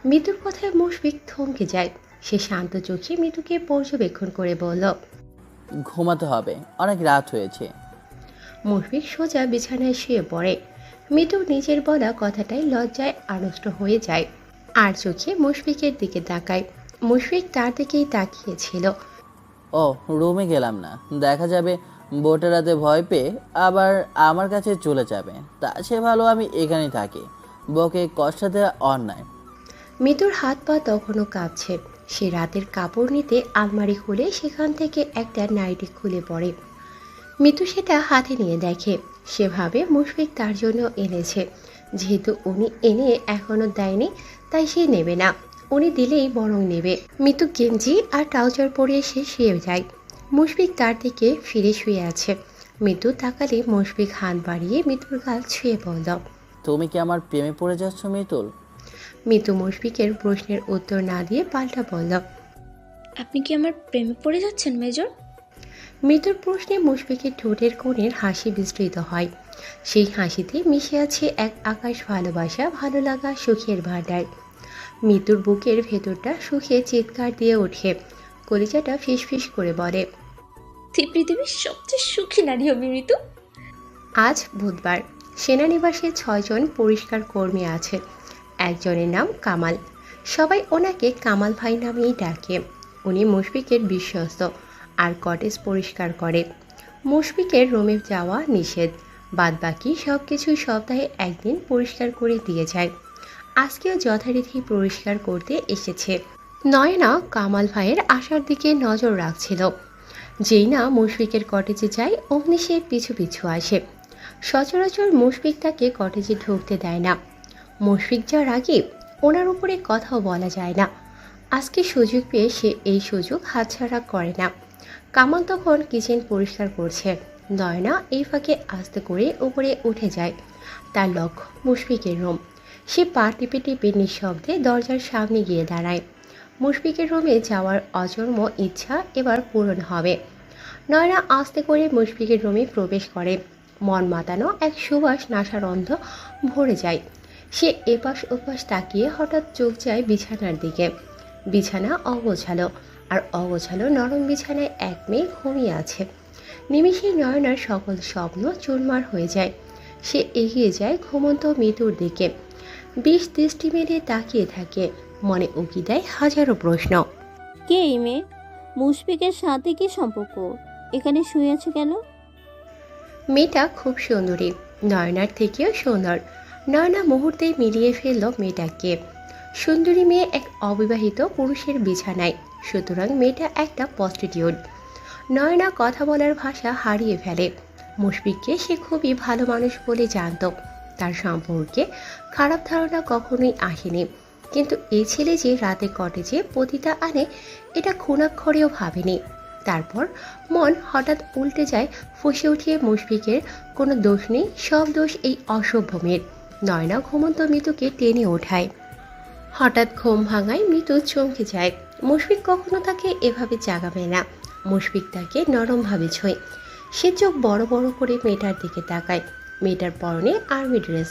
মিতুর কথায় মুশফিক থমকে যায়। সে শান্ত চোখে মিতুকে পর্যবেক্ষণ করে বলল। ঘুমাতে হবে, অনেক রাত হয়েছে। মুশফিক সোজা বিছানায় শুয়ে পড়ে। মিতু নিজের বলা কথাটাই লজ্জায় আড়ষ্ট হয়ে যায়। আর চোখে মুশফিকের দিকে তাকায়। মুশফিক তার দিকেই তাকিয়েছিল। ও, রুমে গেলাম না, দেখা যাবে বোটের রাতে ভয় পেয়ে আবার আমার কাছে চলে যাবে। তা সে ভালো আমি এখানেই থাকি, বউকে কষ্ট দেওয়া অন্যায়। মিতুর হাত পা তখনও কাঁপছে। সে রাতের কাপড় নিতে আলমারি খুলে সেখান থেকে একটা নাইটি খুলে পড়ে। মিতু সেটা হাতে নিয়ে দেখে। সে ভাবে মুশফিক তার জন্য এনেছে। যেহেতু উনি এনে এখনো দেয়নি, তাই সে নেবে না। উনি দিলেই বরং নেবে। মিতু গেঞ্জি আর ট্রাউজার পরে সে শুয়ে যায়। মুশফিক তার দিকে ফিরে শুয়ে আছে। মিতু তাকালে মুশফিক হাত বাড়িয়ে মিতুর গাল ছুঁয়ে বলল। তুমি কি আমার প্রেমে পড়ে যাচ্ছ মিতুল? মিতু মুশফিকের প্রশ্নের উত্তর না দিয়ে পাল্টা বলল। আপনি কি আমার প্রেমে পড়ে যাচ্ছেন মেজর? মিতুর প্রশ্নে মুশফিকের ঠোঁটের কোণের হাসি বিস্তৃত হয়। সেই হাসিতে মিশে আছে এক আকাশ ভালোবাসা, ভালো লাগা, সুখের ভাণ্ডার। মিতুর বুকের ভেতরটা সুখে চিৎকার দিয়ে ওঠে। কলিজাটা ফিসফিস করে বলে। তুই পৃথিবীর সবচেয়ে সুখী নারী হবি মৃত্যু। আজ বুধবার। সেনানিবাসে 6 জন পরিষ্কার কর্মী আছে। একজনের নাম কামাল। সবাই ওনাকে কামাল ভাই নামেই ডাকে। উনি মুশফিকের বিশ্বস্ত আর কটেজ পরিষ্কার করে। মুশফিকের রুমে যাওয়া নিষেধ, বাদবাকি সব কিছু সপ্তাহে একদিন পরিষ্কার করে দিয়ে যায়। আজকেও যথারীতি পরিষ্কার করতে এসেছে। নয়না কামাল ভাইয়ের আসার দিকে নজর রাখছিল। যেই না মুশফিকের কটেজে যায় অমনি সে পিছু পিছু আসে। সচরাচর মুশফিক তাকে কটেজে ঢুকতে দেয় না। মুশফিক যার আগে ওনার উপরে কথাও বলা যায় না। আজকে সুযোগ পেয়ে সে এই সুযোগ হাতছাড়া করে না। কামাল তখন কিচেন পরিষ্কার করছে। নয়না এই ফাঁকে আস্তে করে উপরে উঠে যায়। তার লক্ষ্য মুশফিকের রুম। সে পা টিপে টিপে নিঃশব্দে দরজার সামনে গিয়ে দাঁড়ায়। মুশফিকের রুমে যাওয়ার অজন্ম ইচ্ছা এবার পূরণ হবে। নয়না আস্তে করে মুশফিকের রুমে প্রবেশ করে। মন মাতানো এক সুবাস নাসারন্ধ ভরে যায়। সে এপাশ ওপাশ তাকিয়ে হঠাৎ চোখ যায় বিছানার দিকে। বিছানা অগোছালো, আর অগোছালো নরম বিছানায় এক মেয়ে ঘুমিয়ে আছে। নিমিষেই নয়নার সকল স্বপ্ন চুরমার হয়ে যায়। সে এগিয়ে যায় ঘুমন্ত মৃত্যুর দিকে। বিষ দৃষ্টি মেলে তাকিয়ে থাকে। মনে উকি দেয় হাজারো প্রশ্ন। কে এই মেয়ে? মুশফিকের সাথে কি সম্পর্ক? এখানে শুয়ে আছে কেন? মেয়েটা খুব সুন্দরী, নয়নার থেকেও সুন্দর। নয়না মুহূর্তেই মিলিয়ে ফেলল মেয়েটাকে। সুন্দরী মেয়ে এক অবিবাহিত পুরুষের বিছানায়, সুতরাং মেয়েটা একটা প্রস্টিটিউট। নয়না কথা বলার ভাষা হারিয়ে ফেলে। মুশফিককে সে খুবই ভালো মানুষ বলে জানত, তার সম্পর্কে খারাপ ধারণা কখনোই আসেনি। কিন্তু এই ছেলে যে রাতে কটেজে পতিতা আনে এটা খুনাক্ষরেও ভাবেনি। তারপর মন হঠাৎ উল্টে যায়, ফুঁসে উঠিয়ে মুশফিকের কোনো দোষ নেই, সব দোষ এই অসভ্য মেয়ের। নয়না ঘুমন্ত মৃতুকে টেনে ওঠায়। হঠাৎ ঘুম ভাঙায় মৃত্যু চমকে যায়। মুশফিক কখনো তাকে এভাবে জাগাবে না। মুশফিক তাকে নরমভাবে ছোঁয়। সে চোখ বড় বড় করে মেয়েটার দিকে তাকায়। মেয়েটার পরনে আর্মি ড্রেস।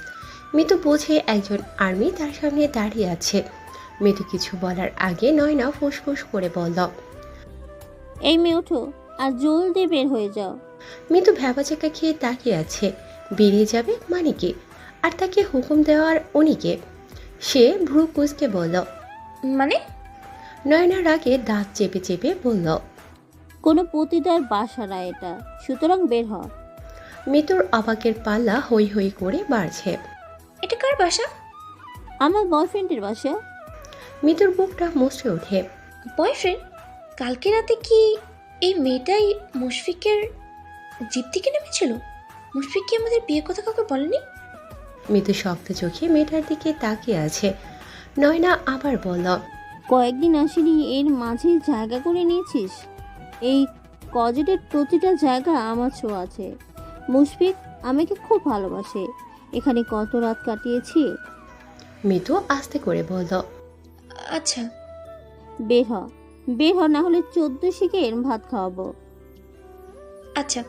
মৃত্যু বোঝে একজন আর্মি তার সামনে দাঁড়িয়ে আছে। মৃত্যু কিছু বলার আগে নয়না ফুসফুস করে বলল, এই মেয়ে ওঠো আর জলদি বের হয়ে যাও। মৃত্যু ভ্যাবাচাকা খেয়ে তাকিয়ে আছে। বেরিয়ে যাবে মানে কি? আর তাকে হুকুম দেওয়ার উনিকে? সে ভ্রু কুঁচকে বলল। মানে? নয়নার আগে দাঁত চেপে চেপে বলল। কোনো পতিতার বাসা না এটা, সুতরাং বের হ। মৃত্যুর অবাকের পাল্লা হই হই করে বাড়ছে। এটা কার বাসা? আমার বয়ফ্রেন্ডের বাসা। মৃত্যুর বুকটা মুচড়ে ওঠে। বয়ফ্রেন্ড? কালকে রাতে কি এই মেয়েটাই মুশফিকের জিপ থেকে নেমেছিল? মুশফিক কি আমাদের বিয়ের কথা কাউকে বলেনি? মৃত্যু শক্ত চোখে মেয়েটার দিকে তাকিয়ে আছে। নয়না আবার বলল, কয়েকদিন আসেনি, এর মাঝে জায়গা করে নিয়েছিস। এই কজেটের প্রতিটা জায়গা আমার ছোঁয়া আছে। মুশফিক আমাকে খুব ভালোবাসে। এখানে কত রাত কাটিয়েছি। মৃত্যু আস্তে করে বলল। আচ্ছা। বের হ, বের হ, না হলে 14 শিখের ভাত খাওয়াবো। আচ্ছা।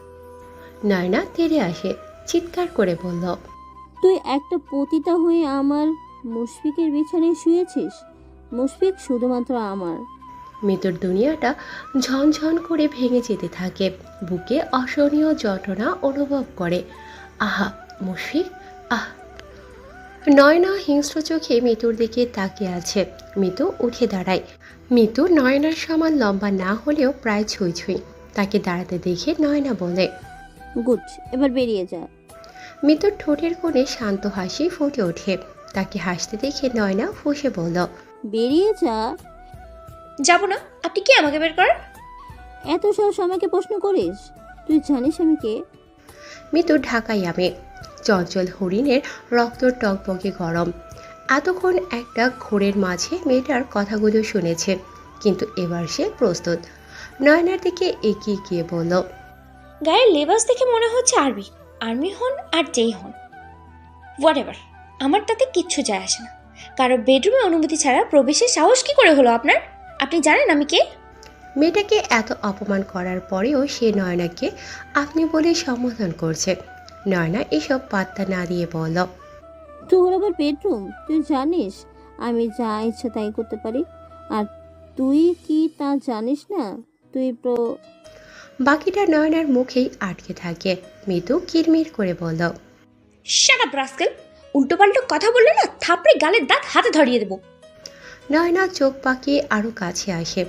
নয়না তেড়ে আসে, চিৎকার করে বলল, তুই একটা পতিতা হয়ে আমার মুশফিকের বিছানায় শুয়েছিস। মুশফিক শুধুমাত্র আমার। মৃত্যুর দুনিয়াটা ঝনঝন করে ভেঙে যেতে থাকে। বুকে অসহনীয় যন্ত্রণা অনুভব করে। আহা মুশফিক, আহ। নয়না হিংস্র চোখে মৃত্যুর দিকে তাকিয়ে আছে। মৃত্যু উঠে দাঁড়ায়। মৃত্যু নয়নার সমান লম্বা না হলেও প্রায় ছুঁই ছুঁই। তাকে দাঁড়াতে দেখে নয়না বলে, গুড, এবার বেরিয়ে যা। মৃত্যুর ঠোঁটের কোণে শান্ত হাসি ফুটে ওঠে। তাকে হাসতে দেখে নয়না ফুঁসে বলল, বেরিয়ে যা। যাব না। আপনি কি আমাকে বের করার? এত সাহস আমাকে প্রশ্ন করিস? তুই জানিস আমি কে? মৃত্যু ঢাকাই আমি, চঞ্চল হরিণের রক্ত টকবকে গরম। এতক্ষণ একটা ঘোরের মাঝে মেয়েটার কথাগুলো শুনেছে, কিন্তু এবার সে প্রস্তুত। নয়নার দিকে এগিয়ে গিয়ে বলল, গায়ের লেবাস দেখে মনে হচ্ছে আর্মি। আর্মি হন আর যেই হন, হোয়াট এভার, আমার তাতে কিচ্ছু যায় আসে না। কারো বেডরুমে অনুমতি ছাড়া প্রবেশের সাহস কি করে হলো আপনার? আপনি জানেন আমি কে? মেয়েটাকে এত অপমান করার পরেও সে নয়নাকে আপনি বলে সম্বোধন করছে। নয়না এসব পাত্তা না দিয়ে বলল, তোর আবার বেডরুম? তুই জানিস আমি যা ইচ্ছা তাই করতে পারি। আর তুই কি তা জানিস না? তুই বাকিটা নয়নার মুখেই আটকে থাকে। মৃদু কিরমির করে বলল, শাট আপ রাস্কেল! উল্টোপাল্টো কথা বললে না থাপড়ে গালের দাঁত হাতে ধরিয়ে দেবো। নয়না চোখ পাকিয়ে আরো কাছে আসে।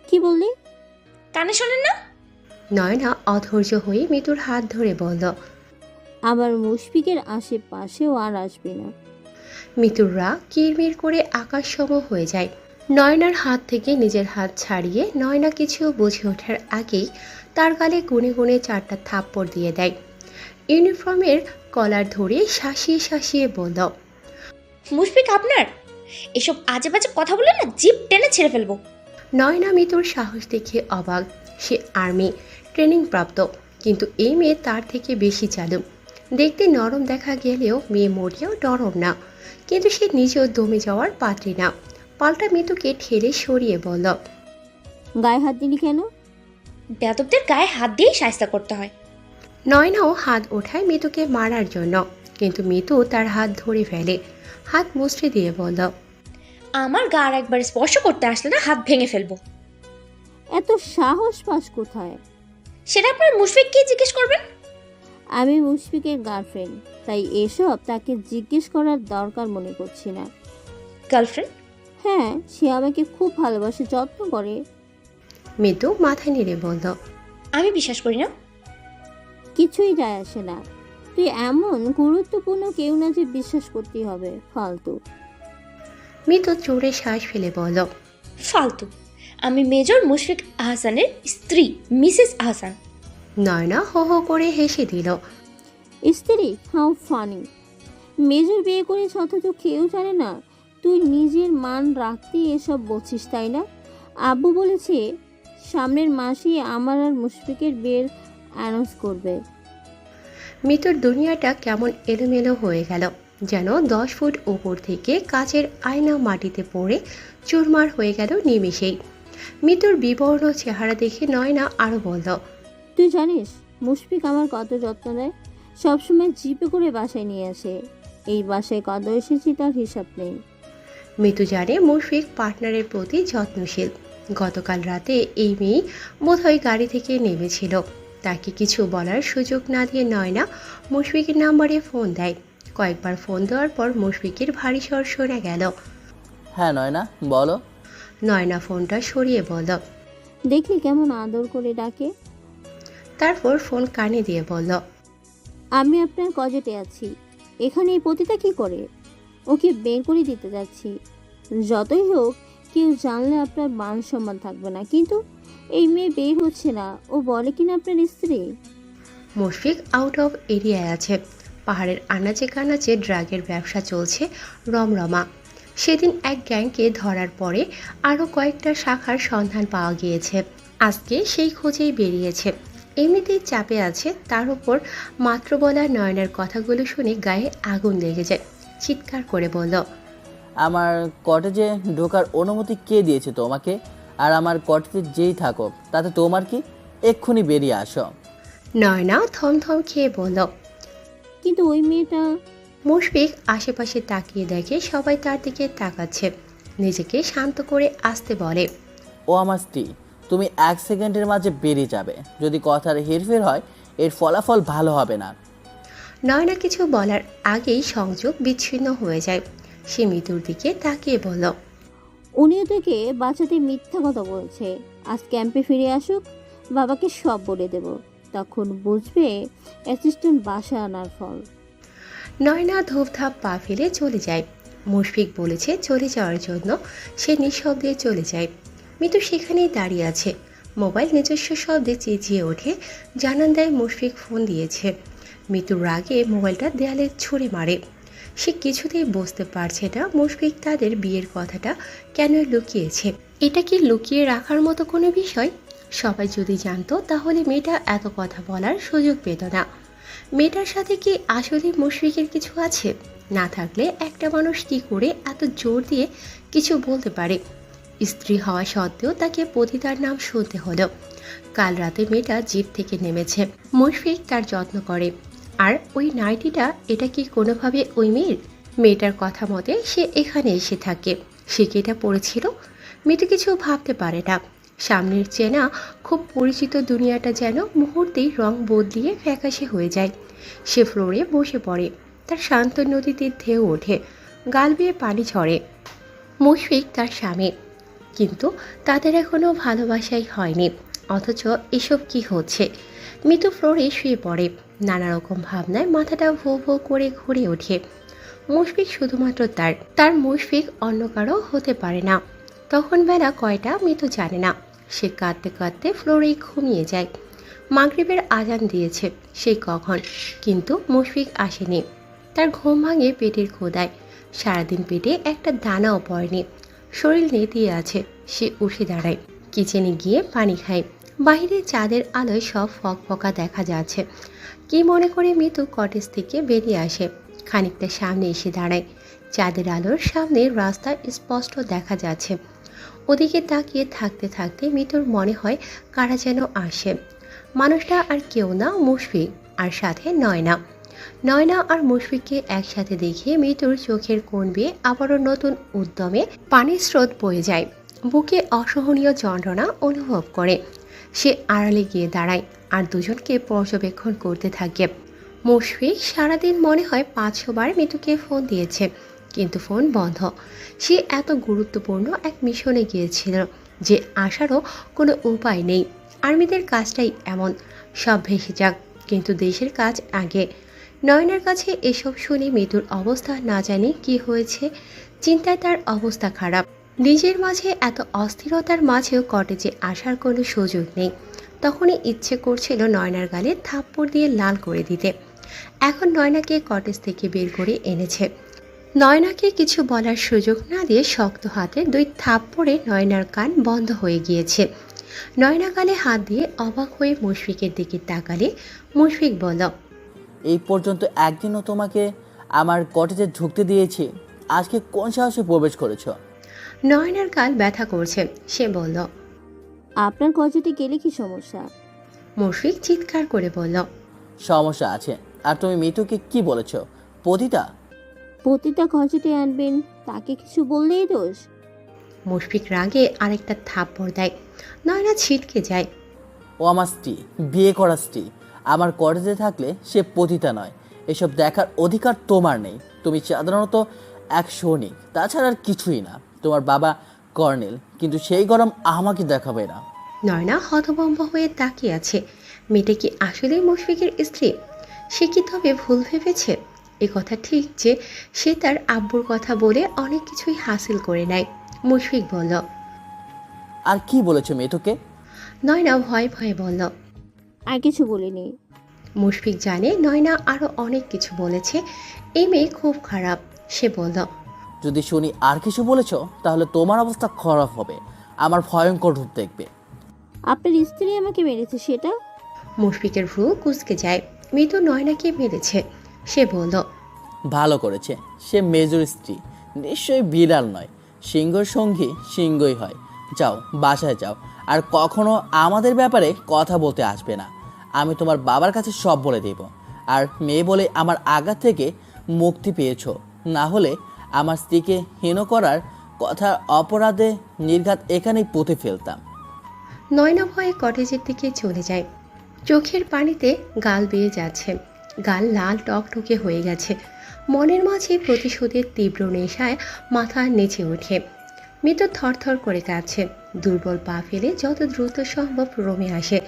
কি বললি? কানে শোনেন না? নয়না অধৈর্য হয়ে মৃদুর হাত ধরে বলল, আমার মুশফিকের আশেপাশেও আর আসবি না। মৃদুর রাগ কিরমির করে আকাশসম হয়ে যায়। নয়নার হাত থেকে নিজের হাত ছাড়িয়ে নয়না কিছু বুঝে ওঠার আগেই তার গালে গুনে গুনে 4টা থাপ্পড় দিয়ে দেয়। ইউনিফর্মের কলার ধরে শাসিয়ে শাসিয়ে বলল, মুশফিক আপনার এসব আজে বাজে কথা বলে না জিপ টেনে ছেড়ে ফেলবো। নয়না মৃদুর সাহস দেখে অবাক। সে আর্মি ট্রেনিং প্রাপ্ত, কিন্তু এই মেয়ে তার থেকে বেশি চালু। দেখতে নরম দেখা গেলেও মেয়ে মোটেও নরম না, কিন্তু সে নিজেও দমে যাওয়ার পাত্রী না। পাল্টা মৃদুকে ঠেলে সরিয়ে বলল, গায়ে হাত দিলি কেন? বেয়াদবদের গায়ে হাত দিয়েই শায়েস্তা করতে হয়। নয়নাও হাত ওঠায় মৃদুকে মারার জন্য, কিন্তু মৃদু তার হাত ধরে ফেলে। হাত মুচড়ে দিয়ে বলল, আমার গা আর একবার স্পর্শ করতে আসলে না হাত ভেঙে ফেলবো। এত সাহস পাস কোথায়? সেটা আপনার মুশফিককে জিজ্ঞেস করবেন। আমি মুশফিকের গার্লফ্রেন্ড, তাই এসব তাকে জিজ্ঞেস করার দরকার মনে করছি না। গার্লফ্রেন্ড? হ্যাঁ, সে আমাকে খুব ভালোবাসে, যত্ন করে। মৃদু মাথা নেড়ে বলল, আমি বিশ্বাস করি না। কিছুই যায় আসে না। তুই এমন গুরুত্বপূর্ণ কেউ না যে বিশ্বাস করতেই হবে, ফালতু। মিতু জোরে শ্বাস ফেলে বলল, ফালতু। আমি মেজর মুশফিক আহসানের স্ত্রী, মিসেস আহসান। নয়না হো হো করে হেসে দিল। স্ত্রী? How funny. মেজর বিয়ে করেছ অথচ কেউ জানে না তুই নিজের মান রাখতে এসব বলছিস, তাই না? আব্বু বলেছে সামনের মাসেই আমার আর মুশফিকের বিয়ের অ্যানাউন্স করবে। মিতুর দুনিয়াটা কেমন এলোমেলো হয়ে গেল, যেন 10 ফুট উপর থেকে কাচের আয়না মাটিতে পড়ে চুরমার হয়ে গেল নিমেষেই। মিতুর বিবর্ণ চেহারা দেখে নয়না আরো বলল, তুই জানিস মুশফিক আমার কত যত্ন নেয়? সবসময় জিপে করে বাসায় নিয়ে আসে। এই বাসায় কত এসেছি তার হিসাব নেই। মিতু জানে মুশফিক পার্টনারের প্রতি যত্নশীল। গতকাল রাতে এই মেয়ে বোধহয় গাড়ি থেকে নেমেছিল। তাকে কিছু বলার সুযোগ না দিয়ে নয়না মুশফিকের নাম্বারে ফোন দেয়। কয়েকবার ফোন দেওয়ার পর মুশফিকের ভারী স্বর শোনা গেল। হ্যাঁ নয়না, বলো। নয়না ফোনটা সরিয়ে বলল, দেখলি কেমন আদর করে ডাকে। তারপর ফোন কানে দিয়ে বলল, আমি আপনার কজেটে আছি। এখানে এই পতিতা কি করে? ওকে বের করে দিতে যাচ্ছি। যতই হোক, কেউ জানলে আপনার মান সম্মান থাকবে না। কিন্তু এই মেয়ে বের হচ্ছে না, ও বলে কিনা আপনার স্ত্রী। মুশফিক আউট অফ এরিয়ায় আছে। পাহাড়ের আনাচে কানাচে ড্রাগের ব্যবসা চলছে রমরমা। সেদিন এক গ্যাংকে ধরার পরে আরও কয়েকটা শাখার সন্ধান পাওয়া গিয়েছে। আজকে সেই খোঁজেই বেরিয়েছে। এমনিতেই চাপে আছে, তার উপর মাত্র বলা নয়নের কথাগুলো শুনে গায়ে আগুন লেগে যায়। চিৎকার করে বলল, আমার কটেজে ঢোকার অনুমতি কে দিয়েছে তোমাকে? আর আমার কটেজে যেই থাকো তাতে তোমার কি? এক্ষুনি বেরিয়ে আসো। নয়না থমথম খেয়ে বলল। কিন্তু ওই মেয়েটা। মুশফিক আশেপাশে তাকিয়ে দেখে সবাই তার দিকে তাকাচ্ছে। নিজেকে শান্ত করে আসতে বলে, ও আমার স্ত্রী। তুমি 1 সেকেন্ডের মাঝে বেরিয়ে যাবে। যদি কথার হেরফের হয় এর ফলাফল ভালো হবে না। নয়না কিছু বলার আগেই সংযোগ বিচ্ছিন্ন হয়ে যায়। সে মিতুর দিকে তাকিয়ে বলল, উনিও তোকে বাঁচাতে মিথ্যা কথা বলছে। আজ ক্যাম্পে ফিরে আসুক, বাবাকে সব বলে দেব। তখন বুঝবে অ্যাসিস্ট্যান্ট বাসা আনার ফল। নয়না ধূপধাপ পা ফেলে চলে যায়। মুশফিক বলেছে চলে যাওয়ার জন্য। সে নিঃশব্দে চলে যায়। মিতু সেখানেই দাঁড়িয়ে আছে। মোবাইল নিজস্ব শব্দে চেঁচিয়ে ওঠে। জানান দেয় মুশফিক ফোন দিয়েছে। মিতুর রাগে মোবাইলটা দেয়ালে ছুঁড়ে মারে। সে কিছুতেই বুঝতে পারছে না মুশফিক তাদের বিয়ের কথাটা কেন লুকিয়েছে। এটা কি লুকিয়ে রাখার মতো কোনো বিষয়? সবাই যদি জানতো তাহলে মেয়েটা এত কথা বলার সুযোগ পেত না। মেয়েটার সাথে কি আসলে মুশফিকের কিছু আছে? না থাকলে একটা মানুষ কি করে এত জোর দিয়ে কিছু বলতে পারে? স্ত্রী হওয়া সত্ত্বেও তাকে পতিতার নাম শুনতে হলো। কাল রাতে মেয়েটা জিপ থেকে নেমেছে। মুশফিক তার যত্ন করে। আর ওই নাইটিটা, এটা কি কোনোভাবে ওই মেয়েটার কথা মতে সে এখানে এসে থাকে। সে কি এটা পড়েছিল? মেয়েটা কিছু ভাবতে পারে না। সামনের চেনা খুব পরিচিত দুনিয়াটা যেন মুহূর্তেই রং বদলিয়ে ফ্যাকাশে হয়ে যায়। সে ফ্লোরে বসে পড়ে। তার শান্ত নদীতে ঢেউ ওঠে, গাল বেয়ে পানি ঝরে। মুশফিক তার স্বামী, কিন্তু তাদের এখনও ভালোবাসাই হয়নি। অথচ এসব কি হচ্ছে? মিতু ফ্লোরে শুয়ে পড়ে। নানা রকম ভাবনায় মাথাটা ভো ভো করে ঘুরে ওঠে। মুশফিক শুধুমাত্র তার মুশফিক অন্য কারো হতে পারে না। তখন বেলা কয়টা মিতু জানে না। সে কাঁদতে কাঁদতে ফ্লোরেই ঘুমিয়ে যায়। মাগরিবের আজান দিয়েছে সেই কখন, কিন্তু মুশফিক আসেনি। তার ঘুম ভাঙে পেটের ক্ষুধায়। সারাদিন পেটে একটা দানাও পড়েনি। শরীর নেতিয়ে আছে। সে উঠে দাঁড়ায়, কিচেনে গিয়ে পানি খায়। বাইরে চাঁদের আলোয় সব ফকফকা দেখা যাচ্ছে। কি মনে করে মিতু কটেজ থেকে বেরিয়ে আসে। খানিকটা সামনে এসে দাঁড়ায়। চাঁদের আলোর সামনে রাস্তা স্পষ্ট দেখা যাচ্ছে। ওদিকে তাকিয়ে থাকতে থাকতে মিতুর মনে হয় কারা যেন আসে। মানুষটা আর কেউ না, মুশফিক, আর সাথে নয়না। নয়না আর মুশফিককে একসাথে দেখে মিতুর চোখের কোণ বেয়ে আবারও নতুন উদ্যমে পানির স্রোত বয়ে যায়। বুকে অসহনীয় যন্ত্রণা অনুভব করে। সে আড়ালে গিয়ে দাঁড়ায় আর দুজনকে পর্যবেক্ষণ করতে থাকে। মুশফিক সারাদিন মনে হয় 500 বার মিতুকে ফোন দিয়েছে, কিন্তু ফোন বন্ধ। সে এত গুরুত্বপূর্ণ এক মিশনে গিয়েছিল যে আসারও কোনো উপায় নেই। আর্মিদের কাজটাই এমন, সব ভেসে যাক, কিন্তু দেশের কাজ আগে। নয়নার কাছে এসব শুনে মৃদুর অবস্থা না জানি কি হয়েছে, চিন্তায় তার অবস্থা খারাপ। নিজের মাঝে এত অস্থিরতার মাঝেও কটেজে আসার কোনো সুযোগ নেই। তখনই ইচ্ছে করছিল নয়নার গালে থাপ্পড় দিয়ে লাল করে দিতে। এখন নয়নাকে কটেজ থেকে বের করে এনেছে। নয়নাকে কিছু বলার সুযোগ না দিয়ে শক্ত হাতে 2 থাপ্পড়ে নয়নার কান বন্ধ হয়ে গিয়েছে। নয়না গালে হাত দিয়ে অবাক হয়ে মুশফিকের দিকে তাকালে মুশফিক বলল, এই পর্যন্ত একদিনও তোমাকে আমার কটেজে ঢুকতে দিয়েছি, আজকে কোন সাহসে প্রবেশ করেছো? নয়নার গাল ব্যথা করছে। সে বলল, আপনার কজেটে গেলে কি সমস্যা? মুশফিক চিৎকার করে বলল, সমস্যা আছে। আর তুমি মিতুকে কি বলেছো? পতিতা? প্রতিটা কজেটে আনবেন, তাকে কিছু বললেই দোষ? মুশফিক রাগে আরেকটা থাপ্পড় দেয়। নয়না ছিটকে যায়। ও আমার স্ত্রী, বিয়ে করা স্ত্রী। আমার কটেজে থাকলে সে পতিতা নয়, এসব দেখার অধিকার তোমার নেই। তুমি সাধারণত এক সৈনিক, তাছাড়া আর কিছুই না। তোমার বাবা কর্নেল, কিন্তু সেই গরম আমাকে দেখাবে না। নয়না হতভম্ব হয়ে তাকিয়ে আছে। মেয়েটা কি আসলেই মুশফিকের স্ত্রী? সে কি তবে ভুল ভেবেছে? এ কথা ঠিক যে সে তার আব্বুর কথা বলে অনেক কিছুই হাসিল করে নেয়। মুশফিক বলল। আর কি বলেছো মিতুকে? নয়না ভয়ে ভয়ে বলল। আর কিছু বলিনি। মুশফিক জানে নয়না আরও অনেক কিছু বলেছে। এই মেয়ে খুব খারাপ। সে বলল, যদি শুনি আর কিছু বলেছো তাহলে তোমার অবস্থা খারাপ হবে, আমার ভয়ঙ্কর রূপ দেখবে। আপনার স্ত্রী আমাকে মেরেছে সেটা? মুশফিকের ভ্রু কুঁচকে যায়। মৃত নয়নাকে মেরেছে। সে বলল, ভালো করেছে। সে মেজর স্ত্রী, নিশ্চয়ই বিড়াল নয়। সিংহর সঙ্গী সিংহই হয়। যাও, বাসায় যাও, আর কখনো আমাদের ব্যাপারে কথা বলতে আসবে না। আমি তোমার বাবার কাছে সব বলে দেব। আর মেয়ে বলে আমার আঘাত থেকে মুক্তি পেয়েছো, না হলে আমার স্ত্রীকে হীন করার কথার অপরাধে নির্ঘাত এখানেই পুঁতে ফেলতাম। নয়না ভয়ে কটেজের দিকে চলে যায়। চোখের পানিতে গাল বেয়ে যাচ্ছে। গাল লাল টকটকে হয়ে গেছে। মনের মাঝে প্রতিশোধের তীব্র নেশায় মাথা নেচে ওঠে। মৃত থরথর করে কাঁপছে। দুর্বল পা ফেলে যত দ্রুত সম্ভব রুমে আসে।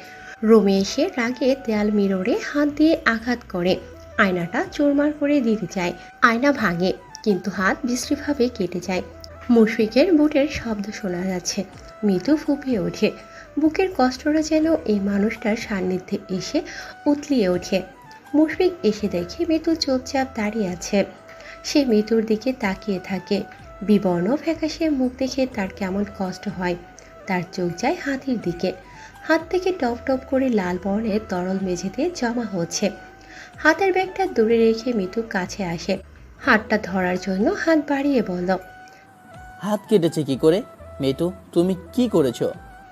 রুমে এসে রাগে দেয়াল মিররে হাত দিয়ে আঘাত করে। আয়নাটা চুরমার করে দিতে চায়। আয়না ভাঙে, কিন্তু হাত বিশ্রীভাবে কেটে যায়। মুশফিকের বুটের শব্দ শোনা যাচ্ছে। মৃদু ফুঁপিয়ে ওঠে। বুকের কষ্টটা যেন এই মানুষটার সান্নিধ্যে এসে উতলিয়ে ওঠে। মুশফিক এসে দেখে মৃদু চুপচাপ দাঁড়িয়ে আছে। সে মৃদুর দিকে তাকিয়ে থাকে। বিবর্ণ ফ্যাকাশে মুখ দেখে তার কেমন কষ্ট হয়। তার চোখ যায় হাতির দিকে। হাত থেকে টপ টপ করে লাল বর্ণের তরল মেঝেতে জমা হচ্ছে। হাতের ব্যাগটা দূরে রেখে মৃদু কাছে আসে। হাতটা ধরার জন্য হাত বাড়িয়ে বলল, হাত কেটেছে কি করে? মিতু, তুমি কি করেছো?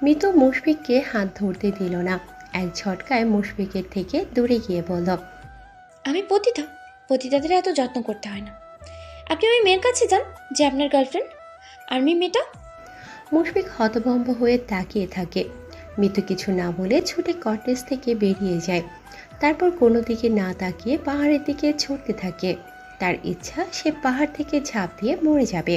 মৃত মুশফিককে হাত ধরতে দিল না। এক ঝটকায় মুশফিকের থেকে দূরে গিয়ে বলল, আমি পতিতা, পতিতাদের এত যত্ন করতে হয় না। আপনি ওই মেয়ের কাছে যান যে আপনার গার্লফ্রেন্ড, আর মেয়েটা। মুশফিক হতভম্ব হয়ে তাকিয়ে থাকে। মৃত্যু কিছু না বলে ছুটে কটেজ থেকে বেরিয়ে যায়। তারপর কোনো দিকে না তাকিয়ে পাহাড়ের দিকে ছুটতে থাকে। তার ইচ্ছা সে পাহাড় থেকে ঝাঁপ দিয়ে মরে যাবে।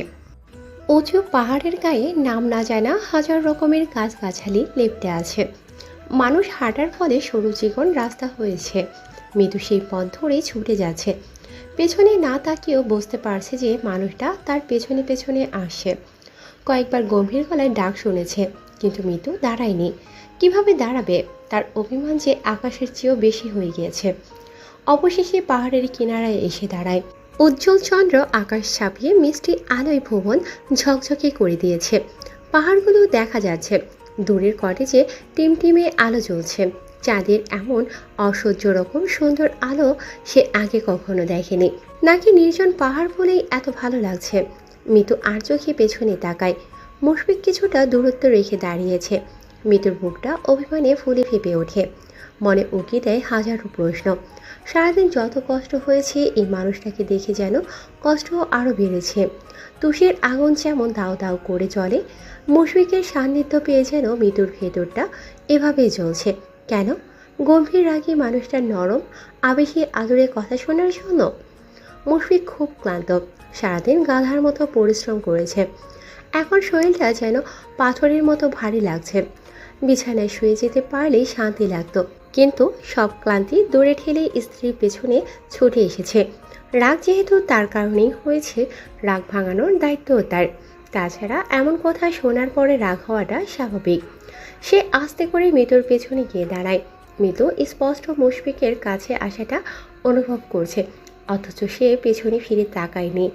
উঁচু পাহাড়ের গায়ে নাম না জানা হাজার রকমের গাছগাছালি লেপ্টে আছে। মানুষ হাঁটার ফলে সরু চিকন রাস্তা হয়েছে। মৃদু সেই পথ ধরে ছুটে যাচ্ছে। পেছনে না তাকিয়েও বুঝতে পারছে যে মানুষটা তার পেছনে পেছনে আসছে। কয়েকবার গম্ভীর গলায় ডাক শুনেছে, কিন্তু মৃদু দাঁড়ায়নি। কিভাবে দাঁড়াবে? তার অভিমান যে আকাশের চেয়েও বেশি হয়ে গিয়েছে। অবশেষে পাহাড়ের কিনারায় এসে দাঁড়ায়। উজ্জ্বল চন্দ্র আকাশ ছাপিয়ে মিষ্টি আলোয় ভুবন ঝকঝকে করে দিয়েছে। পাহাড়গুলো দেখা যাচ্ছে। দূরের কটেজে টিমটিমে আলো জ্বলছে। চাঁদের এমন অসহ্য রকম সুন্দর আলো সে আগে কখনো দেখেনি। নাকি নির্জন পাহাড় বলেই এত ভালো লাগছে। মৃত্যু আর চোখে পেছনে তাকায়। মুশফিক কিছুটা দূরত্ব রেখে দাঁড়িয়েছে। মৃত্যুর বুকটা অভিমানে ফুলে ফেপে ওঠে। মনে উকি দেয় হাজারো প্রশ্ন। সারাদিন যত কষ্ট হয়েছে, এই মানুষটাকে দেখে যেন কষ্ট আরও বেড়েছে। তুষের আগুন যেমন দাও দাও করে জ্বলে, মুশফিকের সান্নিধ্য পেয়ে যেন মৃত্যুর ভেতরটা এভাবেই জ্বলছে। কেন? গম্ভীর রাগে মানুষটার নরম আবেশী আদরে কথা শোনার জন্য। মুশফিক খুব ক্লান্ত। সারাদিন গাধার মতো পরিশ্রম করেছে। এখন শরীরটা যেন পাথরের মতো ভারী লাগছে। বিছানায় শুয়ে যেতে পারলেই শান্তি লাগতো। কিন্তু সব ক্লান্তি দূরে ঠেলে স্ত্রীর পেছনে ছুটে এসেছে। রাগ যেহেতু তার কারণেই হয়েছে, রাগ ভাঙানোর দায়িত্বও তার। তাছাড়া এমন কথা শোনার পরে রাগ হওয়াটা স্বাভাবিক। সে আস্তে করে মিতুর পেছনে গিয়ে দাঁড়ায়। মিতু স্পষ্ট মুশফিকের কাছে আসাটা অনুভব করছে, অথচ সে পেছনে ফিরে তাকায়নি।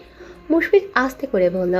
মুশফিক আস্তে করে বলল,